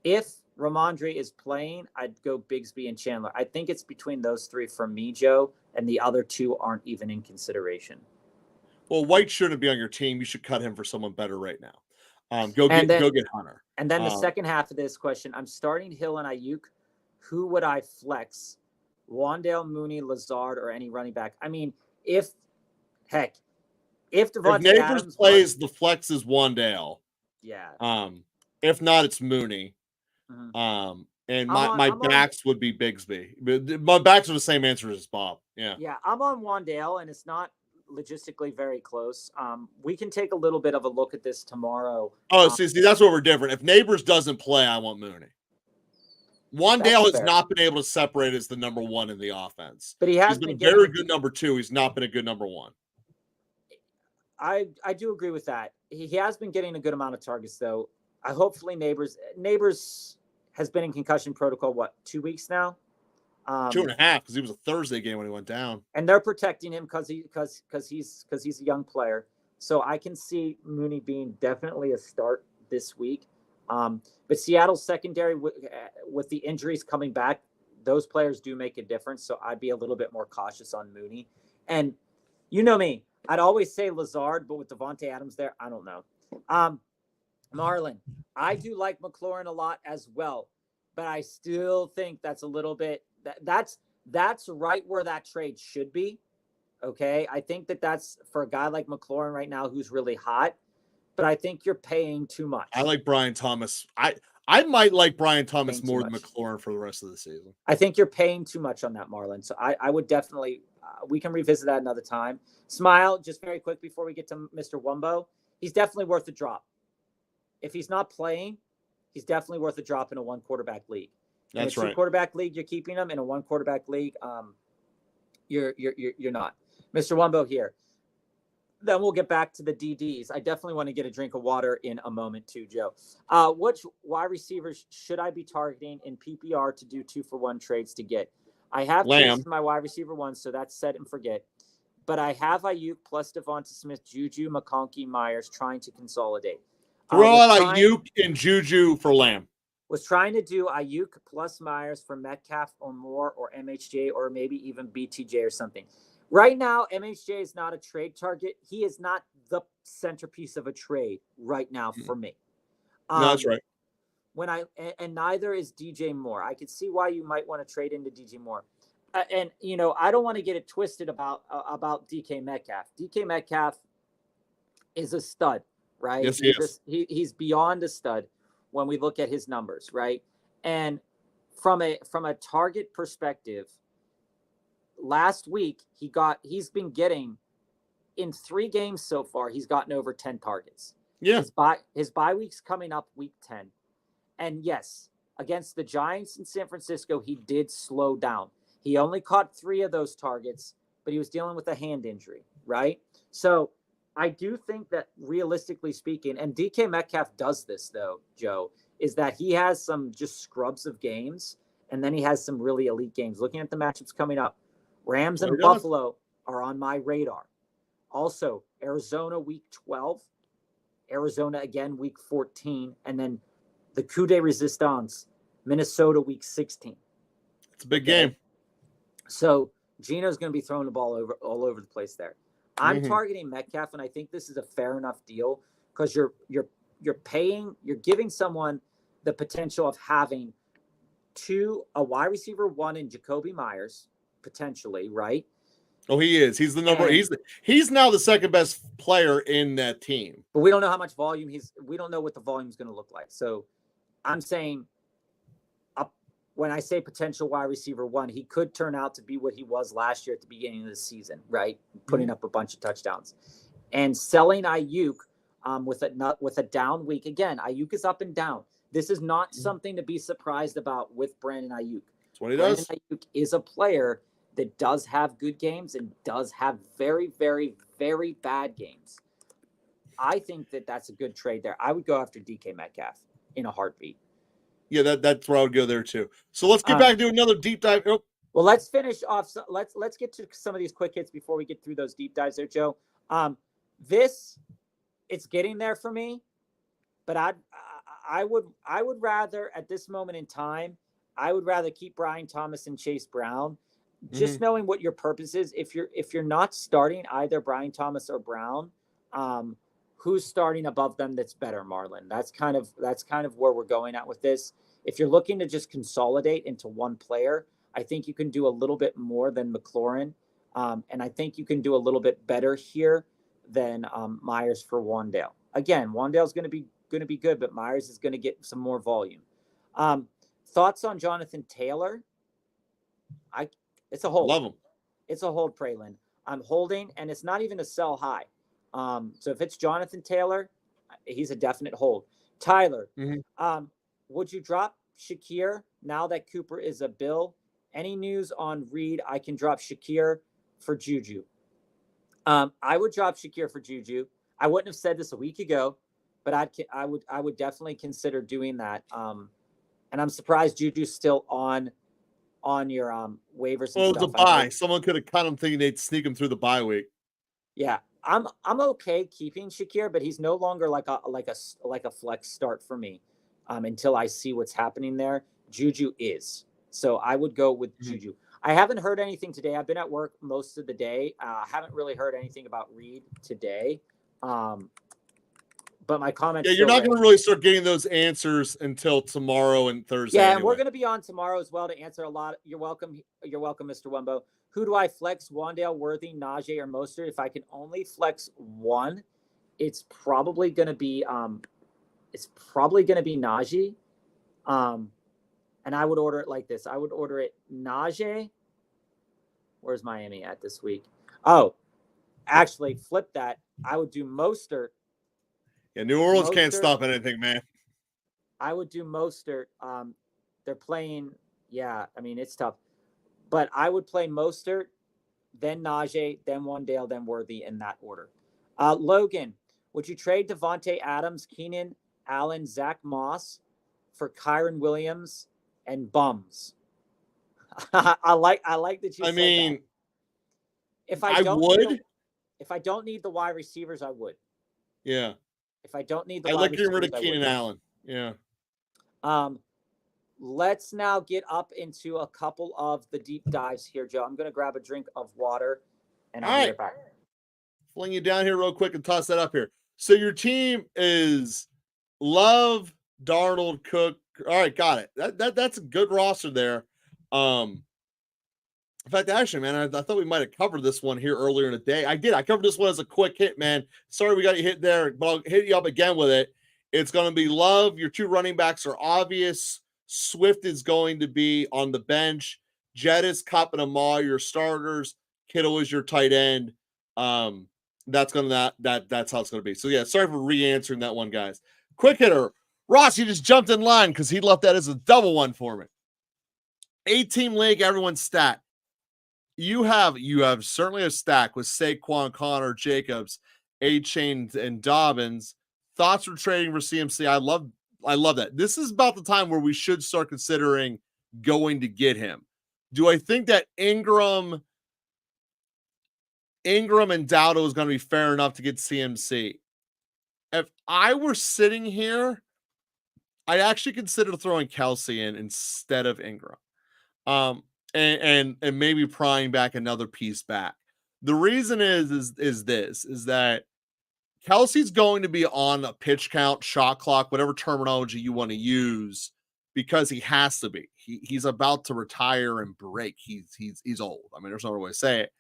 If Ramondre is playing, I'd go Bigsby and Chandler. I think it's between those three for me, Joe, and the other two aren't even in consideration. Well, White shouldn't be on your team. You should cut him for someone better right now. Go get Hunter. And then the second half of this question, I'm starting Hill and Ayuk. Who would I flex? Wandale, Mooney, Lazard, or any running back? I mean, if Devante Adams plays, the flex is Wandale. Yeah. If not, it's Mooney. Mm-hmm. And my backs would be Bigsby. My backs are the same answer as Bob. Yeah. Yeah, I'm on Wandale, and it's not logistically very close. We can take a little bit of a look at this tomorrow. Oh, see, that's where we're different. If Neighbors doesn't play, I want Mooney. Wandale has not been able to separate as the number one in the offense. But he's been a very good number two. He's not been a good number one. I do agree with that. He has been getting a good amount of targets, though. Hopefully Neighbors has been in concussion protocol, 2 weeks now? 2.5, because he was a Thursday game when he went down. And they're protecting him because he's a young player. So I can see Mooney being definitely a start this week. But Seattle's secondary with the injuries coming back, those players do make a difference. So I'd be a little bit more cautious on Mooney. And you know me, I'd always say Lazard, but with Devante Adams there, I don't know. Marlon, I do like McLaurin a lot as well, but I still think that's a little bit that's right where that trade should be. Okay. I think that's for a guy like McLaurin right now, who's really hot, but I think you're paying too much. I like Brian Thomas. I might like Brian Thomas more than McLaurin for the rest of the season. I think you're paying too much on that, Marlon. So I would definitely, we can revisit that another time. Smile, just very quick before we get to Mr. Wumbo. He's definitely worth a drop. If he's not playing, he's definitely worth a drop in a one quarterback league. That's in a right. 2 quarterback league, you're keeping him. In a 1 quarterback league, you're not. Mr. Wumbo here. Then we'll get back to the DDs. I definitely want to get a drink of water in a moment too, Joe. Which wide receivers should I be targeting in PPR to do 2-for-1 trades to get? I have placed my wide receiver one, so that's set and forget. But I have Ayuk plus Devonta Smith, Juju, McConkey, Myers trying to consolidate. Throw out Ayuk and Juju for Lamb. Was trying to do Ayuk plus Myers for Metcalf or Moore or MHJ or maybe even BTJ or something. Right now, MHJ is not a trade target. He is not the centerpiece of a trade right now for me. No, that's right. And neither is DJ Moore. I could see why you might want to trade into DJ Moore. And I don't want to get it twisted about DK Metcalf. DK Metcalf is a stud, right? Yes, he is. He's beyond a stud when we look at his numbers, right? And from a target perspective, last week he's been getting in 3 games so far, he's gotten over 10 targets. Yeah. His bye week's coming up week 10. And yes, against the Giants in San Francisco, he did slow down. He only caught 3 of those targets, but he was dealing with a hand injury, right? So I do think that realistically speaking, and DK Metcalf does this though, Joe, is that he has some just scrubs of games, and then he has some really elite games. Looking at the matchups coming up, Rams and Buffalo are on my radar. Also, Arizona week 12, Arizona again week 14, and then the coup de resistance, Minnesota week 16. It's a big game. So Gino's going to be throwing the ball all over the place there. I'm targeting Metcalf, and I think this is a fair enough deal because you're giving someone the potential of having a wide receiver 1 in Jacoby Myers, potentially, right? Oh, he is. He's the number. He's now the second best player in that team. But we don't know how much volume we don't know what the volume is going to look like. So I'm saying when I say potential wide receiver 1, he could turn out to be what he was last year at the beginning of the season, right? Putting up a bunch of touchdowns. And selling Ayuk with a down week. Again, Ayuk is up and down. This is not something to be surprised about with Brandon Ayuk. That's what he does. Brandon Ayuk is a player that does have good games and does have very, very, very bad games. I think that's a good trade there. I would go after DK Metcalf in a heartbeat. Yeah, that's where I would go there too. So let's get back and do another deep dive. Oh. Well, let's finish off. Let's get to some of these quick hits before we get through those deep dives there, Joe. It's getting there for me, but I would rather at this moment in time, I would rather keep Brian Thomas and Chase Brown, just knowing what your purpose is. If you're not starting either Brian Thomas or Brown, who's starting above them that's better, Marlon? That's kind of where we're going at with this. If you're looking to just consolidate into one player, I think you can do a little bit more than McLaurin. And I think you can do a little bit better here than Myers for Wandale. Again, Wandale's going to be good, but Myers is going to get some more volume. Thoughts on Jonathan Taylor? It's a hold. Love him. It's a hold, Praylin. I'm holding, and it's not even a sell high. So if it's Jonathan Taylor, he's a definite hold. Tyler, would you drop Shakir now that Cooper is a Bill? Any news on Reed? I can drop Shakir for Juju. I would drop Shakir for Juju. I wouldn't have said this a week ago, but I would definitely consider doing that. And I'm surprised Juju's still on your waivers. Well, it's a bye. Someone could have cut him thinking they'd sneak him through the bye week. Yeah, I'm okay keeping Shakir, but he's no longer like a flex start for me until I see what's happening there. Juju is. So I would go with Juju. I haven't heard anything today. I've been at work most of the day. I haven't really heard anything about Reed today. But my comments. Yeah, you're not going to really start getting those answers until tomorrow and Thursday. Yeah, anyway. And we're going to be on tomorrow as well to answer a lot. You're welcome. You're welcome, Mr. Wumbo. Who do I flex? Wandale, Worthy, Najee, or Mostert? If I can only flex one, it's probably going to be Najee. And I would order it like this. I would order it Najee. Where's Miami at this week? Oh, actually, flip that. I would do Mostert. Yeah, New Orleans can't stop anything, man. I would do Mostert. They're playing. Yeah, I mean, it's tough. But I would play Mostert, then Najee, then Wandale, then Worthy in that order. Logan, would you trade Devante Adams, Keenan Allen, Zach Moss for Kyron Williams and bums? I like that you said that. If I don't need the wide receivers, I would. Yeah. If I don't need the I wide like receivers, getting rid of Keenan Allen. Yeah. Let's now get up into a couple of the deep dives here, Joe. I'm going to grab a drink of water, and I'll be right back. Fling you down here real quick and toss that up here. So your team is Love, Darnold, Cook. All right, got it. That's a good roster there. In fact, actually, man, I thought we might have covered this one here earlier in the day. I did. I covered this one as a quick hit, man. Sorry we got you hit there, but I'll hit you up again with it. It's going to be Love. Your two running backs are obvious. Swift is going to be on the bench. Jettis, Kupp, and Amari, your starters. Kittle is your tight end. That's how it's going to be. So yeah, sorry for re-answering that one, guys. Quick hitter. Ross, you just jumped in line because he left that as a double one for me. 8-team league, everyone's stat. You have certainly a stack with Saquon, Connor, Jacobs, A-Chain, and Dobbins. Thoughts for trading for CMC? I love that. This is about the time where we should start considering going to get him. Do I think that Ingram and Dowdle is going to be fair enough to get CMC? If I were sitting here, I'd actually consider throwing Kelsey in instead of Ingram. Um, and maybe prying back another piece back. The reason is that Kelsey's going to be on a pitch count, shot clock, whatever terminology you want to use, because he has to be. He's about to retire and break. He's old. I mean, there's no other way to say it.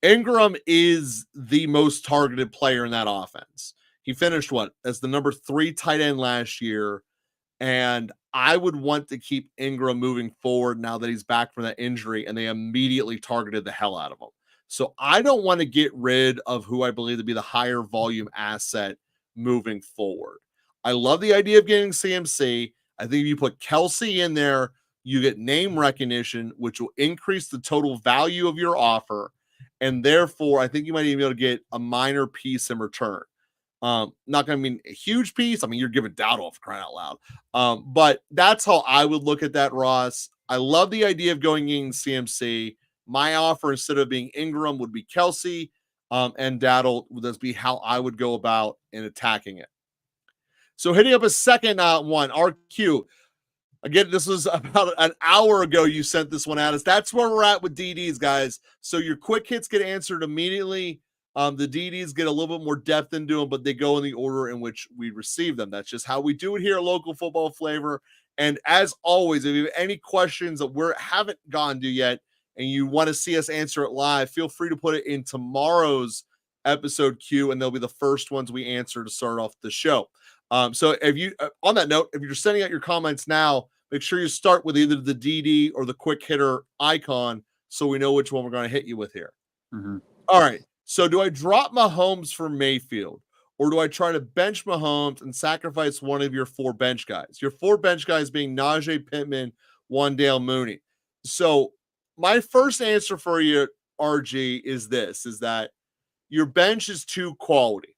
Ingram is the most targeted player in that offense. He finished as the number 3 tight end last year, and I would want to keep Ingram moving forward now that he's back from that injury, and they immediately targeted the hell out of him. So I don't want to get rid of who I believe to be the higher volume asset moving forward. I love the idea of getting CMC. I think if you put Kelsey in there, you get name recognition, which will increase the total value of your offer. And therefore, I think you might even be able to get a minor piece in return. Not going to mean a huge piece. I mean, you're giving Dowdle for crying out loud. But that's how I would look at that, Ross. I love the idea of going in CMC. My offer, instead of being Ingram, would be Kelsey, and Dowdle would be how I would go about in attacking it. So hitting up a second one, RQ. Again, this was about an hour ago you sent this one at us. That's where we're at with DDs, guys. So your quick hits get answered immediately. The DDs get a little bit more depth into them, but they go in the order in which we receive them. That's just how we do it here at Local Football Flavor. And as always, if you have any questions that we haven't gone to yet and you want to see us answer it live, feel free to put it in tomorrow's episode queue, and they'll be the first ones we answer to start off the show. So if you, on that note, if you're sending out your comments now, make sure you start with either the DD or the quick hitter icon so we know which one we're going to hit you with here. Mm-hmm. All right. So do I drop Mahomes for Mayfield, or do I try to bench Mahomes and sacrifice one of your 4 bench guys? Your 4 bench guys being Najee, Pittman, Wandale, Mooney. So my first answer for you, RG, is that your bench is too quality.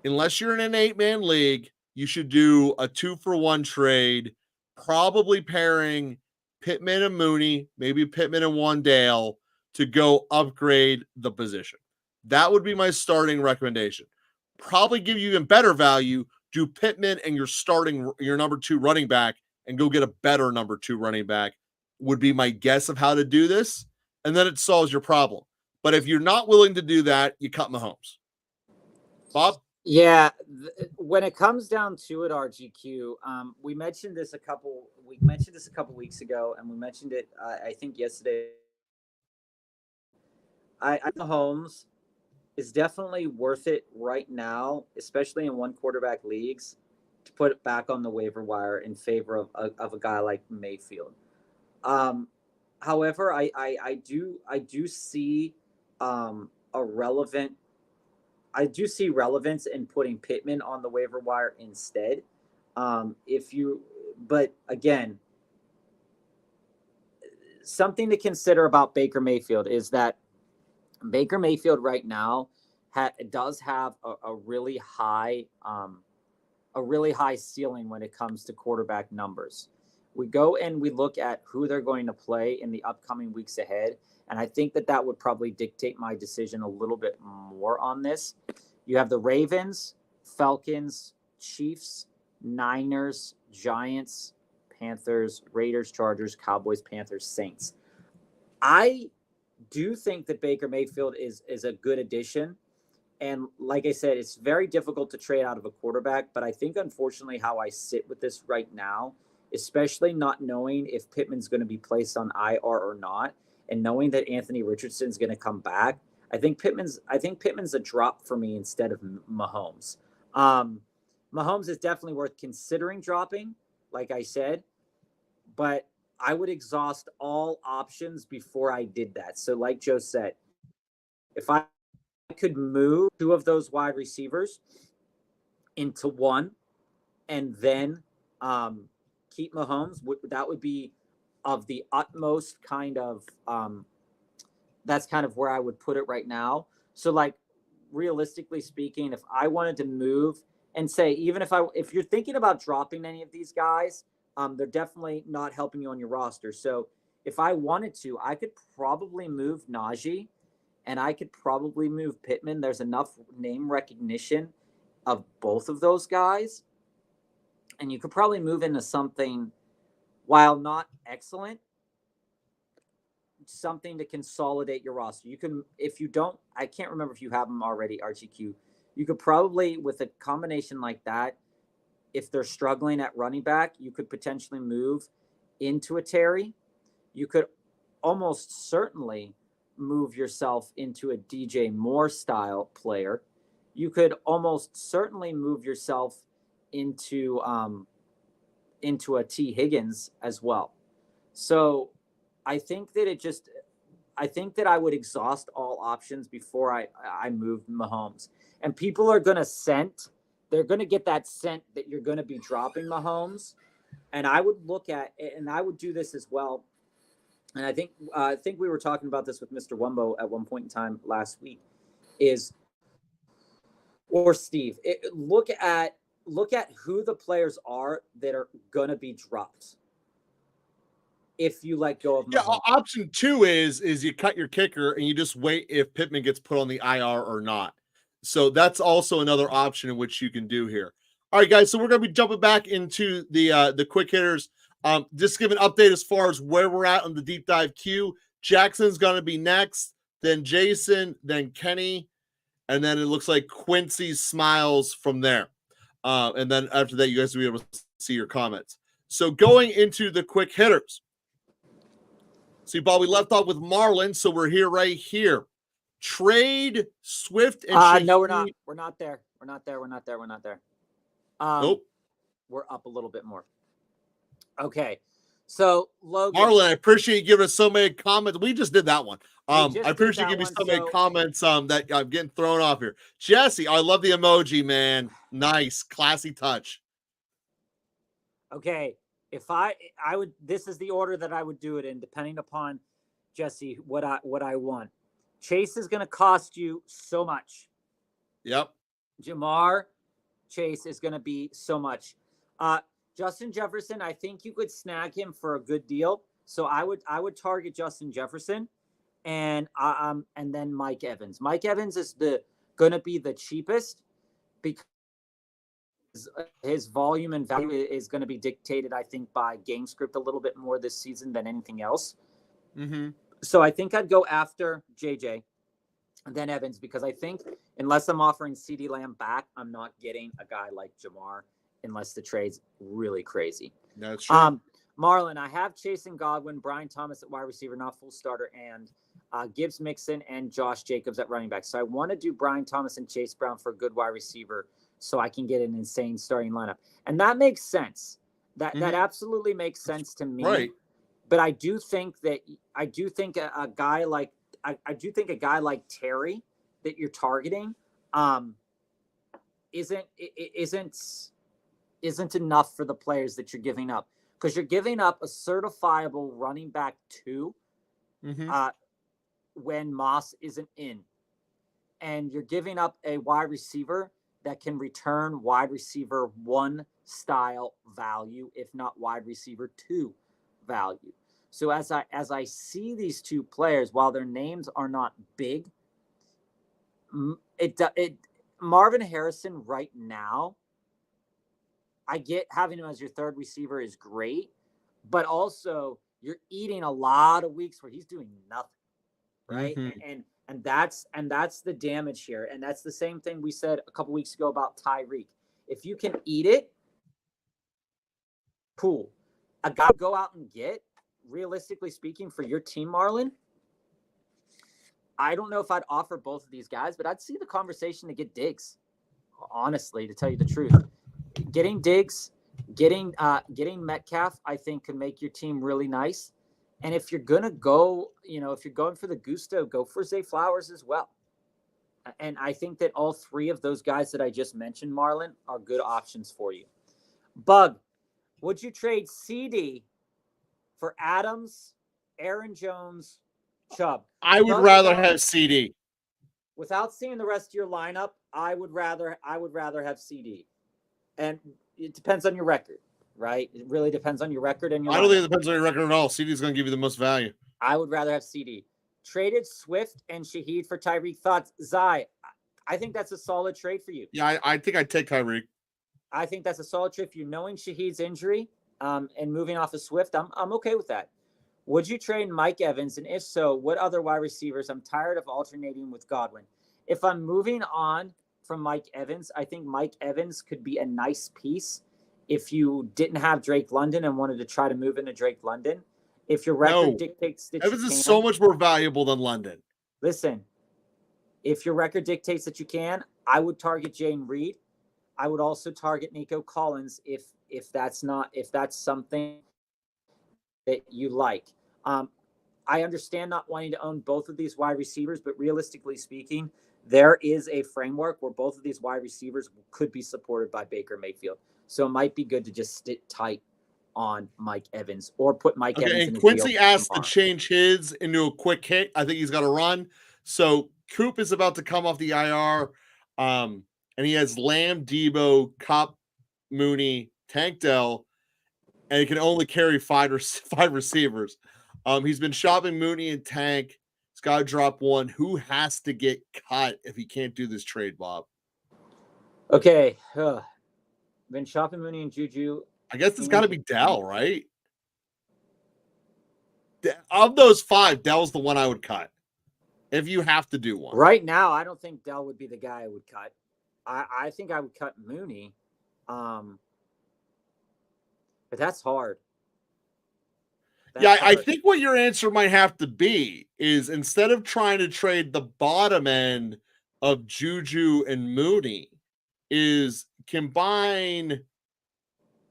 Unless you're in an 8-man league, you should do a 2-for-1 trade, probably pairing Pittman and Mooney, maybe Pittman and Wandale, to go upgrade the position. That would be my starting recommendation. Probably give you even better value. Do Pittman and your number 2 running back and go get a better number 2 running back would be my guess of how to do this. And then it solves your problem. But if you're not willing to do that, you cut Mahomes. Bob? Yeah, when it comes down to it, RGQ, we mentioned this a couple weeks ago, and we mentioned it, I think yesterday. I Mahomes is definitely worth it right now, especially in 1 quarterback leagues, to put it back on the waiver wire in favor of a guy like Mayfield. However, I do see relevance in putting Pittman on the waiver wire instead. But again, something to consider about Baker Mayfield is that Baker Mayfield right now does have a really high ceiling when it comes to quarterback numbers. We go and we look at who they're going to play in the upcoming weeks ahead, and I think that would probably dictate my decision a little bit more on this. You have the Ravens, Falcons, Chiefs, Niners, Giants, Panthers, Raiders, Chargers, Cowboys, Panthers, Saints. I do think that Baker Mayfield is a good addition. And like I said, it's very difficult to trade out of a quarterback. But I think, unfortunately, how I sit with this right now, especially not knowing if Pittman's going to be placed on IR or not, and knowing that Anthony Richardson's going to come back, I think Pittman's a drop for me instead of Mahomes. Mahomes is definitely worth considering dropping, like I said, but I would exhaust all options before I did that. So like Joe said, if I could move 2 of those wide receivers into 1 and then keep Mahomes, that would be of the utmost kind of that's kind of where I would put it right now. So like realistically speaking, if I wanted to move and say, even if you're thinking about dropping any of these guys, they're definitely not helping you on your roster. So if I wanted to, I could probably move Najee and I could probably move Pittman. There's enough name recognition of both of those guys And you could probably move into something, while not excellent, something to consolidate your roster. You can, if you don't, I can't remember if you have them already, RGQ. You could probably, with a combination like that, if they're struggling at running back, you could potentially move into a Terry. You could almost certainly move yourself into a DJ Moore style player. You could almost certainly move yourself into a T Higgins as well. So I think that I would exhaust all options before I moved Mahomes. And people are going to they're going to get that scent that you're going to be dropping Mahomes. And I would look at, and I would do this as well. And I think we were talking about this with Mr. Wumbo at one point in time last week, or Steve, look at who the players are that are going to be dropped if you let go of Mahomes. Yeah, option 2 is you cut your kicker and you just wait if Pittman gets put on the IR or not. So that's also another option in which you can do here. All right, guys, so we're going to be jumping back into the quick hitters. Just give an update as far as where we're at on the deep dive queue. Jackson's going to be next, then Jason, then Kenny, and then it looks like Quincy smiles from there. And then after that, you guys will be able to see your comments. So going into the quick hitters. See, Bob, we left off with Marlon, so we're right here. Trade Swift and no, we're not. We're not there. Nope. We're up a little bit more. Okay. So Logan, Marlon, I appreciate you giving us so many comments. We just did that one. I appreciate you giving me so many comments that I'm getting thrown off here. Jesse, I love the emoji, man. Nice, classy touch. Okay. If I would, this is the order that I would do it in, depending upon, Jesse, what I want. Chase is going to cost you so much. Yep. Jamar Chase is going to be so much. Justin Jefferson, I think you could snag him for a good deal. So I would target Justin Jefferson, and then Mike Evans. Mike Evans is going to be the cheapest because his volume and value is going to be dictated, I think, by game script a little bit more this season than anything else. Mm-hmm. So I think I'd go after JJ and then Evans, because I think unless I'm offering CeeDee Lamb back, I'm not getting a guy like Jamar unless the trade's really crazy. That's true. Marlon, I have Chase and Godwin, Brian Thomas at wide receiver, not full starter, and Gibbs Mixon and Josh Jacobs at running back. So I want to do Brian Thomas and Chase Brown for a good wide receiver so I can get an insane starting lineup. And that makes sense. That absolutely makes sense to me. Right. But I do think a guy like Terry that you're targeting isn't enough for the players that you're giving up, because you're giving up a certifiable running back 2 when Moss isn't in, and you're giving up a wide receiver that can return wide receiver 1 style value, if not wide receiver 2 value. So as I see these two players, while their names are not big, Marvin Harrison right now, I get having him as your third receiver is great, but also you're eating a lot of weeks where he's doing nothing, right? And that's the damage here. And that's the same thing we said a couple weeks ago about Tyreek. If you can eat it, cool. A guy to go out and get, realistically speaking, for your team, Marlon, I don't know if I'd offer both of these guys, but I'd see the conversation to get Diggs, honestly, to tell you the truth. Getting Diggs, getting Metcalf, I think can make your team really nice. And if you're going to go, if you're going for the gusto, go for Zay Flowers as well. And I think that all three of those guys that I just mentioned, Marlon, are good options for you. Bug, would you trade CD for Adams, Aaron Jones, Chubb? I would rather have CD. Without seeing the rest of your lineup, I would rather have CD. And it depends on your record, right? It really depends on your record and your. I don't think it depends on your record at all. CD is going to give you the most value. I would rather have CD. Traded Swift and Shaheed for Tyreek. Thoughts, Zai? I think that's a solid trade for you. Yeah, I think I'd take Tyreek. I think that's a solid trade. If you're knowing Shaheed's injury and moving off of Swift, I'm okay with that. Would you trade Mike Evans? And if so, what other wide receivers? I'm tired of alternating with Godwin. If I'm moving on from Mike Evans, I think Mike Evans could be a nice piece if you didn't have Drake London and wanted to try to move into Drake London. If your record dictates that Evans you can, is so much more valuable than London. Listen, if your record dictates that you can, I would target Jane Reed. I would also target Nico Collins if that's something that you like. I understand not wanting to own both of these wide receivers, but realistically speaking, there is a framework where both of these wide receivers could be supported by Baker Mayfield. So it might be good to just sit tight on Mike Evans or put Mike Evans in And a Quincy deal asked tomorrow. to change his into a quick hit. I think he's got to run. So Coop is about to come off the IR. And he has Lamb, Debo, Kupp, Mooney, Tank Dell, and he can only carry five receivers. He's been shopping Mooney and Tank. He's got to drop one. Who has to get cut if he can't do this trade, Bob? Okay. Been shopping Mooney and Juju. I guess it's got to be Dell, right? Of those five, Dell's the one I would cut if you have to do one. Right now, I don't think Dell would be the guy I would cut. I think I would cut Mooney. But that's hard. I think what your answer might have to be is instead of trying to trade the bottom end of Juju and Mooney, is combine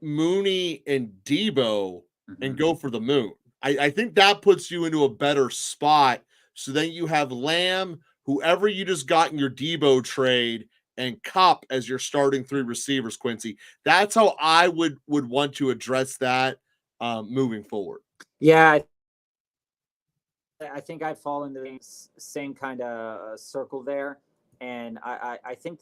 Mooney and Debo and go for the moon. I think that puts you into a better spot. So then you have Lamb, whoever you just got in your Debo trade, and Kupp as your starting three receivers, Quincy. That's how I would want to address that moving forward. Yeah, I think I'd fall into the same kind of circle there, and I think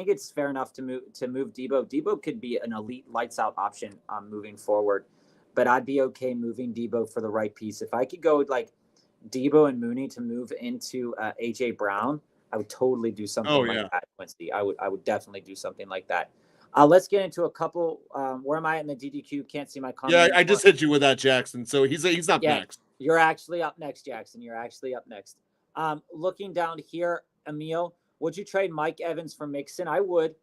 it's fair enough to move Debo. Debo could be an elite lights out option moving forward, but I'd be okay moving Debo for the right piece. If I could go with like Debo and Mooney to move into AJ Brown, I would totally do something like that, Quincy. I would definitely do something like that. Let's get into a couple. Where am I in the DDQ? Can't see my comment. Yeah, I just hit you with that, Jackson. So he's up next. You're actually up next, Jackson. You're actually up next. Looking down here, Emil, would you trade Mike Evans for Mixon? I would.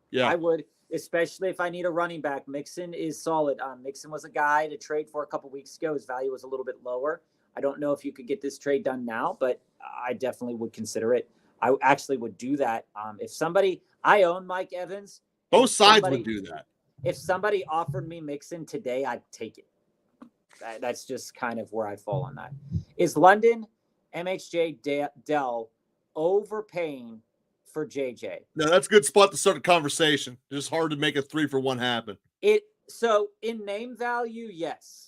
Yeah, I would, especially if I need a running back. Mixon is solid. Mixon was a guy to trade for a couple weeks ago. His value was a little bit lower. I don't know if you could get this trade done now, but I definitely would consider it. I actually would do that. I own Mike Evans. Both sides would do that. If somebody offered me Mixon today, I'd take it. That's just kind of where I fall on that. Is London, MHJ, Dell overpaying for JJ? No, that's a good spot to start a conversation. It's just hard to make a 3-for-1 happen. So in name value, yes.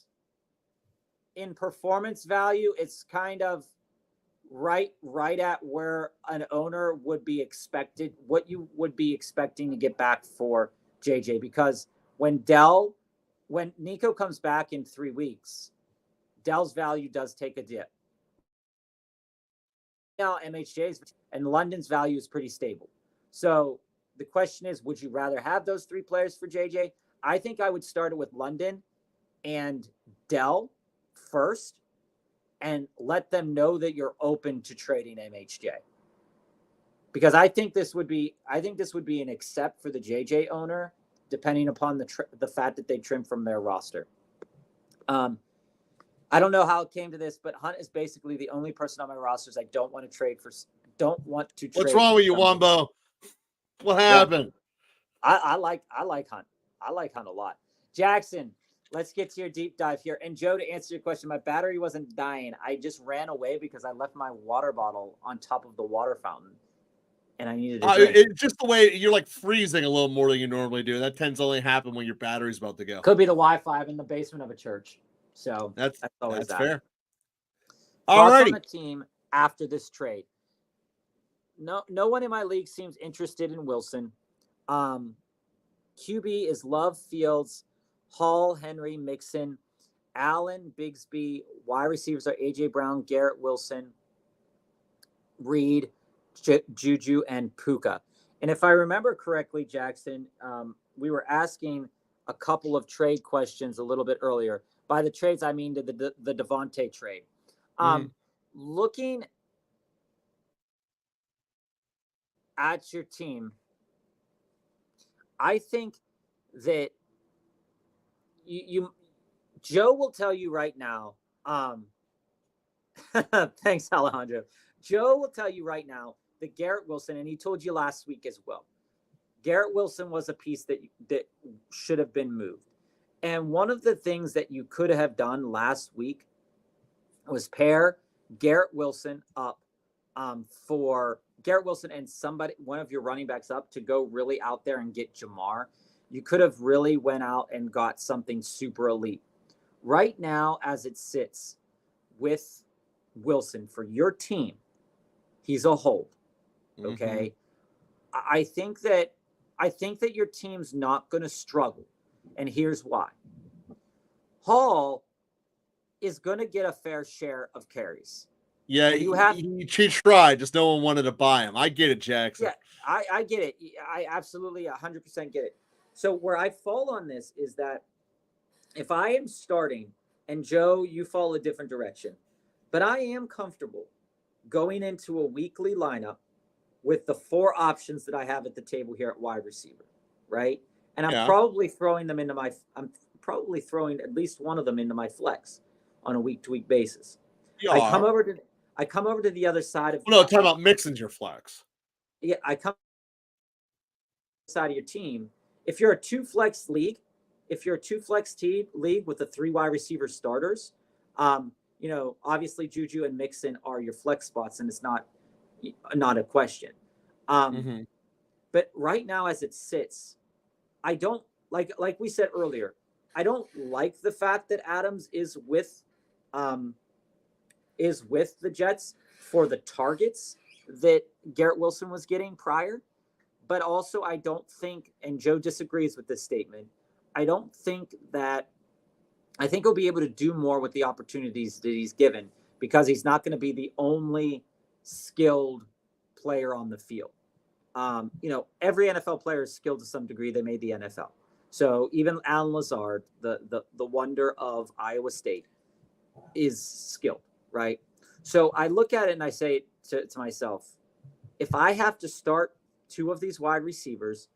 In performance value, it's kind of right at where an owner would be expected, what you would be expecting to get back for JJ, because when Nico comes back in 3 weeks, Dell's value does take a dip. Now MHJ's and London's value is pretty stable. So the question is, would you rather have those three players for JJ? I think I would start it with London and Dell first and let them know that you're open to trading MHJ. Because I think this would be an accept for the JJ owner, depending upon the fact that they trim from their roster. I don't know how it came to this, but Hunt is basically the only person on my rosters I don't want to trade for. What's wrong with you, Wombo? What happened? I like Hunt. I like Hunt a lot. Jackson, let's get to your deep dive here. And Joe, to answer your question, my battery wasn't dying. I just ran away because I left my water bottle on top of the water fountain. And I needed a drink. It's just the way you're like freezing a little more than you normally do. That tends to only happen when your battery's about to go. Could be the Wi-Fi in the basement of a church. So that's always fair. All right. On the team after this trade. No one in my league seems interested in Wilson. QB is Love, Fields, Hall, Henry, Mixon, Allen, Bigsby. Wide receivers are AJ Brown, Garrett Wilson, Reed, Juju, and Puka. And if I remember correctly, Jackson, we were asking a couple of trade questions a little bit earlier. By the trades, I mean the Devante trade. Looking at your team, I think that Joe will tell you right now. Thanks, Alejandro. Joe will tell you right now that Garrett Wilson, and he told you last week as well, Garrett Wilson was a piece that should have been moved. And one of the things that you could have done last week was pair Garrett Wilson up for Garrett Wilson and one of your running backs up to go really out there and get Jamar. You could have really went out and got something super elite. Right now, as it sits with Wilson for your team, he's a hold. Okay. I think that your team's not going to struggle. And here's why. Hall is going to get a fair share of carries. Yeah, he tried, just no one wanted to buy him. I get it, Jackson. Yeah, I get it. I absolutely 100% get it. So where I fall on this is that if I am starting, and Joe, you fall a different direction, but I am comfortable going into a weekly lineup with the 4 options that I have at the table here at wide receiver, right? And I'm probably throwing them into I'm probably throwing at least one of them into my flex on a week-to-week basis. I come over to the other side of. No, talk about mixing your flex. Yeah, I come side of your team. If you're a 2-flex league, league with the 3 wide receiver starters, obviously Juju and Mixon are your flex spots, and it's not a question. But right now, as it sits, I don't like we said earlier, I don't like the fact that Adams is with the Jets for the targets that Garrett Wilson was getting prior. But also, I don't think, and Joe disagrees with this statement, I think he'll be able to do more with the opportunities that he's given because he's not going to be the only skilled player on the field. Every NFL player is skilled to some degree. They made the NFL. So even Alan Lazard, the wonder of Iowa State, is skilled, right? So I look at it and I say to myself, if I have to start 2 of these wide receivers,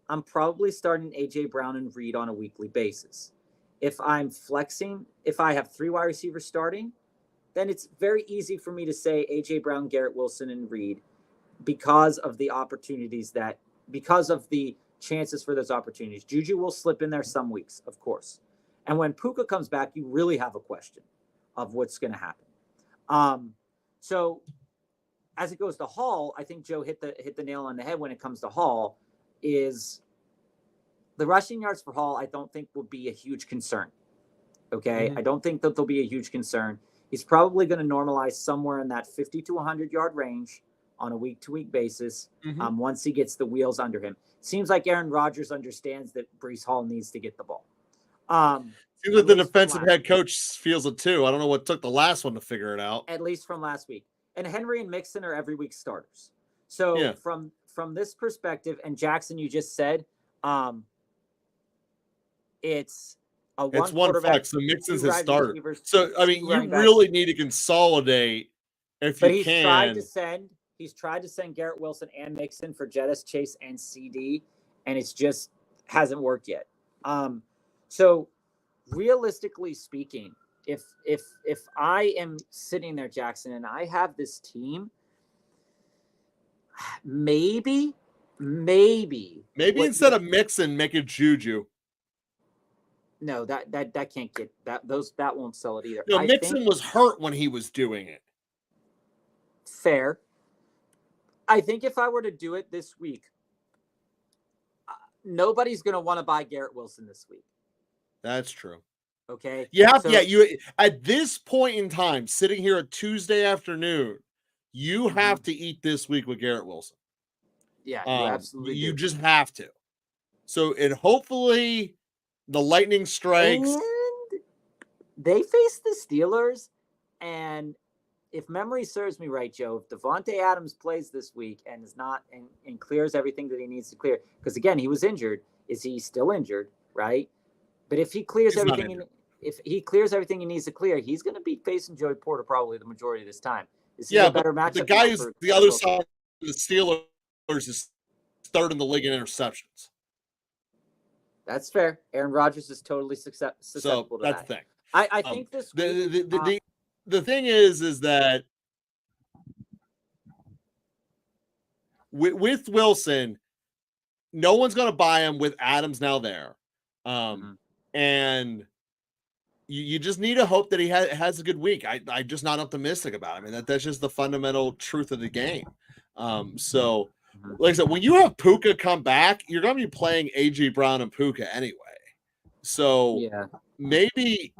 I'm probably starting A.J. Brown and Reed on a weekly basis. If I'm flexing, if I have 3 wide receivers starting, then it's very easy for me to say A.J. Brown, Garrett Wilson, and Reed because of the chances for those opportunities. Juju will slip in there some weeks, of course. And when Puka comes back, you really have a question of what's going to happen. So as it goes to Hall, I think Joe hit the nail on the head when it comes to Hall. Is the rushing yards for Hall, I don't think will be a huge concern. Okay. I don't think that there'll be a huge concern. He's probably going to normalize somewhere in that 50 to 100 yard range on a week-to-week basis once he gets the wheels under him. Seems like Aaron Rodgers understands that Breece Hall needs to get the ball. Seems like the defensive head coach feels it too. I don't know what took the last one to figure it out. At least from last week. And Henry and Mixon are every week starters. So from this perspective, and Jackson, you just said, it's one flex. So Mixon's his starter. So I mean, you really need to consolidate if you can. He's tried to send Garrett Wilson and Mixon for Jettis, Chase, and CD, and it's just hasn't worked yet. So realistically speaking, if I am sitting there, Jackson, and I have this team, maybe instead of Mixon, make it Juju. No, that can't get that won't sell it either. No, Mixon was hurt when he was doing it. Fair. I think if I were to do it this week, nobody's going to want to buy Garrett Wilson this week. That's true. Okay. You at this point in time, sitting here at Tuesday afternoon, you have to eat this week with Garrett Wilson. Yeah, you absolutely you just have to. So, and hopefully the lightning strikes. And they face the Steelers, and if memory serves me right, Joe, if Devante Adams plays this week and is not and clears everything that he needs to clear, because again, he was injured. Is he still injured? Right. But if he clears everything, if he clears everything he needs to clear, he's going to be facing Joey Porter probably the majority of this time. This is a better matchup. The guy is the other side of the Steelers is third in the league in interceptions. That's fair. Aaron Rodgers is totally susceptible to that's that. The thing. I think this week, the thing is that with Wilson, no one's going to buy him with Adams now there. And you just need to hope that he has a good week. I'm just not optimistic about it. I mean, that's just the fundamental truth of the game. So, like I said, when you have Puka come back, you're going to be playing A.J. Brown and Puka anyway. So maybe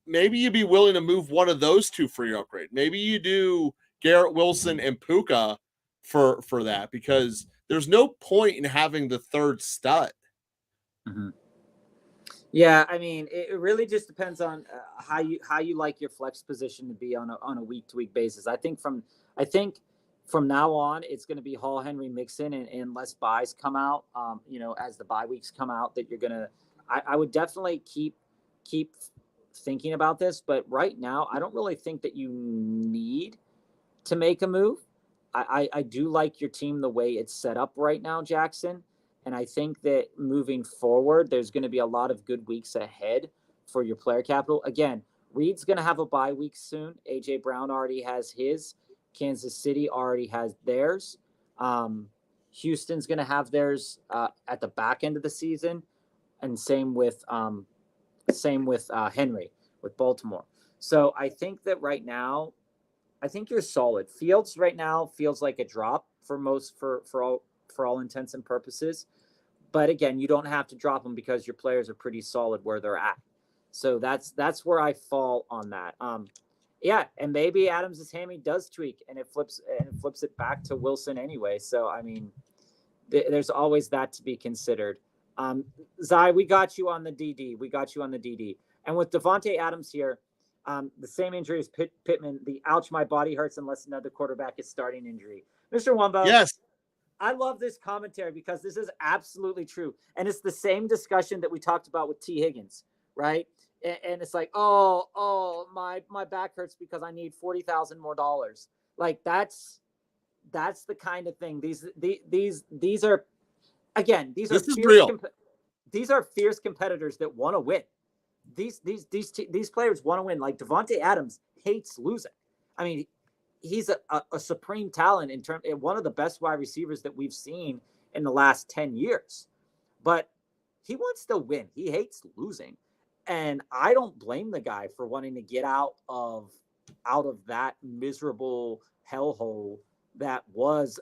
you'd be willing to move one of those two for your upgrade. Maybe you do Garrett Wilson and Puka for that, because there's no point in having the third stud. Yeah, I mean, it really just depends on how you like your flex position to be on a week to week basis. I think from now on, it's going to be Hall, Henry, Mixon, and unless buys come out, as the bye weeks come out, that you're gonna. I would definitely keep thinking about this, but right now, I don't really think that you need to make a move. I do like your team the way it's set up right now, Jackson. And I think that moving forward, there's going to be a lot of good weeks ahead for your player capital. Again, Reed's going to have a bye week soon. A.J. Brown already has his. Kansas City already has theirs. Houston's going to have theirs at the back end of the season. And same with Henry with Baltimore. So I think that right now, I think you're solid. Fields right now feels like a drop for all intents and purposes. But again, you don't have to drop them because your players are pretty solid where they're at. So that's where I fall on that. And maybe Adams' hammy does tweak and it flips it back to Wilson anyway. So I mean, there's always that to be considered. Zai, we got you on the DD. And with Devante Adams here, the same injury as Pittman, the ouch, my body hurts unless another quarterback is starting injury. Mr. Wumbo. Yes. I love this commentary because this is absolutely true. And it's the same discussion that we talked about with T. Higgins, right? And it's like, my back hurts because I need $40,000 more dollars. Like that's the kind of thing. These are, again, these are fierce competitors that want to win. These players want to win. Like Devante Adams hates losing. I mean, he's a supreme talent in terms of one of the best wide receivers that we've seen in the last 10 years, but he wants to win. He hates losing. And I don't blame the guy for wanting to get out of that miserable hellhole that was,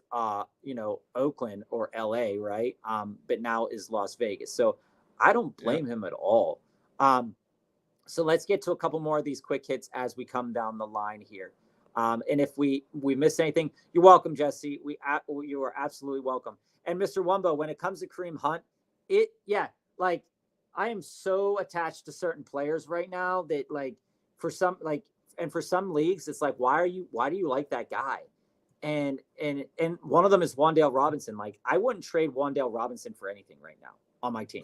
Oakland or LA, right? But now is Las Vegas. So I don't blame him at all. So let's get to a couple more of these quick hits as we come down the line here. And if we miss anything, you're welcome, Jesse. You are absolutely welcome. And Mr. Wumbo, when it comes to Kareem Hunt, I am so attached to certain players right now that for some leagues, it's like, why do you like that guy? And one of them is Wan'Dale Robinson. Like, I wouldn't trade Wan'Dale Robinson for anything right now on my team,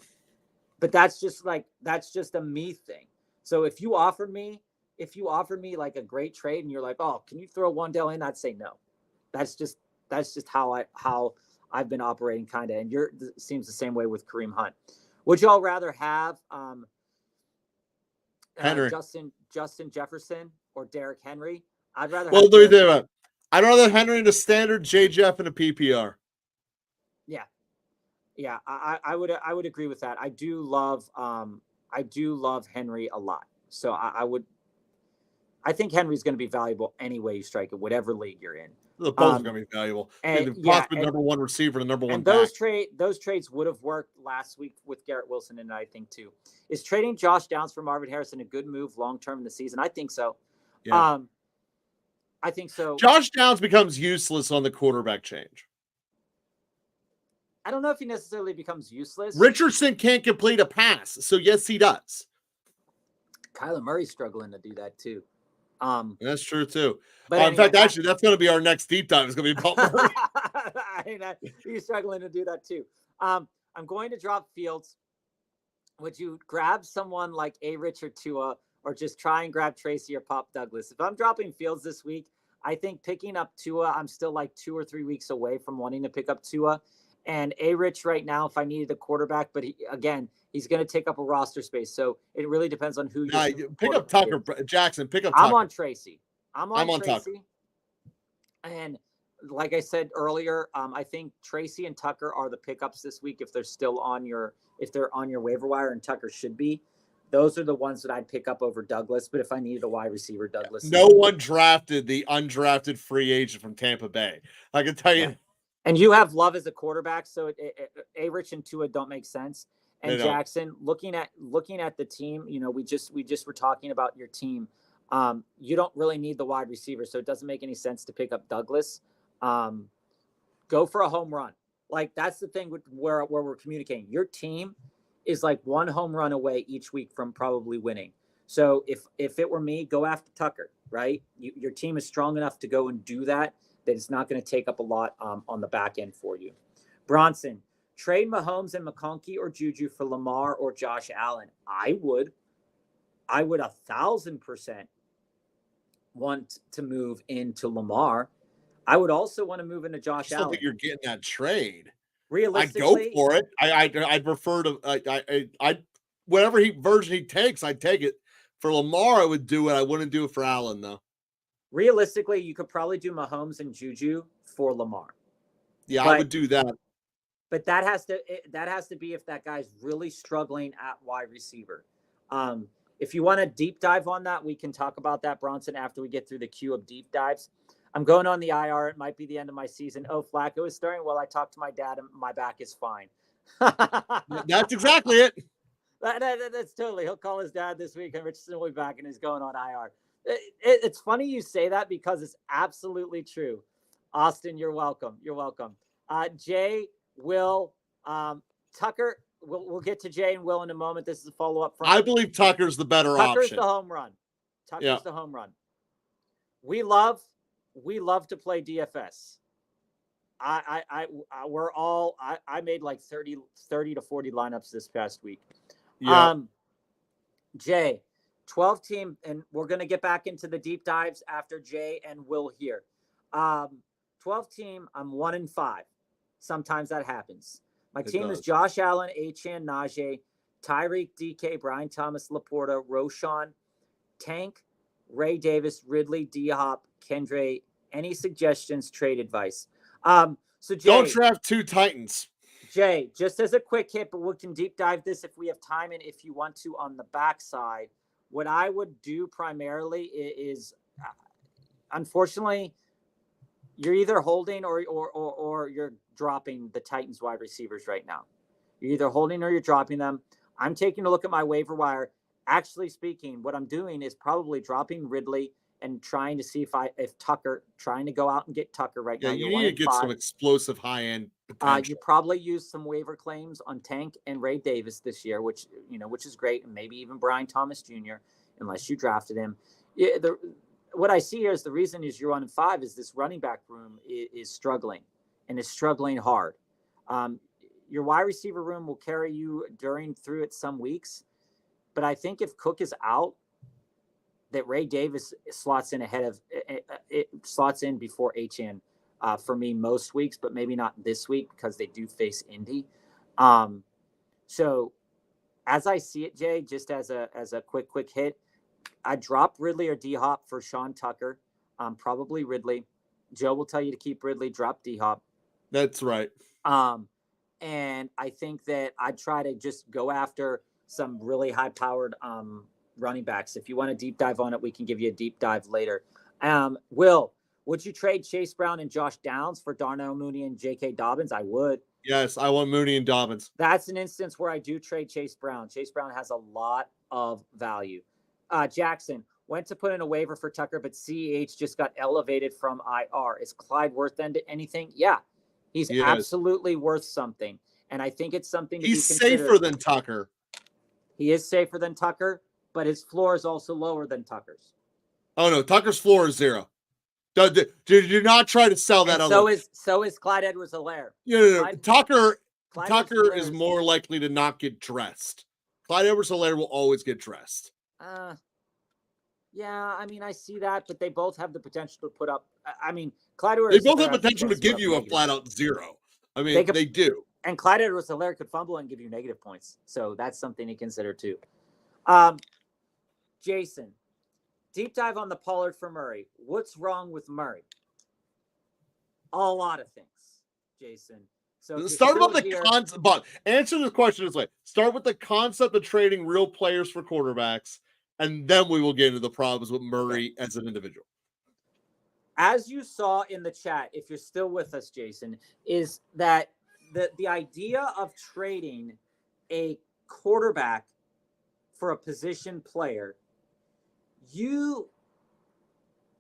but that's just a me thing. So if you offered me like a great trade and you're like, oh, can you throw Wan'Dale in? I'd say no. That's just how I've been operating kind of. And seems the same way with Kareem Hunt. Would y'all rather have Henry, Justin Jefferson or Derrick Henry? I'd rather. Well, do that. I'd rather Henry in a standard, J. Jeff in a PPR. Yeah, I would agree with that. I do love Henry a lot. So I think Henry's going to be valuable any way you strike it, whatever league you're in. Both are going to be valuable. Possibly number one receiver and number one back. Those trades would have worked last week with Garrett Wilson, and I think too. Is trading Josh Downs for Marvin Harrison a good move long term in the season? I think so. Yeah. I think so. Josh Downs becomes useless on the quarterback change. I don't know if he necessarily becomes useless. Richardson can't complete a pass, so yes, he does. Kyler Murray's struggling to do that too. That's true too. But In fact, anyway, actually, that's going to be our next deep dive. It's going to be about Murray. You're struggling to do that too. I'm going to drop Fields. Would you grab someone like A-Rich or Tua, or just try and grab Tracy or Pop Douglas? If I'm dropping Fields this week, I think picking up Tua, I'm still like 2 or 3 weeks away from wanting to pick up Tua. And A-Rich right now, if I needed a quarterback, but he's going to take up a roster space. So it really depends on who you Pick up Tucker Jackson. Pick up I'm Tucker. on Tracy. I'm on Tracy. Tucker. And like I said earlier, I think Tracy and Tucker are the pickups this week if they're still on your waiver wire, and Tucker should be. Those are the ones that I'd pick up over Douglas. But if I needed a wide receiver, Douglas. No one drafted the undrafted free agent from Tampa Bay. I can tell you. Yeah. And you have Love as a quarterback, so A-Rich and Tua don't make sense. And Jackson, looking at the team, we just were talking about your team. You don't really need the wide receiver, so it doesn't make any sense to pick up Douglas. Go for a home run. Like, that's the thing where we're communicating. Your team is like one home run away each week from probably winning. So if it were me, go after Tucker, right? Your team is strong enough to go and do that it's not going to take up a lot on the back end for you. Bronson, trade Mahomes and McConkey or Juju for Lamar or Josh Allen. I would 1,000% want to move into Lamar. I would also want to move into Josh Allen. I don't think you're getting that trade. Realistically, I'd go for it. I'd prefer to. I whatever version he takes, I'd take it. For Lamar, I would do it. I wouldn't do it for Allen though. Realistically, you could probably do Mahomes and Juju for Lamar. Yeah, I would do that. But that has to be if that guy's really struggling at wide receiver. If you want to deep dive on that, we can talk about that, Bronson, after we get through the queue of deep dives. I'm going on the IR. It might be the end of my season. Oh, Flacco is starting. Well, I talked to my dad, and my back is fine. That's exactly it. That's totally. He'll call his dad this week, and Richardson will be back, and he's going on IR. It's funny you say that because it's absolutely true. Austin, you're welcome. You're welcome. Jay, Will, Tucker. We'll get to Jay and Will in a moment. This is a follow-up from. I believe Tucker's the better option. Tucker's the home run. Tucker's the home run. We love to play DFS. We're all. I made like 30 to 40 lineups this past week. Yeah. Jay, 12 team, and we're going to get back into the deep dives after Jay and Will here. 12 team, I'm 1-5. Sometimes that happens. My team is Josh Allen, Achane, Najee, Tyreek, DK, Brian Thomas, Laporta, Roshan, Tank, Ray Davis, Ridley, D-Hop, Kendre. Any suggestions, trade advice? So Jay, don't draft 2 Titans. Jay, just as a quick hit, but we can deep dive this if we have time and if you want to on the backside. What I would do primarily is, unfortunately, you're either holding or you're dropping the Titans wide receivers right now. You're either holding or you're dropping them. I'm taking a look at my waiver wire. Actually speaking, what I'm doing is probably dropping Ridley and trying to see if Tucker, trying to go out and get Tucker right now. You need to get some explosive high-end potential. You probably use some waiver claims on Tank and Ray Davis this year, which is great, and maybe even Brian Thomas Jr., unless you drafted him. What I see here is the reason is you're 1-5 is this running back room is struggling, and it's struggling hard. Your wide receiver room will carry you through it some weeks, but I think if Cook is out, that Ray Davis slots in before Achane for me most weeks, but maybe not this week because they do face Indy. So as I see it, Jay, just as a quick hit, I drop Ridley or D-Hop for Sean Tucker. Probably Ridley. Joe will tell you to keep Ridley, drop D-Hop. That's right. And I think that I'd try to just go after some really high-powered running backs. If you want to deep dive on it, we can give you a deep dive later. Will, would you trade Chase Brown and Josh Downs for Darnell Mooney and J.K. Dobbins? I would. Yes, I want Mooney and Dobbins. That's an instance where I do trade Chase Brown. Chase Brown has a lot of value. Jackson went to put in a waiver for Tucker, but CEH just got elevated from IR. Is Clyde worth anything? Yeah, he's absolutely worth something. And I think it's something to be considered. He's safer than Tucker. He is safer than Tucker, but his floor is also lower than Tucker's. Oh no, Tucker's floor is 0. Do not try to sell that. And so is Clyde Edwards-Helaire. No. Tucker Clyde is more likely to not get dressed. Clyde Edwards-Helaire will always get dressed. Yeah, I mean, I see that, but they both have the potential to put up. I mean, Clyde They both have potential to give you a flat out 0. I mean, they do. And Clyde Edwards-Helaire could fumble and give you negative points. So that's something to consider too. Jason, deep dive on the Pollard for Murray. What's wrong with Murray? A lot of things, Jason. So start with the concept, but answer the question this way. Start with the concept of trading real players for quarterbacks, and then we will get into the problems with Murray as an individual. As you saw in the chat, if you're still with us, Jason, is that the idea of trading a quarterback for a position player,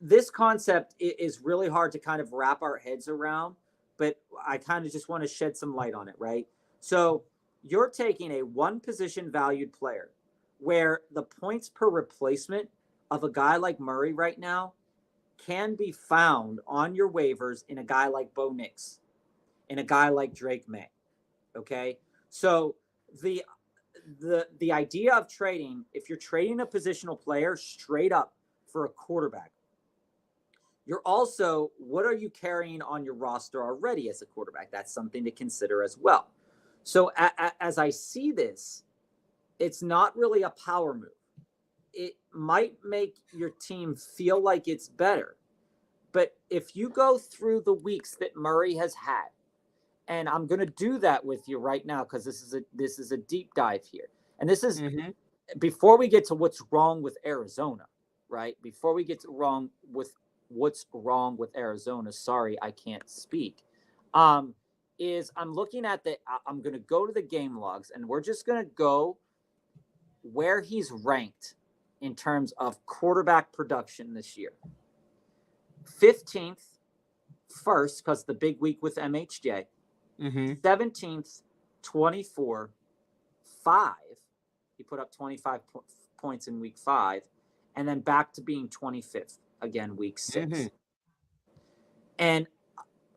this concept is really hard to kind of wrap our heads around, but I kind of just want to shed some light on it, right? So you're taking a one position valued player where the points per replacement of a guy like Murray right now can be found on your waivers in a guy like Bo Nix, in a guy like Drake May. Okay. So the idea of trading, if you're trading a positional player straight up for a quarterback, you're also, what are you carrying on your roster already as a quarterback? That's something to consider as well. So as I see this, it's not really a power move. It might make your team feel like it's better. But if you go through the weeks that Murray has had, and I'm going to do that with you right now because this is a deep dive here. And this is before we get to what's wrong with Arizona, right? Before we get to what's wrong with Arizona, sorry, I can't speak. Is I'm looking at I'm going to go to the game logs, and we're just going to go where he's ranked in terms of quarterback production this year. 15th, first, because the big week with MHJ. 17th, 24, 5. He put up 25 points in week 5, and then back to being 25th again, week 6. And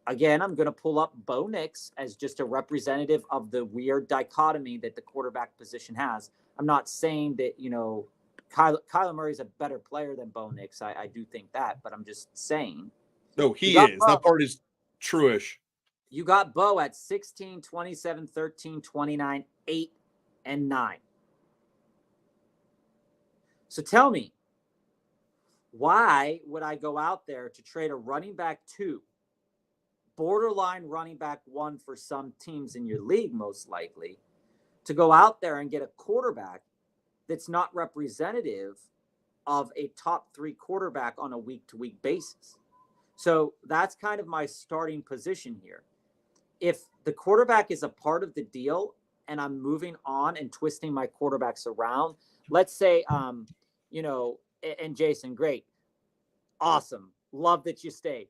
again, I'm going to pull up Bo Nix as just a representative of the weird dichotomy that the quarterback position has. I'm not saying that, Kyler Murray's a better player than Bo Nix. I do think that, but I'm just saying. No, he is. That part is true-ish. You got Bo at 16, 27, 13, 29, 8, and 9. So tell me, why would I go out there to trade a running back 2, borderline running back 1 for some teams in your league, most likely, to go out there and get a quarterback that's not representative of a top 3 quarterback on a week-to-week basis? So that's kind of my starting position here. If the quarterback is a part of the deal and I'm moving on and twisting my quarterbacks around, let's say, and Jason, great. Awesome. Love that you stayed.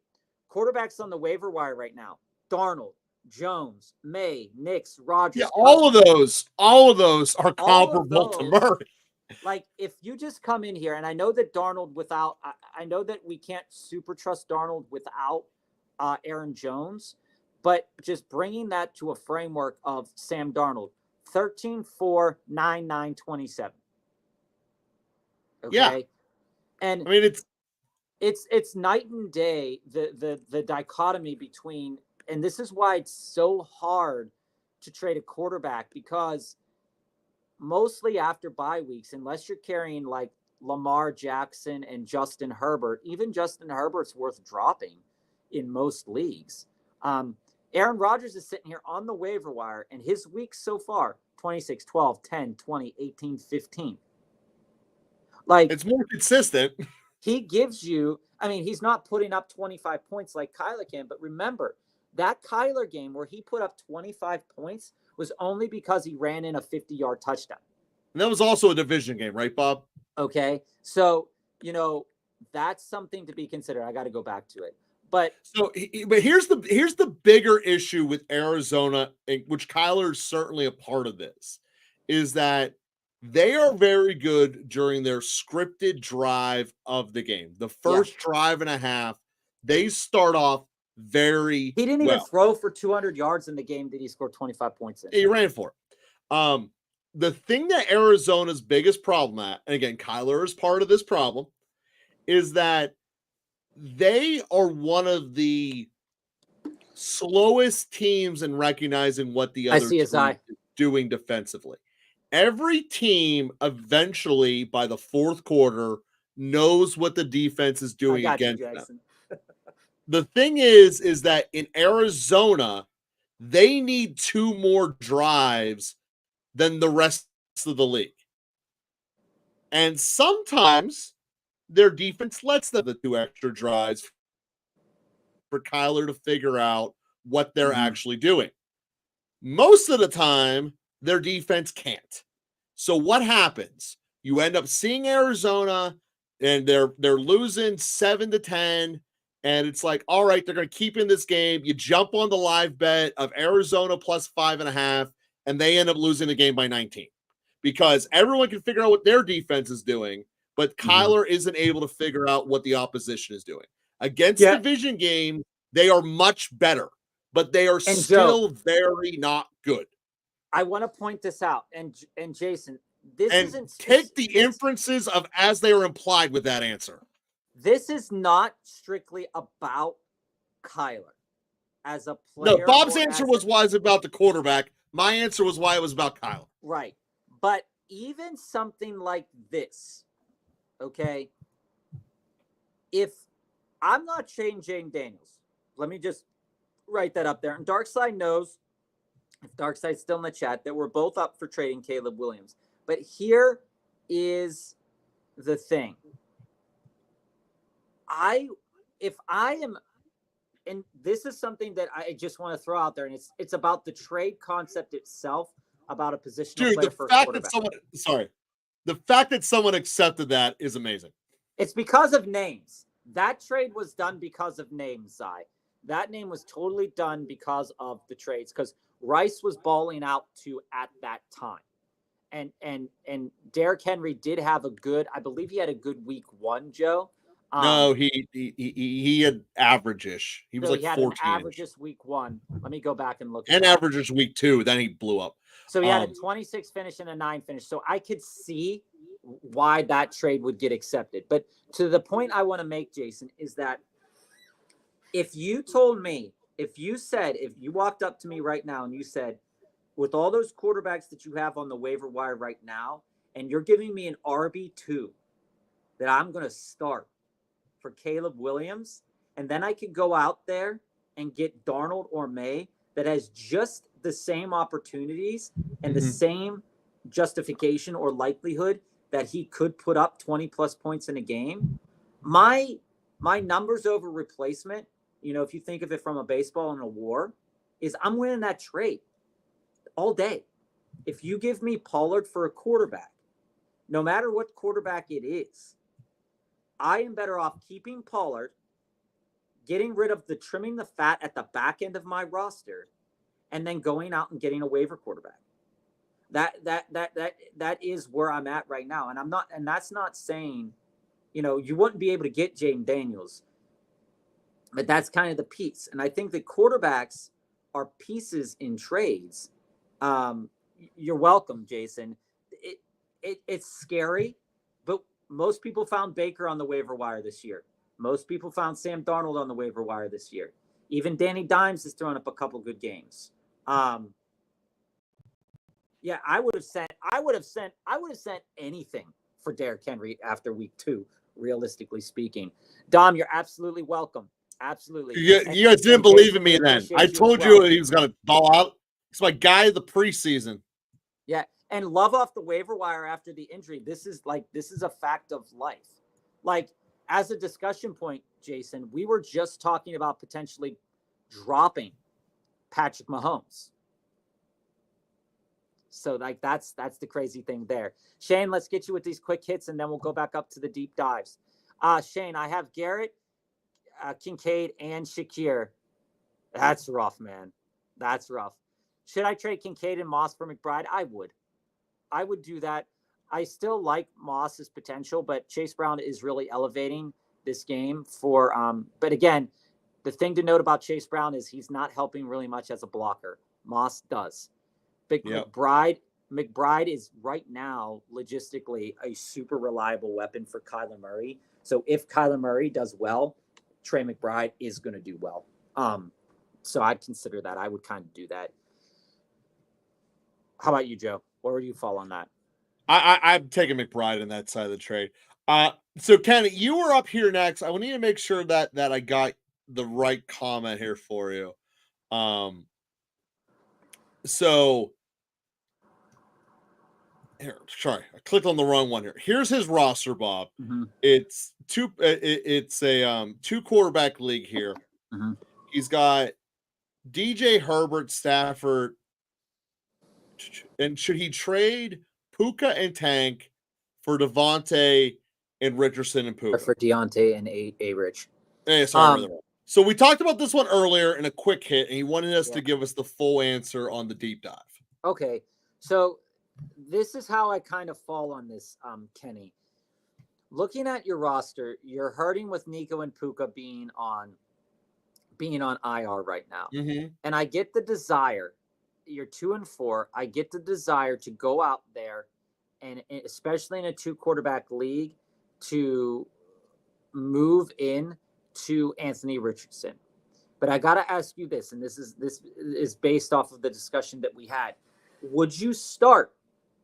Quarterbacks on the waiver wire right now: Darnold, Jones, May, Nix, Rodgers. Yeah, all of those are comparable to Murray. Like, if you just come in here, and I know that Darnold I know that we can't super trust Darnold without Aaron Jones, but just bringing that to a framework of Sam Darnold, 13, 4, 9, 9, 27. Okay. Yeah. And I mean, it's night and day, the dichotomy between, and this is why it's so hard to trade a quarterback, because mostly after bye weeks, unless you're carrying like Lamar Jackson and Justin Herbert, even Justin Herbert's worth dropping in most leagues. Aaron Rodgers is sitting here on the waiver wire, and his weeks so far, 26, 12, 10, 20, 18, 15. Like, it's more consistent. He gives you, he's not putting up 25 points like Kyler can, but remember, that Kyler game where he put up 25 points was only because he ran in a 50-yard touchdown. And that was also a division game, right, Bob? Okay. So, that's something to be considered. I got to go back to it. But here's the bigger issue with Arizona, which Kyler is certainly a part of this, is that They are very good during their scripted drive of the game. The first drive and a half, they start off very He didn't even throw for 200 yards in the game that he scored 25 points in. He ran for it. The thing that Arizona's biggest problem at, and again, Kyler is part of this problem, is that they are one of the slowest teams in recognizing what the other team is doing defensively. Every team eventually, by the fourth quarter, knows what the defense is doing against them. The thing is that in Arizona, they need 2 more drives than the rest of the league. And sometimes their defense lets them the 2 extra drives for Kyler to figure out what they're actually doing. Most of the time, their defense can't. So what happens? You end up seeing Arizona and they're losing 7-10. And it's like, all right, they're going to keep in this game. You jump on the live bet of Arizona plus 5.5, and they end up losing the game by 19 because everyone can figure out what their defense is doing, but Kyler isn't able to figure out what the opposition is doing. Against division games, they are much better, but they are still very not good. I want to point this out, and Jason, this isn't take the inferences of as they are implied with that answer. This is not strictly about Kyler as a player. No, Bob's answer was why it's about the quarterback. My answer was why it was about Kyler. Right. But even something like this, okay, if I'm not trading Jaden Daniels, let me just write that up there. And Darkside knows, if Darkside's still in the chat, that we're both up for trading Caleb Williams. But here is the thing. If I am, and this is something that I just want to throw out there, and it's about the trade concept itself, about a positional player for a quarterback. The fact that someone accepted that is amazing. It's because of names. That trade was done because of names, Zai. That name was totally done because of the trades, because Rice was balling out to at that time. And Derrick Henry did have I believe he had a good week 1, Joe. No, he had average-ish. He was like 14. An average-ish week 1. Let me go back and look. And average-ish week 2. Then he blew up. So he had a 26 finish and a 9 finish. So I could see why that trade would get accepted. But to the point I want to make, Jason, is that if you told me, if you walked up to me right now and you said, with all those quarterbacks that you have on the waiver wire right now, and you're giving me an RB2 that I'm going to start for Caleb Williams, and then I could go out there and get Darnold or May that has just the same opportunities and the same justification or likelihood that he could put up 20 plus points in a game. My numbers over replacement, if you think of it from a baseball and a war, is I'm winning that trade all day. If you give me Pollard for a quarterback, no matter what quarterback it is, I am better off keeping Pollard, getting rid of trimming the fat at the back end of my roster, and then going out and getting a waiver quarterback. That is where I'm at right now. And that's not saying, you wouldn't be able to get Jaden Daniels, but that's kind of the piece. And I think the quarterbacks are pieces in trades. You're welcome, Jason. It's scary, but most people found Baker on the waiver wire this year. Most people found Sam Darnold on the waiver wire this year. Even Danny Dimes has thrown up a couple good games. Yeah, I would have sent anything for Derrick Henry after week 2, realistically speaking. Dom, you're absolutely welcome. Absolutely. You guys didn't believe in me then. I told you he was going to ball out. He's my guy of the preseason. Yeah, and Love off the waiver wire after the injury. This is a fact of life. Like, as a discussion point, Jason, we were just talking about potentially dropping Patrick Mahomes. So that's the crazy thing there. Shane, let's get you with these quick hits and then we'll go back up to the deep dives. Shane, I have Garrett, Kincaid, and Shakir. That's rough, man. That's rough. Should I trade Kincaid and Moss for McBride? I would do that. I still like Moss's potential, but Chase Brown is really elevating this game for. But again, the thing to note about Chase Brown is he's not helping really much as a blocker. Moss does. But Yep. McBride is right now logistically a super reliable weapon for Kyler Murray. So if Kyler Murray does well, Trey McBride is going to do well. So I'd consider that. I would kind of do that. How about you, Joe? Where would you fall on that? I'm taking McBride in that side of the trade. So Kenny, you were up here next. I need to make sure that I got the right comment here for you. So here, sorry, I clicked on the wrong one here. Here's his roster, Bob. Mm-hmm. It's a 2 quarterback league here. Mm-hmm. He's got DJ Herbert, Stafford, and should he trade Puka and Tank for Devante and Richardson and Puka? Or for Deontay and A Rich. Hey, sorry. So we talked about this one earlier in a quick hit, and he wanted us to give us the full answer on the deep dive. Okay, so this is how I kind of fall on this, Kenny. Looking at your roster, you're hurting with Nico and Puka being on IR right now. Mm-hmm. And I get the desire. You're 2-4. I get the desire to go out there and especially in a 2 quarterback league to move in to Anthony Richardson. But I got to ask you this, and this is based off of the discussion that we had. Would you start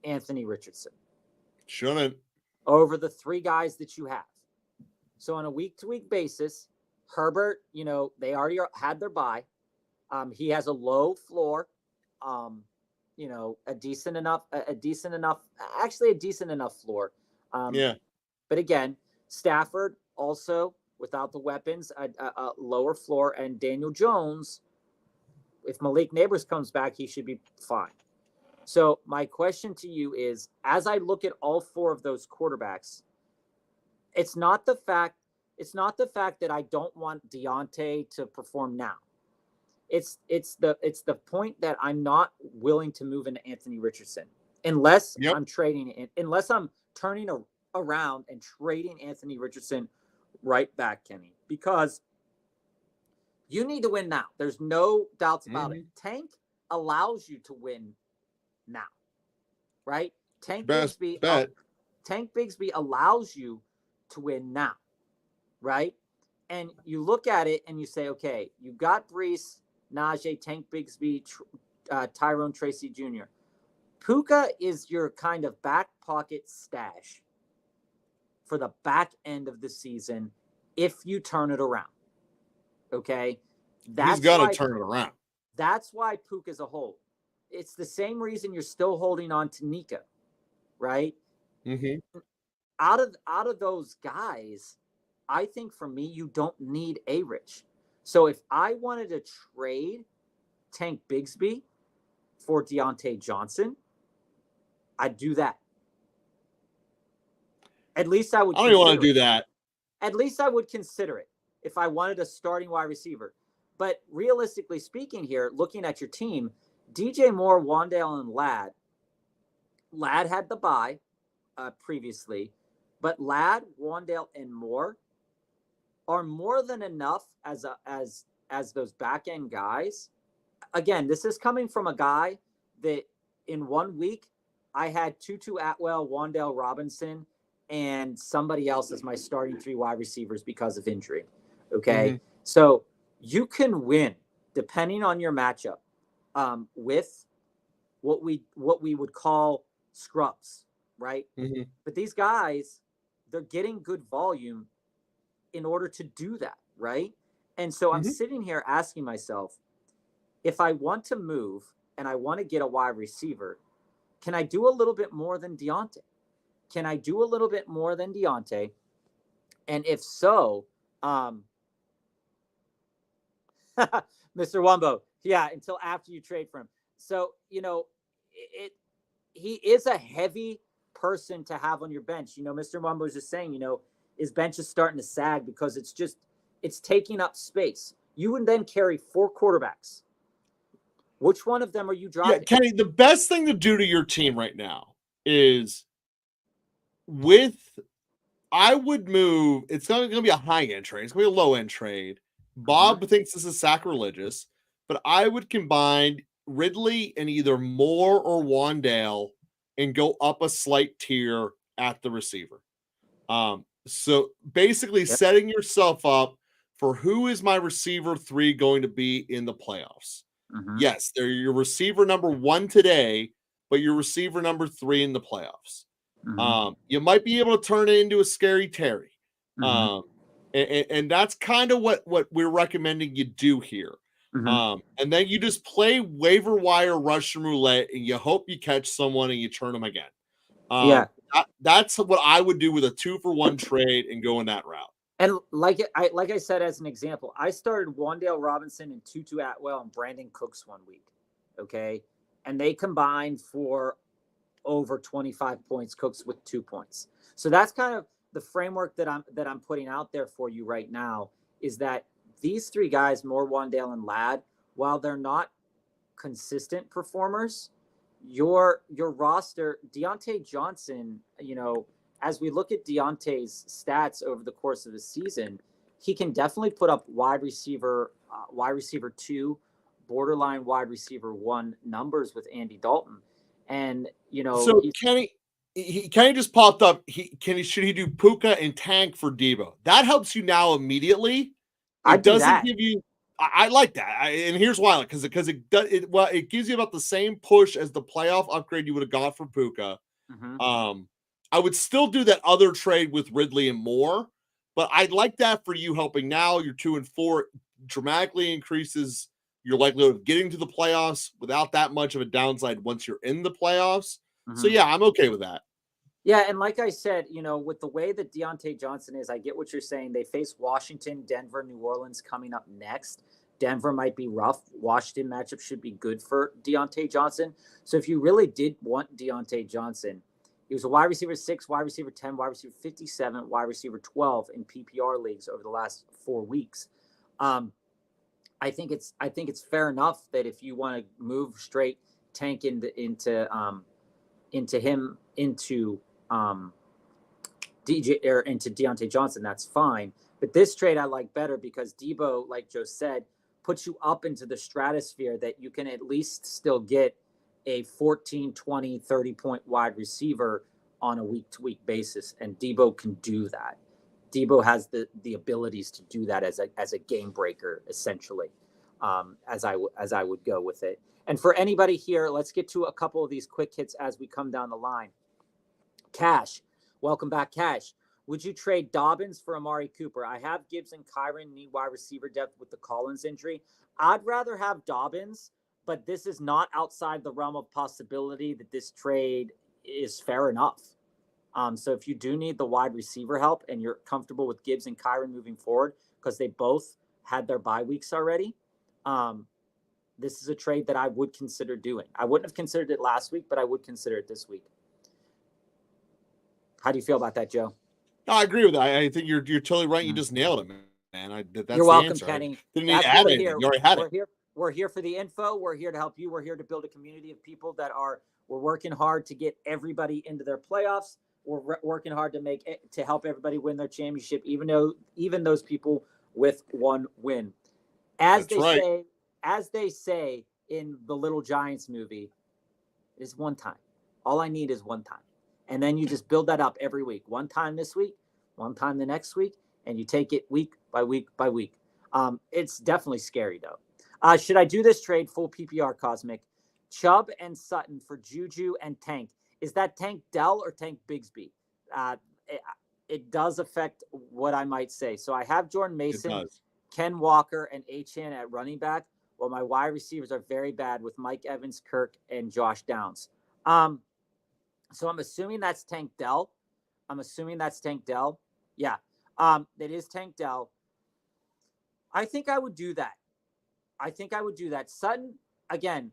Anthony Richardson? Shouldn't. Over the 3 guys that you have. So on a week-to-week basis, Herbert, they already had their bye. He has a low floor, a decent enough floor. Yeah. But again, Stafford also without the weapons, a lower floor, and Daniel Jones, if Malik Neighbors comes back, he should be fine. So my question to you is, as I look at all 4 of those quarterbacks, it's not the fact that I don't want Deontay to perform now. It's the point that I'm not willing to move into Anthony Richardson unless I'm turning around and trading Anthony Richardson right back, Kenny, because you need to win now. There's no doubts about it. Tank allows you to win now, right? Tank Bigsby allows you to win now, right? And you look at it and you say, okay, you got Brees, Najee, Tank Bigsby, Tyrone Tracy Jr. Puka is your kind of back pocket stash for the back end of the season if you turn it around. Okay? He's got to turn it around. That's why Puka's a hold. It's the same reason you're still holding on to Nika, right? Mm-hmm. Out of those guys, I think for me, you don't need A-Rich. So if I wanted to trade Tank Bigsby for Deontay Johnson, I'd do that. At least I would. I don't even want to do that. At least I would consider it if I wanted a starting wide receiver. But realistically speaking here, looking at your team, DJ Moore, Wan'Dale, and Ladd had the bye previously, but Ladd, Wan'Dale, and Moore are more than enough as those back end guys. Again, this is coming from a guy that in 1 week I had Tutu Atwell, Wan'Dale Robinson, and somebody else as my starting 3 wide receivers because of injury. Okay, Mm-hmm. So you can win depending on your matchup with what we would call scrubs, right? Mm-hmm. But these guys, they're getting good volume in order to do that, right? And so I'm sitting here asking myself, if I want to move and I want to get a wide receiver, can I do a little bit more than Deontay? Can I do a little bit more than Deontay? And if so, Mr. Wumbo, yeah, until after you trade for him. So, he is a heavy person to have on your bench. Mr. Wumbo was just saying, his bench is starting to sag because it's taking up space. You would then carry 4 quarterbacks. Which one of them are you driving? Yeah, Kenny, the best thing to do to your team right now is I would move. It's not going to be a high end trade. It's going to be a low end trade. Bob thinks this is sacrilegious, but I would combine Ridley and either Moore or Wandale and go up a slight tier at the receiver. So basically setting yourself up for who is my receiver 3 going to be in the playoffs. Yes, they're your receiver number 1 today, but your receiver number 3 in the playoffs. You might be able to turn it into a scary Terry. And that's kind of what we're recommending you do here. And then you just play waiver wire Russian roulette and you hope you catch someone and you turn them again. That's what I would do with a 2-for-1 trade and go in that route. And like I said, as an example, I started Wandale Robinson and Tutu Atwell and Brandon Cooks one week. Okay. And they combined for over 25 points, Cooks with 2 points. So that's kind of the framework that I'm putting out there for you right now, is that these 3 guys, Moore, Wandale, and Ladd, while they're not consistent performers, your roster, Deontay Johnson, as we look at Deontay's stats over the course of the season, he can definitely put up wide receiver 2, borderline wide receiver 1 numbers with Andy Dalton. And, so Kenny just popped up. Should he do Puka and Tank for Debo? That helps you now immediately. It doesn't give you. I like that, and here's why: because it gives you about the same push as the playoff upgrade you would have got for Puka. I would still do that other trade with Ridley and Moore, but I'd like that for you helping now. Your 2 and 4 dramatically increases your likelihood of getting to the playoffs without that much of a downside once you're in the playoffs. So yeah, I'm okay with that. Yeah, and like I said, with the way that Deontay Johnson is, I get what you're saying. They face Washington, Denver, New Orleans coming up next. Denver might be rough. Washington matchup should be good for Deontay Johnson. So if you really did want Deontay Johnson, he was a wide receiver 6, wide receiver 10, wide receiver 57, wide receiver 12 in PPR leagues over the last 4 weeks. I think it's fair enough that if you want to move straight Tank into Deontay Johnson, that's fine. But this trade I like better because Debo, like Joe said, puts you up into the stratosphere that you can at least still get a 14, 20, 30-point wide receiver on a week-to-week basis. And Debo can do that. Debo has the abilities to do that as a game breaker, essentially, as I would go with it. And for anybody here, let's get to a couple of these quick hits as we come down the line. Cash, welcome back, Cash. Would you trade Dobbins for Amari Cooper? I have Gibbs and Kyron need wide receiver depth with the Collins injury. I'd rather have Dobbins, but this is not outside the realm of possibility that this trade is fair enough. So if you do need the wide receiver help and you're comfortable with Gibbs and Kyron moving forward, because they both had their bye weeks already, this is a trade that I would consider doing. I wouldn't have considered it last week, but I would consider it this week. How do you feel about that, Joe? No, I agree with that. I think you're totally right. You just nailed it, man. That's you're welcome, answer. Kenny. Didn't need to add anything. You already had it. We're here for the info. We're here to help you. We're here to build a community of people we're working hard to get everybody into their playoffs. We're working hard to help everybody win their championship, even those people with 1 win. As they say in the Little Giants movie, is 1 time. All I need is 1 time. And then you just build that up every week. 1 time this week, 1 time the next week, and you take it week by week by week. It's definitely scary, though. Should I do this trade full PPR, Cosmic? Chubb and Sutton for Juju and Tank. Is that Tank Dell or Tank Bigsby? It does affect what I might say. So I have Jordan Mason, Ken Walker, and Achane at running back, while my wide receivers are very bad with Mike Evans, Kirk, and Josh Downs. So I'm assuming that's Tank Dell. Yeah, it is Tank Dell. I think I would do that. Sutton, again,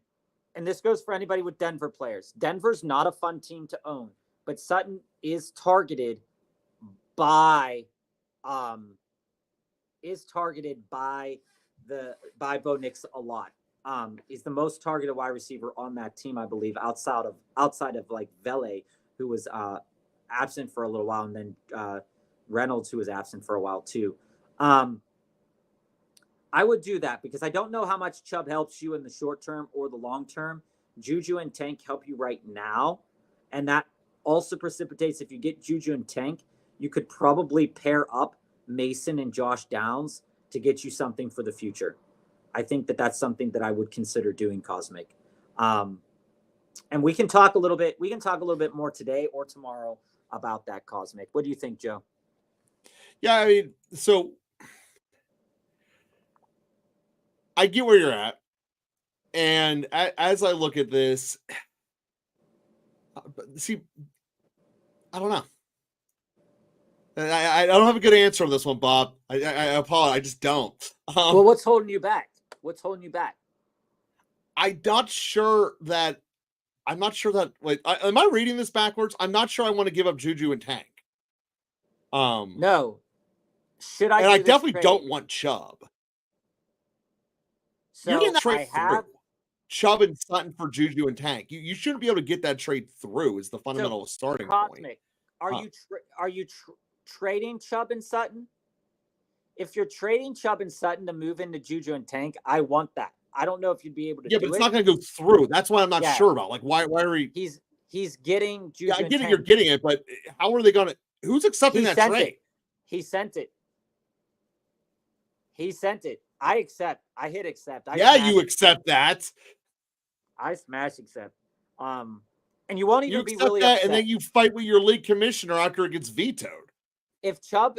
and this goes for anybody with Denver players. Denver's not a fun team to own, but Sutton is targeted by Bo Nix a lot. He's the most targeted wide receiver on that team, I believe, outside of like Vele, who was absent for a little while, and then Reynolds, who was absent for a while too. I would do that because I don't know how much Chubb helps you in the short term or the long term. Juju and Tank help you right now. And that also precipitates, if you get Juju and Tank, you could probably pair up Mason and Josh Downs to get you something for the future. I think that that's something that I would consider doing, Cosmic. And we can talk a little bit. We can talk a little bit more today or tomorrow about that, Cosmic. What do you think, Joe? Yeah, I mean, so I get where you're at. And as I look at this, see, I don't know. I don't have a good answer on this one, Bob. I apologize. I just don't. Well, what's holding you back? What's holding you back? I'm not sure that. Wait, am I reading this backwards? I'm not sure I want to give up Juju and Tank. No. Should I? And I definitely don't want Chubb. So You're getting that trade I have through. Chubb and Sutton for Juju and Tank. You shouldn't be able to get that trade through. Is the fundamental starting Cosmic, point. Are you trading Chubb and Sutton? If you're trading Chubb and Sutton to move into Juju and Tank, I want that. I don't know if you'd be able to. Yeah, but it's not going to go through. That's why I'm not sure about. Like, why are we? He's getting Juju. Yeah, I get it. You're getting it, but how are they going to? Who's accepting that trade? He sent it. He sent it. I accept. I hit accept. You accept that. I smash accept. And you won't even be really that, upset. and then you fight with your league commissioner after it gets vetoed. If Chubb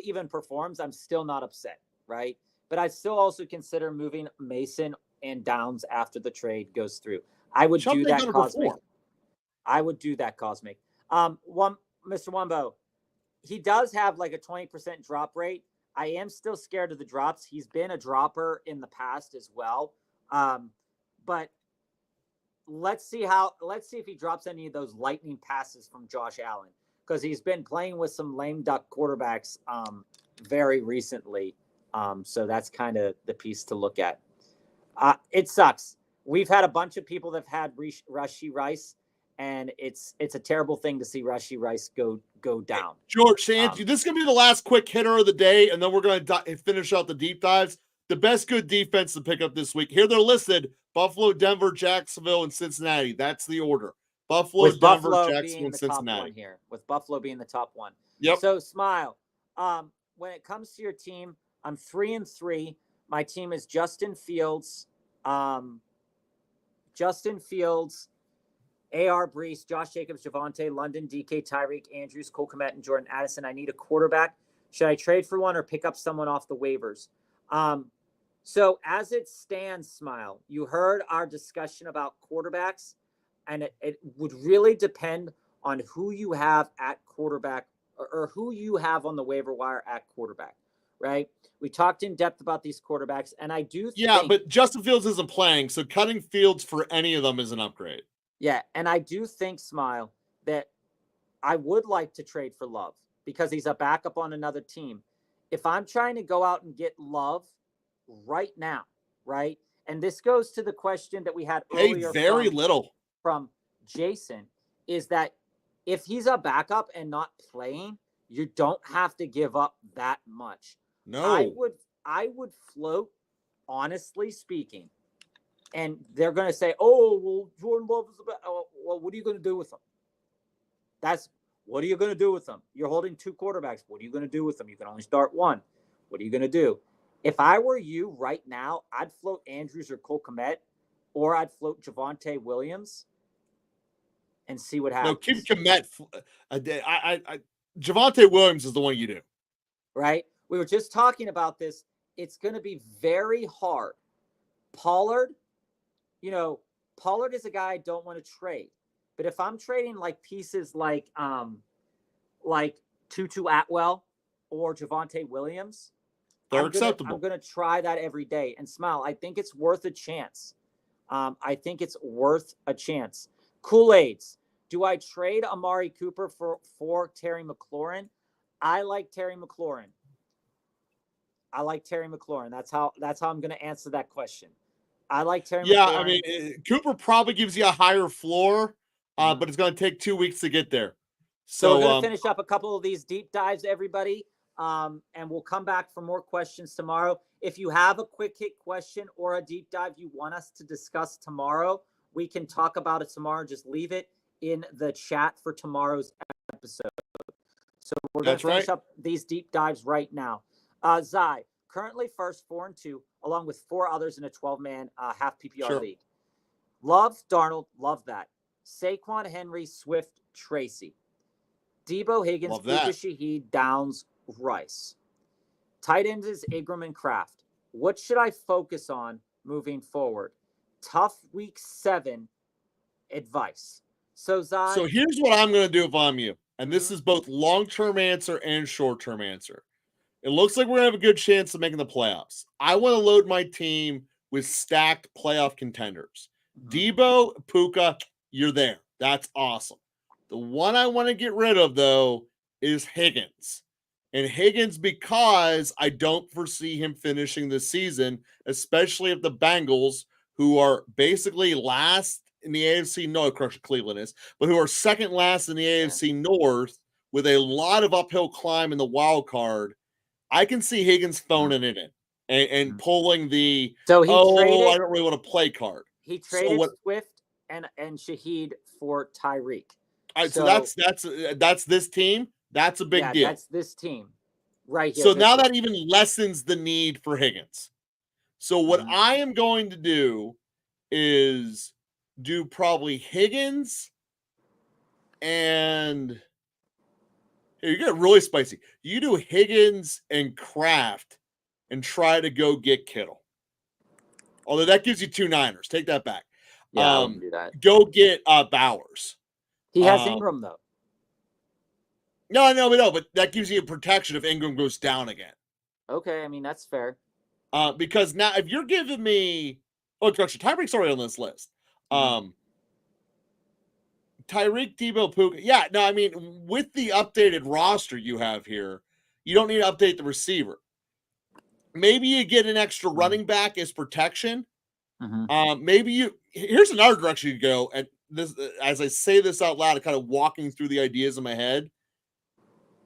even performs, I'm still not upset, right? But I still also consider moving Mason and Downs after the trade goes through. I would do that, Cosmic. I would do that, Cosmic. Mr. Wumbo, he does have like a 20% drop rate. I am still scared of the drops. He's been a dropper in the past as well. But let's see if he drops any of those lightning passes from Josh Allen, because he's been playing with some lame duck quarterbacks very recently. So that's kind of the piece to look at. It sucks. We've had a bunch of people that have had Rashee Rice, and it's a terrible thing to see Rashee Rice go down. George, to answer, this is going to be the last quick hitter of the day, and then we're going to finish out the deep dives. The best good defense to pick up this week. Here they're listed: Buffalo, Denver, Jacksonville, and Cincinnati. That's the order. Buffalo, Denver, Jacksonville, and Cincinnati. Here, with Buffalo being the top one. Yep. So, Smile, when it comes to your team, I'm 3-3. My team is Justin Fields, AR Brees, Josh Jacobs, Javonte, London, DK, Tyreek, Andrews, Cole Kmet, and Jordan Addison. I need a quarterback. Should I trade for one or pick up someone off the waivers? So as it stands, Smile, you heard our discussion about quarterbacks, and it would really depend on who you have at quarterback or who you have on the waiver wire at quarterback, right? We talked in depth about these quarterbacks, and I do think... Yeah, but Justin Fields isn't playing, so cutting Fields for any of them is an upgrade. Yeah, and I do think, Smile, that I would like to trade for Love because he's a backup on another team. If I'm trying to go out and get Love right now, right? And this goes to the question that we had earlier from Jason, is that if he's a backup and not playing, you don't have to give up that much. No. I would float, honestly speaking, and they're going to say, oh, well, Jordan Love is well, what are you going to do with him? What are you going to do with them? You're holding two quarterbacks. What are you going to do with them? You can only start one. What are you going to do? If I were you right now, I'd float Andrews or Cole Kmet, or I'd float Javonte Williams and see what happens. No, keep Kmet. Javonte Williams is the one you do. Right? We were just talking about this. It's going to be very hard. Pollard is a guy I don't want to trade. But if I'm trading like pieces like Tutu Atwell or Javonte Williams, they're acceptable. I'm going to try that every day. And Smile, I think it's worth a chance. Kool-Aids. Do I trade Amari Cooper for Terry McLaurin? I like Terry McLaurin. That's how I'm going to answer that question. I like Terry McLaurin. Yeah, I mean, Cooper probably gives you a higher floor, but it's going to take 2 weeks to get there. So we're going to finish up a couple of these deep dives, everybody. And we'll come back for more questions tomorrow. If you have a quick hit question or a deep dive you want us to discuss tomorrow, we can talk about it tomorrow. Just leave it in the chat for tomorrow's episode. So we're going to finish up these deep dives right now. Zai, currently first 4-2, along with 4 others in a 12-man half PPR league. Love Darnold, love that. Saquon, Henry, Swift, Tracy. Debo, Higgins, Puka, Shaheed, Downs, Rice. Tight ends is Ingram and Kraft. What should I focus on moving forward? Tough week 7 advice. So, Zai. So here's what I'm going to do if I'm you. And this is both long-term answer and short-term answer. It looks like we're going to have a good chance of making the playoffs. I want to load my team with stacked playoff contenders. Debo, Puka, you're there. That's awesome. The one I want to get rid of, though, is Higgins. And Higgins, because I don't foresee him finishing the season, especially if the Bengals, who are basically last in the AFC, no, correction, Cleveland is, but who are second last in the AFC North with a lot of uphill climb in the wild card, I can see Higgins phoning it in and pulling the, I don't really want to play card. He traded Swift and Shaheed for Tyreek. All right, so that's this team. That's a big deal. That's this team right here. So now that even lessens the need for Higgins. So what I am going to do is do probably Higgins and here, you get really spicy. You do Higgins and Kraft and try to go get Kittle. Although that gives you 2 Niners. Take that back. Yeah, I wouldn't do that. Go get Bowers. He has Ingram, though. No, but that gives you a protection if Ingram goes down again. Okay, I mean, that's fair. Because now if you're giving me correction, Tyreek's already on this list. Tyreek, Debo, Puka. Yeah, no, I mean, with the updated roster you have here, you don't need to update the receiver. Maybe you get an extra running back as protection. Here's another direction you go. And this, as I say this out loud, kind of walking through the ideas in my head,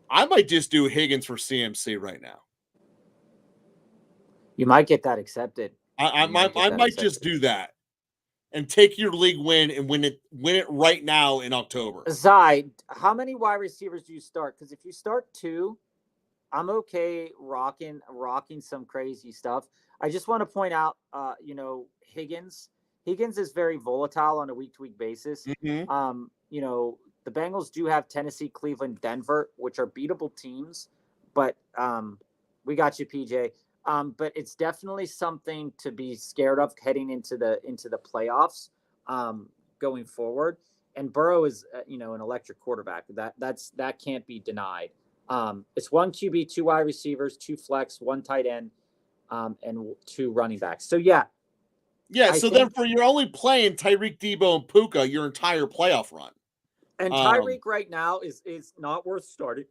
I might just do Higgins for CMC right now. You might get that accepted. I might just do that and take your league win and win it right now in October. Zai, how many wide receivers do you start? Because if you start 2, I'm okay rocking some crazy stuff. I just want to point out, Higgins is very volatile on a week-to-week basis. The Bengals do have Tennessee, Cleveland, Denver, which are beatable teams, but we got you, PJ. But it's definitely something to be scared of heading into the playoffs going forward. And Burrow is an electric quarterback. That can't be denied. It's 1 QB, 2 wide receivers, 2 flex, 1 tight end, and 2 running backs. So yeah. So then for you're only playing Tyreek, Debo, and Puka your entire playoff run. And Tyreek right now is not worth starting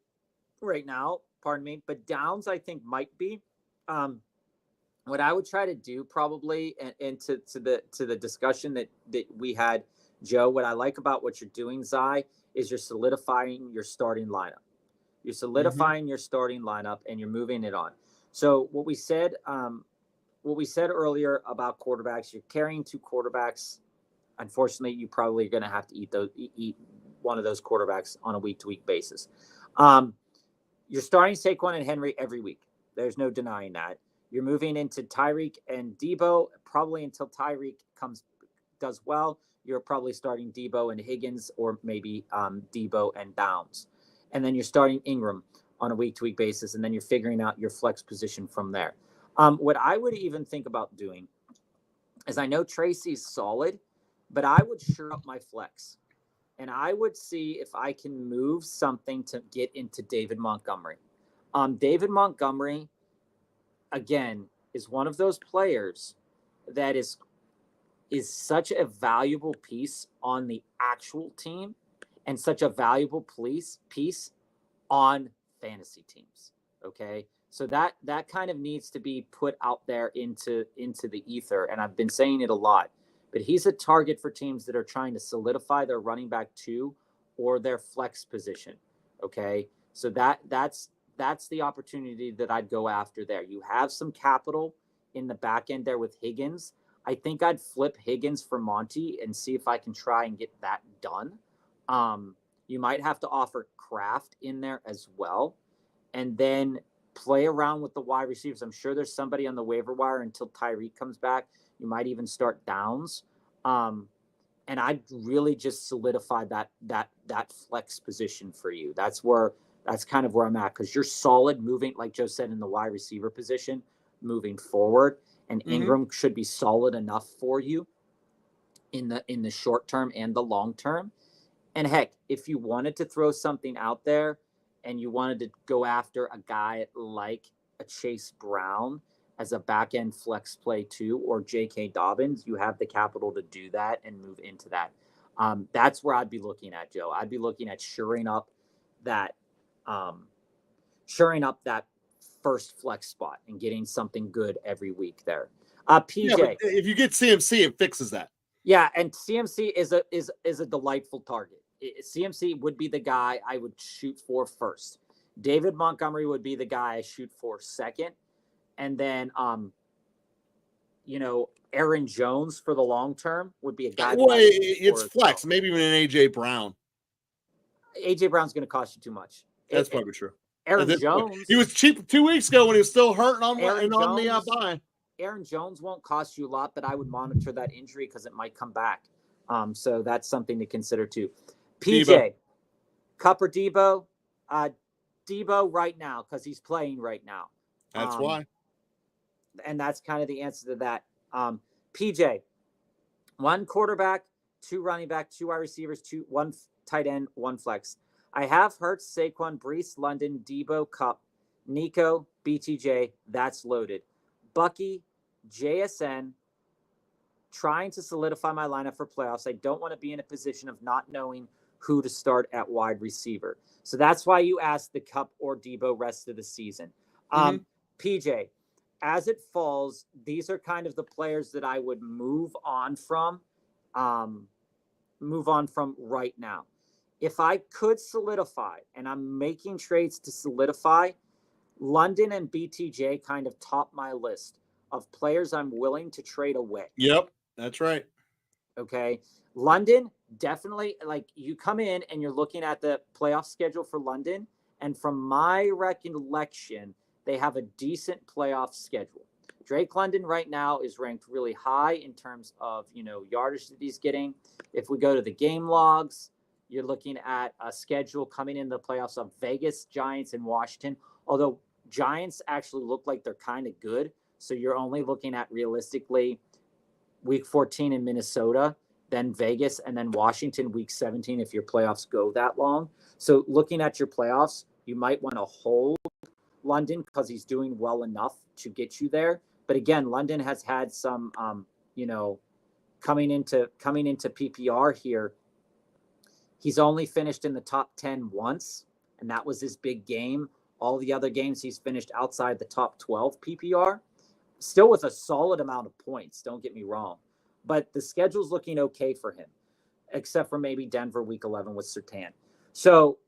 right now. Pardon me, but Downs I think might be. What I would try to do probably, and to the discussion that we had, Joe, what I like about what you're doing, Zai, is you're solidifying your starting lineup. You're solidifying your starting lineup and you're moving it on. So what we said earlier about quarterbacks, you're carrying 2 quarterbacks. Unfortunately, you probably are going to have to eat one of those quarterbacks on a week-to-week basis. You're starting Saquon and Henry every week. There's no denying that. You're moving into Tyreek and Debo, probably until Tyreek does well. You're probably starting Debo and Higgins, or maybe Debo and Downs. And then you're starting Ingram on a week-to-week basis, and then you're figuring out your flex position from there. What I would even think about doing is, I know Tracy's solid, but I would sure up my flex. And I would see if I can move something to get into David Montgomery. David Montgomery, again, is one of those players that is such a valuable piece on the actual team and such a valuable piece on fantasy teams. Okay. So that kind of needs to be put out there into the ether. And I've been saying it a lot, but he's a target for teams that are trying to solidify their running back 2 or their flex position. Okay. So that's the opportunity that I'd go after there. You have some capital in the back end there with Higgins. I think I'd flip Higgins for Monty and see if I can try and get that done. You might have to offer Kraft in there as well, and then play around with the wide receivers. I'm sure there's somebody on the waiver wire until Tyreek comes back. You might even start Downs. And I'd really just solidify that flex position for you. That's kind of where I'm at, because you're solid moving, like Joe said, in the wide receiver position moving forward, and Ingram should be solid enough for you in the short term and the long term. And heck, if you wanted to throw something out there and you wanted to go after a guy like a Chase Brown as a back end flex play too, or J.K. Dobbins, you have the capital to do that and move into that. That's where I'd be looking at, Joe. I'd be looking at shoring up that first flex spot and getting something good every week there. PJ, yeah, if you get CMC, it fixes that. Yeah, and CMC is a delightful target. CMC would be the guy I would shoot for first. David Montgomery would be the guy I shoot for second. And then, Aaron Jones for the long term would be a guy. Well, it's flex, maybe even an AJ Brown. AJ Brown's going to cost you too much. That's probably true. Aaron Jones. He was cheap 2 weeks ago when he was still hurting on the buy. Aaron Jones won't cost you a lot, but I would monitor that injury because it might come back. So that's something to consider too. PJ, Debo. Cup or Debo? Debo right now, because he's playing right now. That's why. And that's kind of the answer to that. PJ, 1 quarterback, 2 running back, 2 wide receivers, 1 tight end, 1 flex. I have Hurts, Saquon, Breece, London, Debo, Cup, Nico, BTJ. That's loaded. Bucky, JSN, trying to solidify my lineup for playoffs. I don't want to be in a position of not knowing who to start at wide receiver. So that's why you asked the Cup or Debo rest of the season. PJ, as it falls, these are kind of the players that I would move on from right now. If I could solidify, and I'm making trades to solidify, London and BTJ kind of top my list of players I'm willing to trade away. Yep, that's right. Okay. London, definitely, like, you come in and you're looking at the playoff schedule for London, and from my recollection, they have a decent playoff schedule. Drake London right now is ranked really high in terms of, yardage that he's getting. If we go to the game logs, you're looking at a schedule coming in the playoffs of Vegas, Giants, and Washington. Although Giants actually look like they're kind of good. So you're only looking at realistically week 14 in Minnesota, then Vegas, and then Washington week 17 if your playoffs go that long. So looking at your playoffs, you might want to hold London because he's doing well enough to get you there. But again, London has had some, coming into PPR here, he's only finished in the top 10 once, and that was his big game. All the other games he's finished outside the top 12 PPR, still with a solid amount of points, don't get me wrong. But the schedule's looking okay for him, except for maybe Denver week 11 with Surtain. So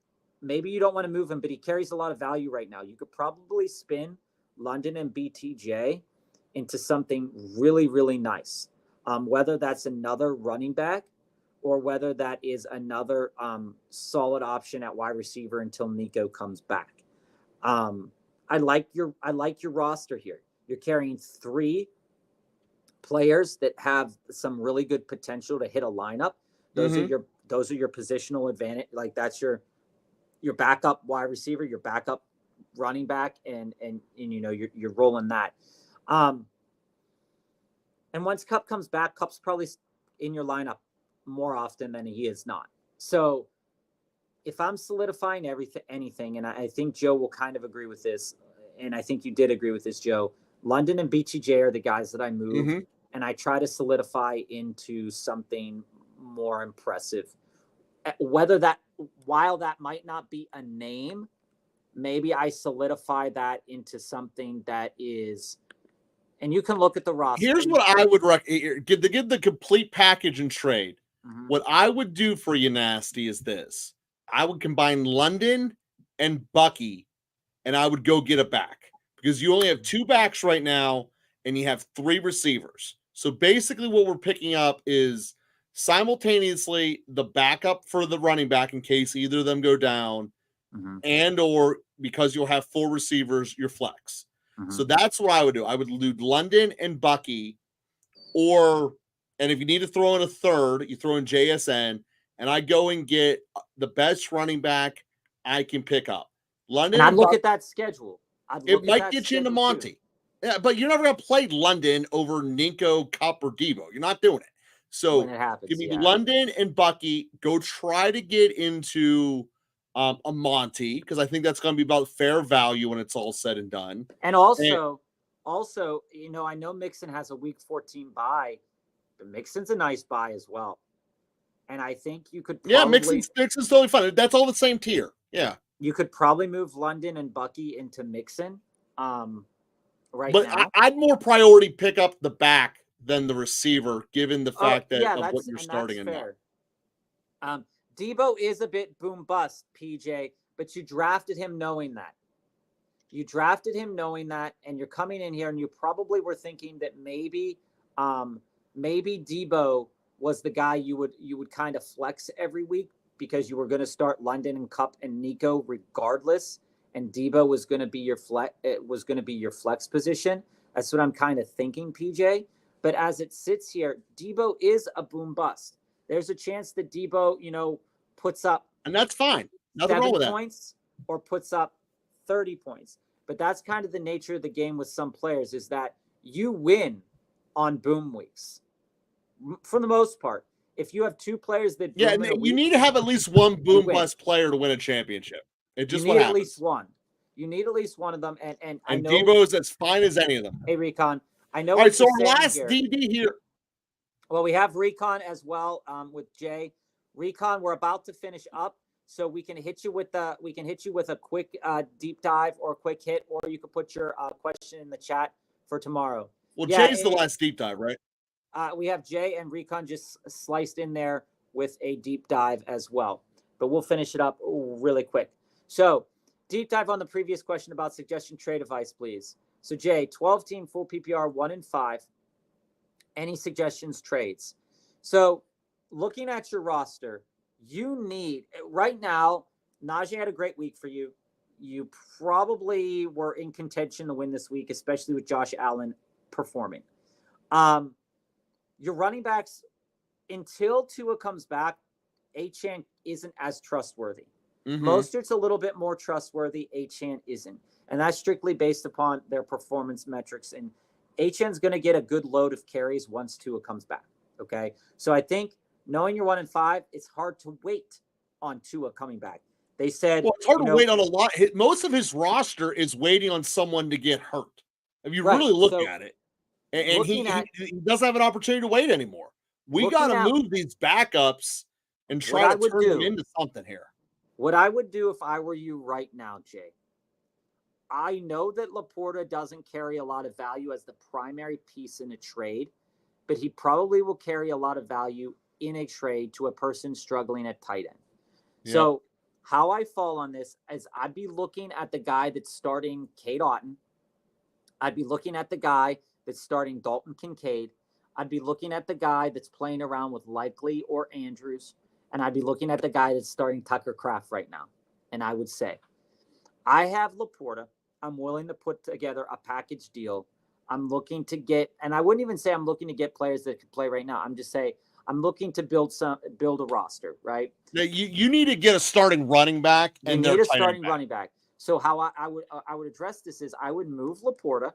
maybe you don't want to move him, but he carries a lot of value right now. You could probably spin London and BTJ into something really, really nice. Whether that's another running back or whether that is another solid option at wide receiver until Nico comes back. I like your roster here. You're carrying 3 players that have some really good potential to hit a lineup. Those are your positional advantage. Like, that's your backup wide receiver, your backup running back, and you're rolling that. And once Cup comes back, Cup's probably in your lineup more often than he is not. So if I'm solidifying anything, and I think Joe will kind of agree with this, and I think you did agree with this, Joe, London and BTJ are the guys that I move, and I try to solidify into something more impressive. While that might not be a name, maybe I solidify that into something that is, and you can look at the roster. Here's what I would recommend. Give the complete package and trade. What I would do for you, Nasty, is this. I would combine London and Bucky, and I would go get a back because you only have 2 backs right now, and you have 3 receivers. So basically, what we're picking up is simultaneously the backup for the running back in case either of them go down, and or because you'll have 4 receivers, your flex. So that's what I would do. I would do London and Bucky, and if you need to throw in a third, you throw in JSN, and I go and get the best running back I can pick up. London. And I'd look at that schedule. It might get you into Monty. Yeah, but you're never going to play London over Nico, Cup, or Debo. You're not doing it. So when it happens, give me London and Bucky. Go try to get into a Monty because I think that's going to be about fair value when it's all said and done. And also, I know Mixon has a week 14 bye, but Mixon's a nice bye as well. And I think you could Mixon's totally fine. That's all the same tier. Yeah. You could probably move London and Bucky into Mixon now. I'd more priority pick up the back than the receiver, given the fact of what you're starting in there. Debo is a bit boom bust, PJ, but you drafted him knowing that. And you're coming in here and you probably were thinking that maybe Debo was the guy you would kind of flex every week because you were going to start London and Cup and Nico regardless, and Debo was going to be your flex position. That's what I'm kind of thinking, PJ. But as it sits here, Debo is a boom bust. There's a chance that Debo, puts up, and that's fine. Nothing wrong with that. Points or puts up 30 points. But that's kind of the nature of the game with some players, is that you win on boom weeks for the most part. If you have 2 players that you need to have at least one boom bust player to win a championship. You need at least one. You need at least one of them, and I know Debo is as fine as any of them. Hey, Recon, I know. All right, so our last DD here. Well, we have Recon as well with Jay. Recon, we're about to finish up, so we can hit you with a quick deep dive or a quick hit, or you could put your question in the chat for tomorrow. Well, Jay's the last deep dive, right? We have Jay and Recon just sliced in there with a deep dive as well, but we'll finish it up really quick. So, deep dive on the previous question about suggestion trade advice, please. So, Jay, 12-team full PPR, 1 and 5. Any suggestions, trades? So, looking at your roster, you need right now. Najee had a great week for you. You probably were in contention to win this week, especially with Josh Allen performing. Your running backs, until Tua comes back, Achane isn't as trustworthy. Mostert's a little bit more trustworthy. Achane isn't. And that's strictly based upon their performance metrics. And Achane's going to get a good load of carries once Tua comes back. Okay. So I think knowing you're 1 and 5, it's hard to wait on Tua coming back. They said, well, it's hard to wait on a lot. Most of his roster is waiting on someone to get hurt. If you really look at it, and he doesn't have an opportunity to wait anymore. We got to move these backups and try to turn them into something here. What I would do if I were you right now, Jay, I know that Laporta doesn't carry a lot of value as the primary piece in a trade, but he probably will carry a lot of value in a trade to a person struggling at tight end. Yeah. So how I fall on this is I'd be looking at the guy that's starting Cade Otton. I'd be looking at the guy that's starting Dalton Kincaid. I'd be looking at the guy that's playing around with Likely or Andrews. And I'd be looking at the guy that's starting Tucker Kraft right now. And I would say, I have Laporta. I'm willing to put together a package deal. I'm looking to get, and I wouldn't even say I'm looking to get players that could play right now. I'm just saying I'm looking to build a roster, right? Yeah, you need to get a starting running back. You need a starting running back. So how I would address this is I would move Laporta,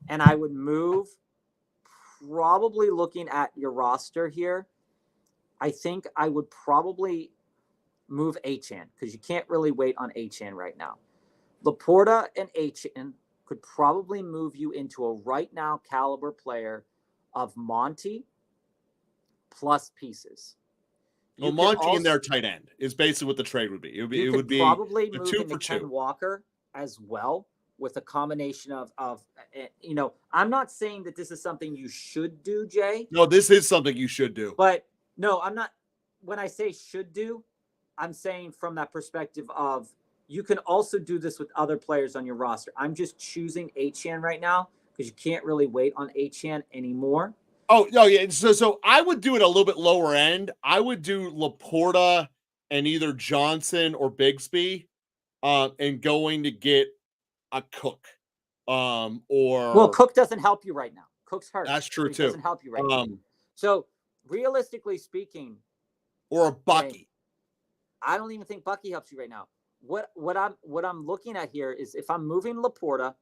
and I would move, probably looking at your roster here, I think I would probably move Achane because you can't really wait on Achane right now. Laporta and Achane could probably move you into a right now caliber player of Monty plus pieces. Well, Monty and their tight end is basically what the trade would be. It would be probably move into Ken Walker as well with a combination of I'm not saying that this is something you should do, Jay. No, this is something you should do. But no, I'm not. When I say should do, I'm saying from that perspective of you can also do this with other players on your roster. I'm just choosing Achane right now because you can't really wait on Achane anymore. Oh, no, yeah. So I would do it a little bit lower end. I would do Laporta and either Johnson or Bigsby, and going to get a Cook. Well, Or Cook doesn't help you right now. Cook's hurt. that's true He too. doesn't help you right now. So realistically speaking, Or a Bucky. I don't even think Bucky helps you right now. What I'm looking at here is if I'm moving Laporta,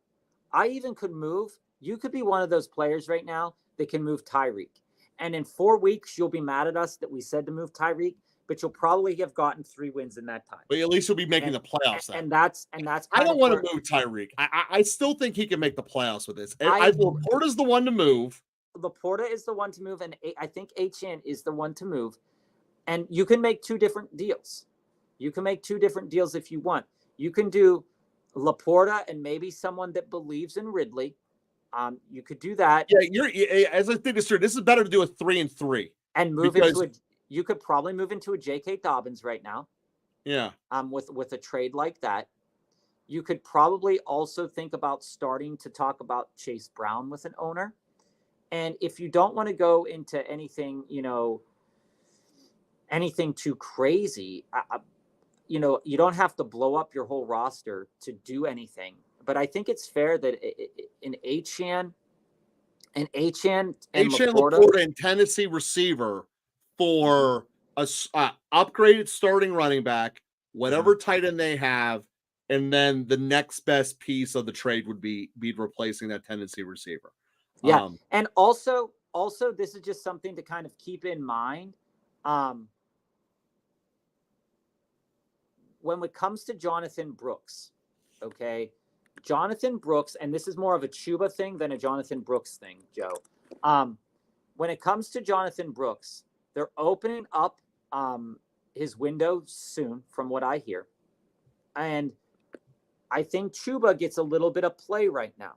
I even could move. You could be one of those players right now that can move Tyreek. And in 4 weeks, you'll be mad at us that we said to move Tyreek, but you'll probably have gotten 3 wins in that time. But at least you'll be making the playoffs. And that's I don't want to move Tyreek. I still think he can make the playoffs with this. Laporta's the one to move. Laporta is the one to move, and I think Achane is the one to move. And you can make 2 different deals. You can make 2 different deals if you want. You can do Laporta and maybe someone that believes in Ridley. You could do that. Yeah, as I think this is better to do a 3-3 and move into you could probably move into a J.K. Dobbins right now. Yeah. With a trade like that, you could probably also think about starting to talk about Chase Brown with an owner. And if you don't want to go into anything, anything too crazy, you don't have to blow up your whole roster to do anything. But I think it's fair that an Achane and Laporta and Tennessee receiver for a upgraded starting running back, whatever tight end they have, and then the next best piece of the trade would be replacing that Tennessee receiver. Yeah, and also this is just something to kind of keep in mind. When it comes to Jonathan Brooks, okay, Jonathan Brooks, and this is more of a Chuba thing than a Jonathan Brooks thing, Joe. When it comes to Jonathan Brooks, they're opening up his window soon, from what I hear. And I think Chuba gets a little bit of play right now.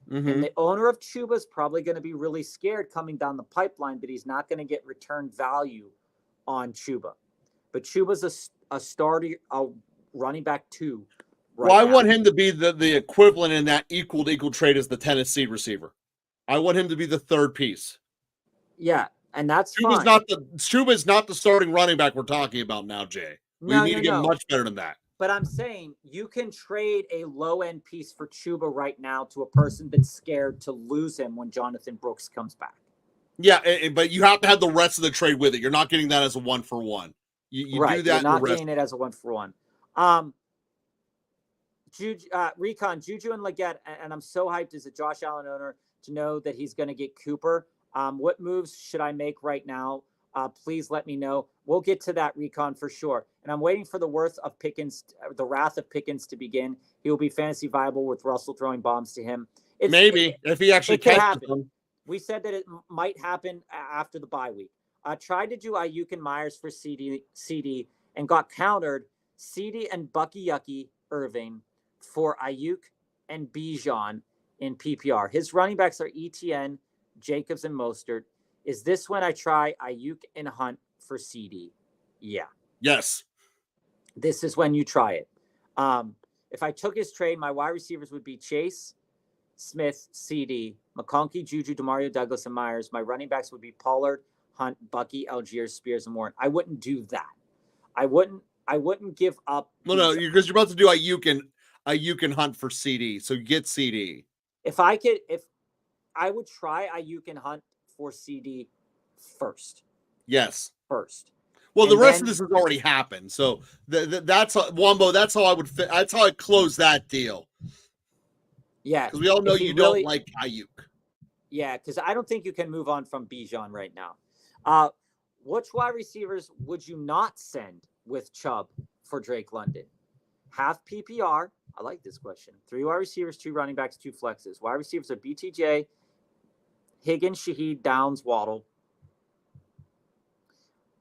Mm-hmm. And the owner of Chuba is probably going to be really scared coming down the pipeline, but he's not going to get return value on Chuba. But Chuba's a starter, a running back 2. I want him to be the equivalent in that equal to equal trade as the Tennessee receiver. I want him to be the third piece. Yeah, and that's fine. Chuba's not the starting running back we're talking about now, Jay. We need to get much better than that. But I'm saying you can trade a low-end piece for Chuba right now to a person that's scared to lose him when Jonathan Brooks comes back. Yeah, but you have to have the rest of the trade with it. You're not getting that as a 1-for-1. You right, do that. You're not getting it as a 1-for-1. Recon, Juju and Leggett, and I'm so hyped as a Josh Allen owner to know that he's going to get Cooper. What moves should I make right now? Please let me know. We'll get to that, Recon, for sure. And I'm waiting for the wrath of Pickens to begin. He will be fantasy viable with Russell throwing bombs to him. If he actually catches them. We said that it might happen after the bye week. I tried to do Ayuk and Myers for CD and got countered CD and Bucky Yucky Irving for Ayuk and Bijan in PPR. His running backs are ETN, Jacobs, and Mostert. Is this when I try Ayuk and Hunt for CD? Yeah. Yes. This is when you try it. If I took his trade, my wide receivers would be Chase, Smith, CD, McConkey, Juju, DeMario, Douglas, and Myers. My running backs would be Pollard, Hunt, Bucky, Algier, Spears, and Warren. I wouldn't do that. I wouldn't give up. No, because you're about to do Ayuk and Hunt for CD. So get CD. If I would try Ayuk and Hunt for CD first. Yes. First. Well, the rest of this has already happened. So that's Wombo. That's how I would fit. That's how I close that deal. Yeah. Because we all know you don't like Ayuk. Yeah, because I don't think you can move on from Bijan right now. Which wide receivers would you not send with Chubb for Drake London? Half PPR. I like this question. 3 wide receivers, 2 running backs, 2 flexes. Wide receivers are BTJ, Higgins, Shaheed, Downs, Waddle.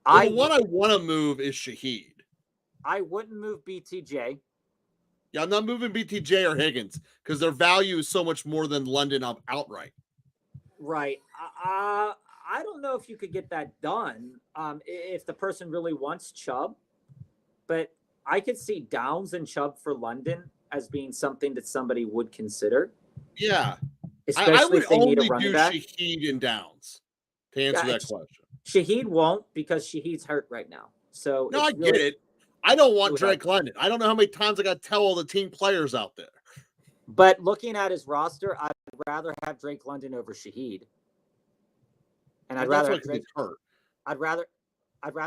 The one I want to move is Shaheed. I wouldn't move BTJ. Yeah, I'm not moving BTJ or Higgins because their value is so much more than London outright. Right. I don't know if you could get that done if the person really wants Chubb. but I could see Downs and Chubb for London as being something that somebody would consider. Yeah. Especially I would if they need a only running do back. Shaheed and Downs to answer that question. Shaheed won't because Shaheed's hurt right now. So no, I get it. I don't want Drake London. I don't know how many times I got to tell all the team players out there. But looking at his roster, I'd rather have Drake London over Shaheed. And I'd rather have Drake hurt. I'd rather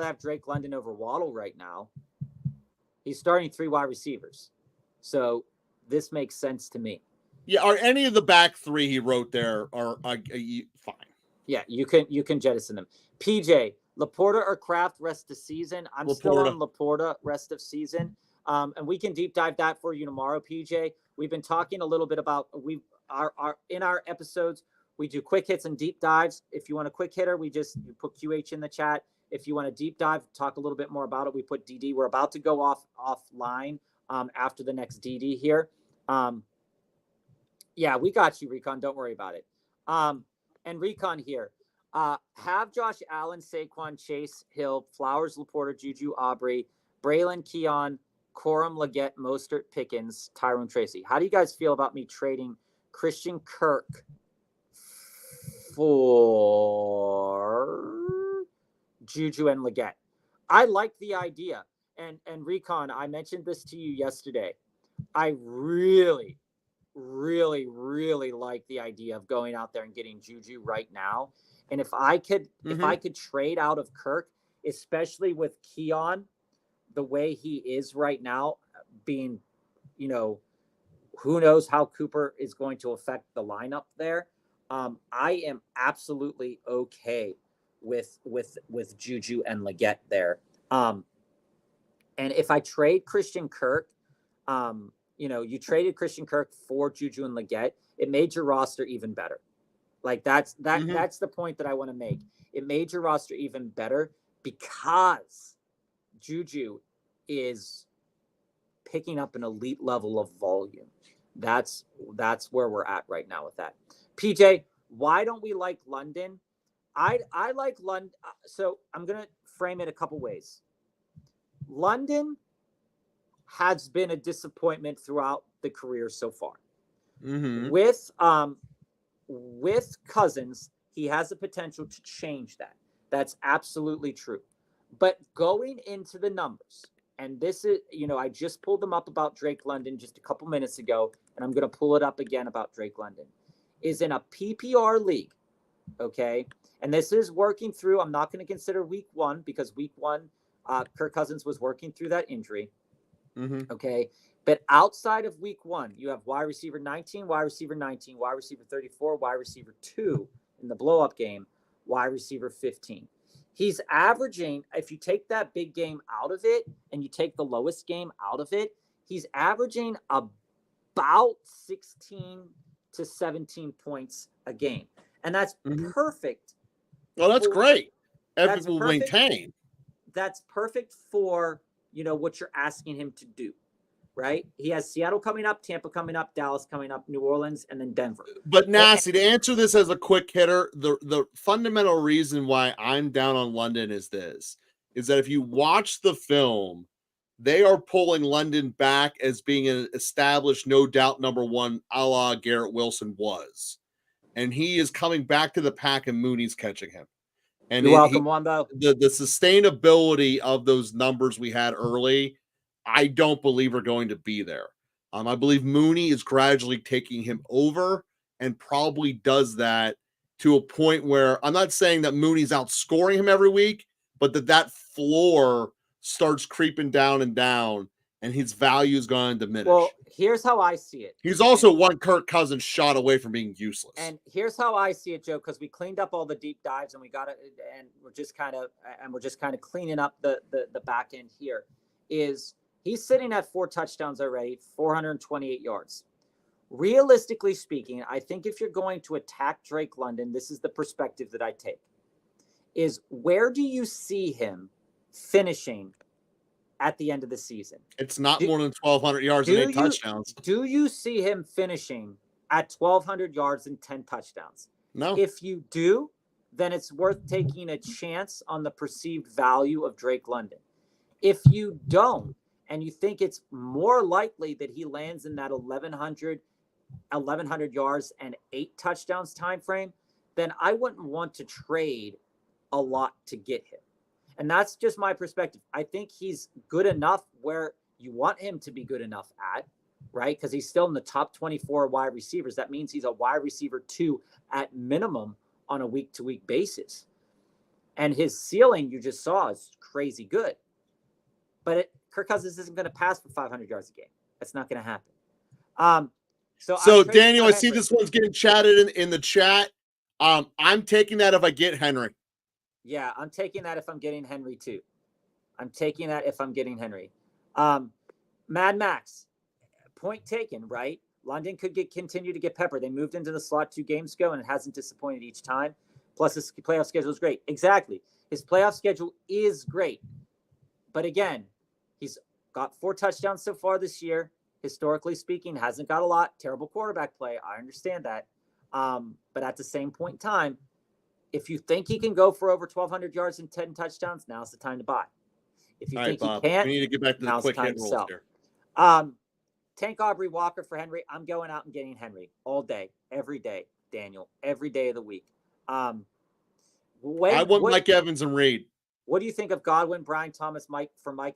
have Drake London over Waddle right now. He's starting 3 wide receivers. So this makes sense to me. Yeah, are any of the back 3 he wrote there are fine? Yeah, you can jettison them. PJ, Laporta or Kraft rest of season? I'm still on Laporta rest of season. And we can deep dive that for you tomorrow, PJ. We've been talking a little bit about in our episodes, we do quick hits and deep dives. If you want a quick hitter, you put QH in the chat. If you want a deep dive, talk a little bit more about it, we put DD. We're about to go offline after the next DD here. Yeah, we got you, Recon. Don't worry about it. And Recon here. Have Josh Allen, Saquon, Chase, Hill, Flowers, Laporta, Juju, Aubrey, Braylon, Keon, Corum, Leggett, Mostert, Pickens, Tyrone Tracy. How do you guys feel about me trading Christian Kirk for Juju and Leggett? I like the idea. And Recon, I mentioned this to you yesterday. I really like the idea of going out there and getting Juju right now. And if I could trade out of Kirk, especially with Keon, the way he is right now, being, who knows how Cooper is going to affect the lineup there. I am absolutely okay with Juju and Leggett there. And if I trade Christian Kirk, you traded Christian Kirk for Juju and Leggett. It made your roster even better. Like that's the point that I want to make. It made your roster even better because Juju is picking up an elite level of volume. That's where we're at right now with that. PJ, why don't we like London? I like London. So I'm going to frame it a couple ways. London has been a disappointment throughout the career so far. Mm-hmm. With Cousins, he has the potential to change that. That's absolutely true. But going into the numbers, and this is, I just pulled them up about Drake London just a couple minutes ago, and I'm going to pull it up again about Drake London, is in a PPR league, okay? And this is working through, I'm not going to consider week 1 because week 1, Kirk Cousins was working through that injury. Mm-hmm. Okay. But outside of week 1, you have wide receiver 19, wide receiver 19, wide receiver 34, wide receiver 2 in the blow up game, wide receiver 15. He's averaging, if you take that big game out of it and you take the lowest game out of it, he's averaging about 16 to 17 points a game. And that's perfect. Well, that's great. Everyone will maintain. That's perfect for, what you're asking him to do, right? He has Seattle coming up, Tampa coming up, Dallas coming up, New Orleans, and then Denver. But Nasty, to answer this as a quick hitter, the fundamental reason why I'm down on London is that if you watch the film, they are pulling London back as being an established, no doubt, number 1, a la Garrett Wilson was. And he is coming back to the pack and Mooney's catching him. And you're welcome, Wombo. The sustainability of those numbers we had early, I don't believe are going to be there. I believe Mooney is gradually taking him over and probably does that to a point where I'm not saying that Mooney's outscoring him every week, but that floor starts creeping down and his value is going to diminish. Well, here's how I see it. He's also one Kirk Cousins shot away from being useless. And here's how I see it, Joe, because we cleaned up all the deep dives and we're just kind of cleaning up the back end here. Is he's sitting at 4 touchdowns already, 428 yards. Realistically speaking, I think if you're going to attack Drake London, this is the perspective that I take. Is where do you see him finishing at the end of the season? It's not more than 1,200 yards and 8 touchdowns. Do you see him finishing at 1,200 yards and 10 touchdowns? No. If you do, then it's worth taking a chance on the perceived value of Drake London. If you don't, and you think it's more likely that he lands in that 1,100 yards and 8 touchdowns time frame, then I wouldn't want to trade a lot to get him. And that's just my perspective. I think he's good enough where you want him to be good enough at, right? Because he's still in the top 24 wide receivers. That means he's a wide receiver 2 at minimum on a week-to-week basis. And his ceiling, you just saw, is crazy good. But Kirk Cousins isn't going to pass for 500 yards a game. That's not going to happen. So Daniel, I see this one's getting chatted in the chat. I'm taking that if I get Henry. Yeah, I'm taking that if I'm getting Henry too. Mad Max, point taken, right? London could continue to get peppered. They moved into the slot 2 games ago, and it hasn't disappointed each time. Plus, his playoff schedule is great. Exactly. His playoff schedule is great. But again, he's got 4 touchdowns so far this year. Historically speaking, hasn't got a lot. Terrible quarterback play. I understand that. But at the same point in time, if you think he can go for over 1,200 yards and 10 touchdowns, now's the time to buy. If you think Bob, he can't, we need to get back to the quick hit rules here. Tank Aubrey Walker for Henry. I'm going out and getting Henry all day, every day, Daniel, every day of the week. I want Mike Evans and Reed. What do you think of Godwin, Brian Thomas, Mike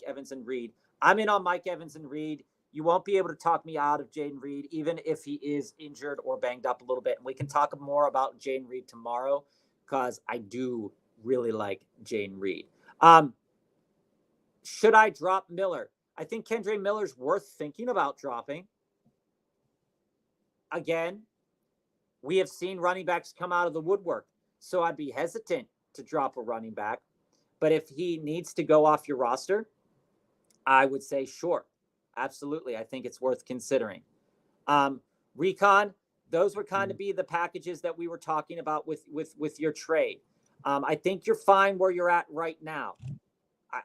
Evans and Reed? I'm in on Mike Evans and Reed. You won't be able to talk me out of Jaden Reed, even if he is injured or banged up a little bit. And we can talk more about Jaden Reed tomorrow, because I do really like Jaden Reed. Should I drop Miller? I think Kendre Miller's worth thinking about dropping. Again, we have seen running backs come out of the woodwork, so I'd be hesitant to drop a running back. But if he needs to go off your roster, I would say sure. Absolutely. I think it's worth considering. Recon, those would kind of be the packages that we were talking about with your trade. I think you're fine where you're at right now.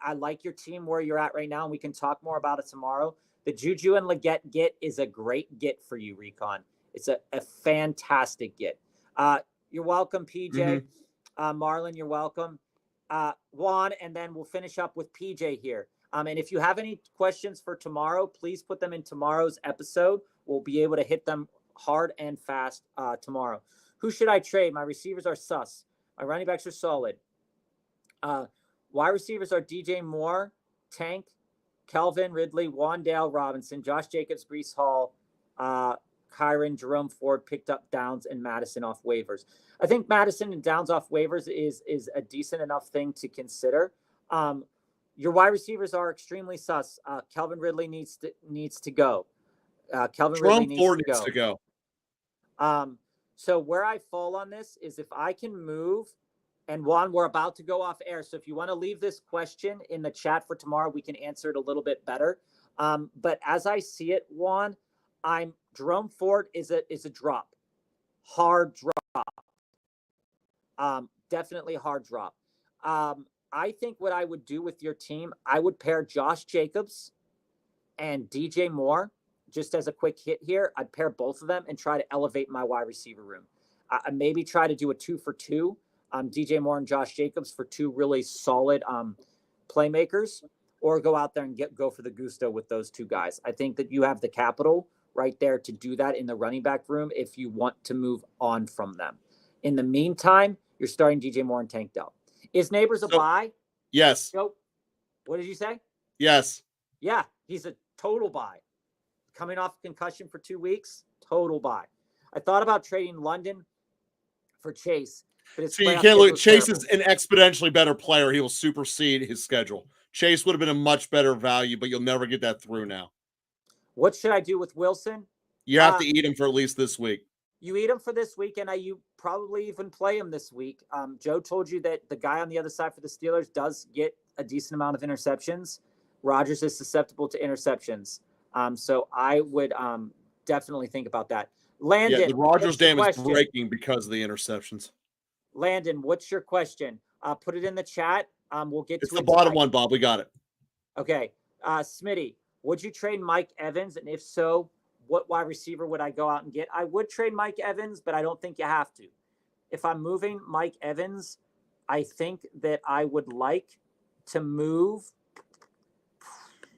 I like your team where you're at right now, and we can talk more about it tomorrow. The Juju and Leggett get is a great get for you, Recon. It's a fantastic get. You're welcome, PJ. Marlon, you're welcome. Juan, and then we'll finish up with PJ here. And if you have any questions for tomorrow, please put them in tomorrow's episode. We'll be able to hit them hard and fast tomorrow. Who should I trade? My receivers are sus. My running backs are solid. Wide receivers are DJ Moore, Tank, Kelvin Ridley, Wandale Robinson, Josh Jacobs, Breece Hall, Kyron, Jerome Ford picked up Downs and Madison off waivers. I think Madison and Downs off waivers is a decent enough thing to consider. Your wide receivers are extremely sus. Kelvin Ridley needs to go. Jerome Ford needs to go. So where I fall on this is if I can move, and Juan, we're about to go off air. So if you want to leave this question in the chat for tomorrow, we can answer it a little bit better. But as I see it, Juan, Jerome Ford is a drop. Hard drop. Definitely hard drop. I think what I would do with your team, I would pair Josh Jacobs and DJ Moore. Just as a quick hit here, I'd pair both of them and try to elevate my wide receiver room. I maybe try to do a 2-for-2. DJ Moore and Josh Jacobs for 2 really solid playmakers, or go out there and go for the gusto with those 2 guys. I think that you have the capital right there to do that in the running back room if you want to move on from them. In the meantime, you're starting DJ Moore and Tank Dell. Is Neighbors a buy? Yes. Nope. What did you say? Yes. Yeah, he's a total buy. Coming off concussion for 2 weeks, total buy. I thought about trading London for Chase. So you can't look. Chase is an exponentially better player. He will supersede his schedule. Chase would have been a much better value, but you'll never get that through now. What should I do with Wilson? You have to eat him for at least this week. You eat him for this week, and you probably even play him this week. Joe told you that the guy on the other side for the Steelers does get a decent amount of interceptions. Rodgers is susceptible to interceptions. So I would definitely think about that. Landon. Yeah, the Rodgers dam is breaking because of the interceptions. Landon, what's your question? Put it in the chat. We'll get to it. It's the bottom one, Bob. We got it. Okay. Smitty, would you trade Mike Evans? And if so, what wide receiver would I go out and get? I would trade Mike Evans, but I don't think you have to. If I'm moving Mike Evans, I think that I would like to move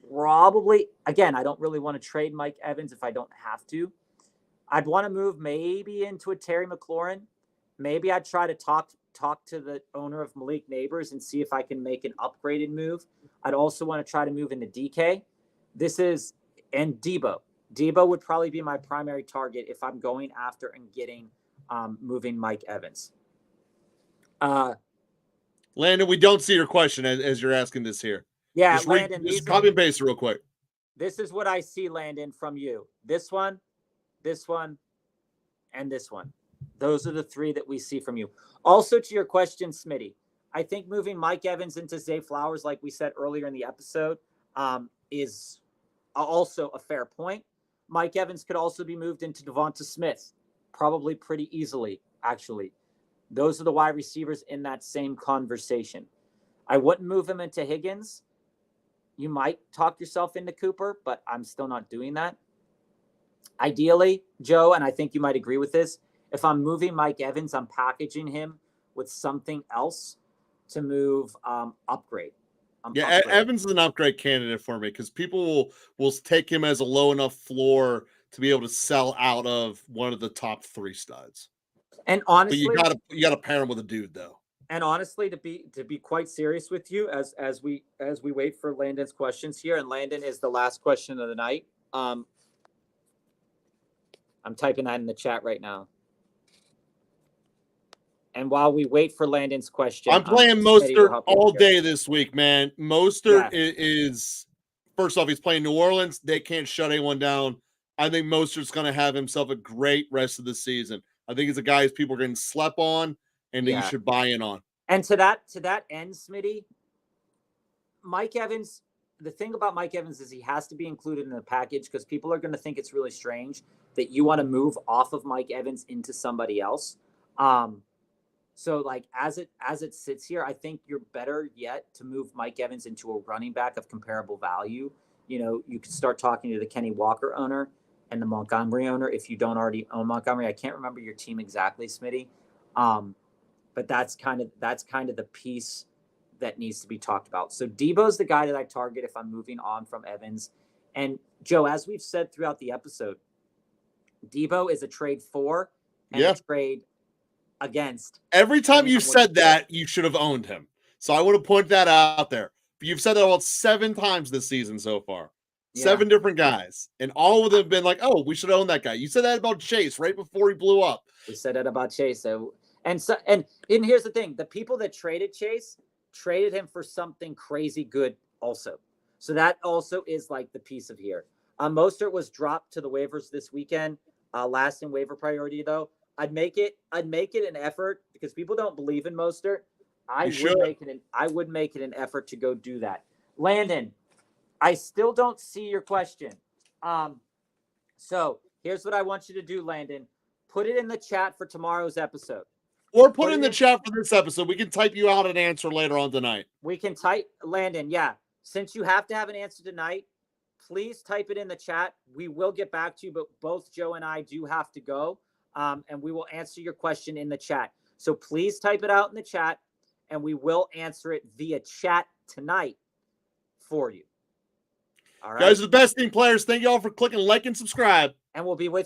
probably, again, I don't really want to trade Mike Evans if I don't have to. I'd want to move maybe into a Terry McLaurin. Maybe I'd try to talk to the owner of Malik Neighbors and see if I can make an upgraded move. I'd also want to try to move into DK. And Debo. Debo would probably be my primary target if I'm going after and getting moving Mike Evans. Landon, we don't see your question as you're asking this here. Yeah, Landon. Just copy and paste it real quick. This is what I see, Landon, from you. This one, and this one. Those are the three that we see from you. Also, to your question, Smitty, I think moving Mike Evans into Zay Flowers, like we said earlier in the episode, is also a fair point. Mike Evans could also be moved into Devonta Smith, probably pretty easily, actually. Those are the wide receivers in that same conversation. I wouldn't move him into Higgins. You might talk yourself into Cooper, but I'm still not doing that. Ideally, Joe, and I think you might agree with this, if I'm moving Mike Evans, I'm packaging him with something else to move upgrade. Evans is an upgrade candidate for me because people will take him as a low enough floor to be able to sell out of one of the top 3 studs. And honestly, but you gotta pair him with a dude though. And honestly, to be quite serious with you, as we wait for Landon's questions here, and Landon is the last question of the night. I'm typing that in the chat right now. And while we wait for Landon's question, I'm playing Mostert all day this week, man. Mostert is first off, he's playing New Orleans. They can't shut anyone down. I think Mostert's going to have himself a great rest of the season. I think he's a guy people are getting slept on and that you should buy in on. And to that end, Smitty, Mike Evans, the thing about Mike Evans is he has to be included in the package because people are going to think it's really strange that you want to move off of Mike Evans into somebody else. So like as it sits here, I think you're better yet to move Mike Evans into a running back of comparable value. You know, you could start talking to the Kenny Walker owner and the Montgomery owner if you don't already own Montgomery. I can't remember your team exactly, Smitty. But that's kind of the piece that needs to be talked about. So Debo's the guy that I target if I'm moving on from Evans. And Joe, as we've said throughout the episode, Debo is a trade for and a trade against. Every time you said that, you should have owned him. So I want to point that out there. You've said that about 7 times this season so far. 7 different guys. And all of them have been like, oh, we should own that guy. You said that about Chase right before he blew up. We said that about Chase. And here's the thing. The people that traded Chase traded him for something crazy good also. So that also is like the piece of here. Mostert was dropped to the waivers this weekend. Last in waiver priority though. I'd make it an effort because people don't believe in Mostert. I would make it an effort to go do that. Landon, I still don't see your question. So here's what I want you to do, Landon. Put it in the chat for tomorrow's episode. Or put it in the chat for this episode. We can type you out an answer later on tonight. We can type, Landon, since you have to have an answer tonight, please type it in the chat. We will get back to you, but both Joe and I do have to go. And we will answer your question in the chat. So please type it out in the chat, and we will answer it via chat tonight for you. All right. Guys are the best team players. Thank you all for clicking like and subscribe. And we'll be with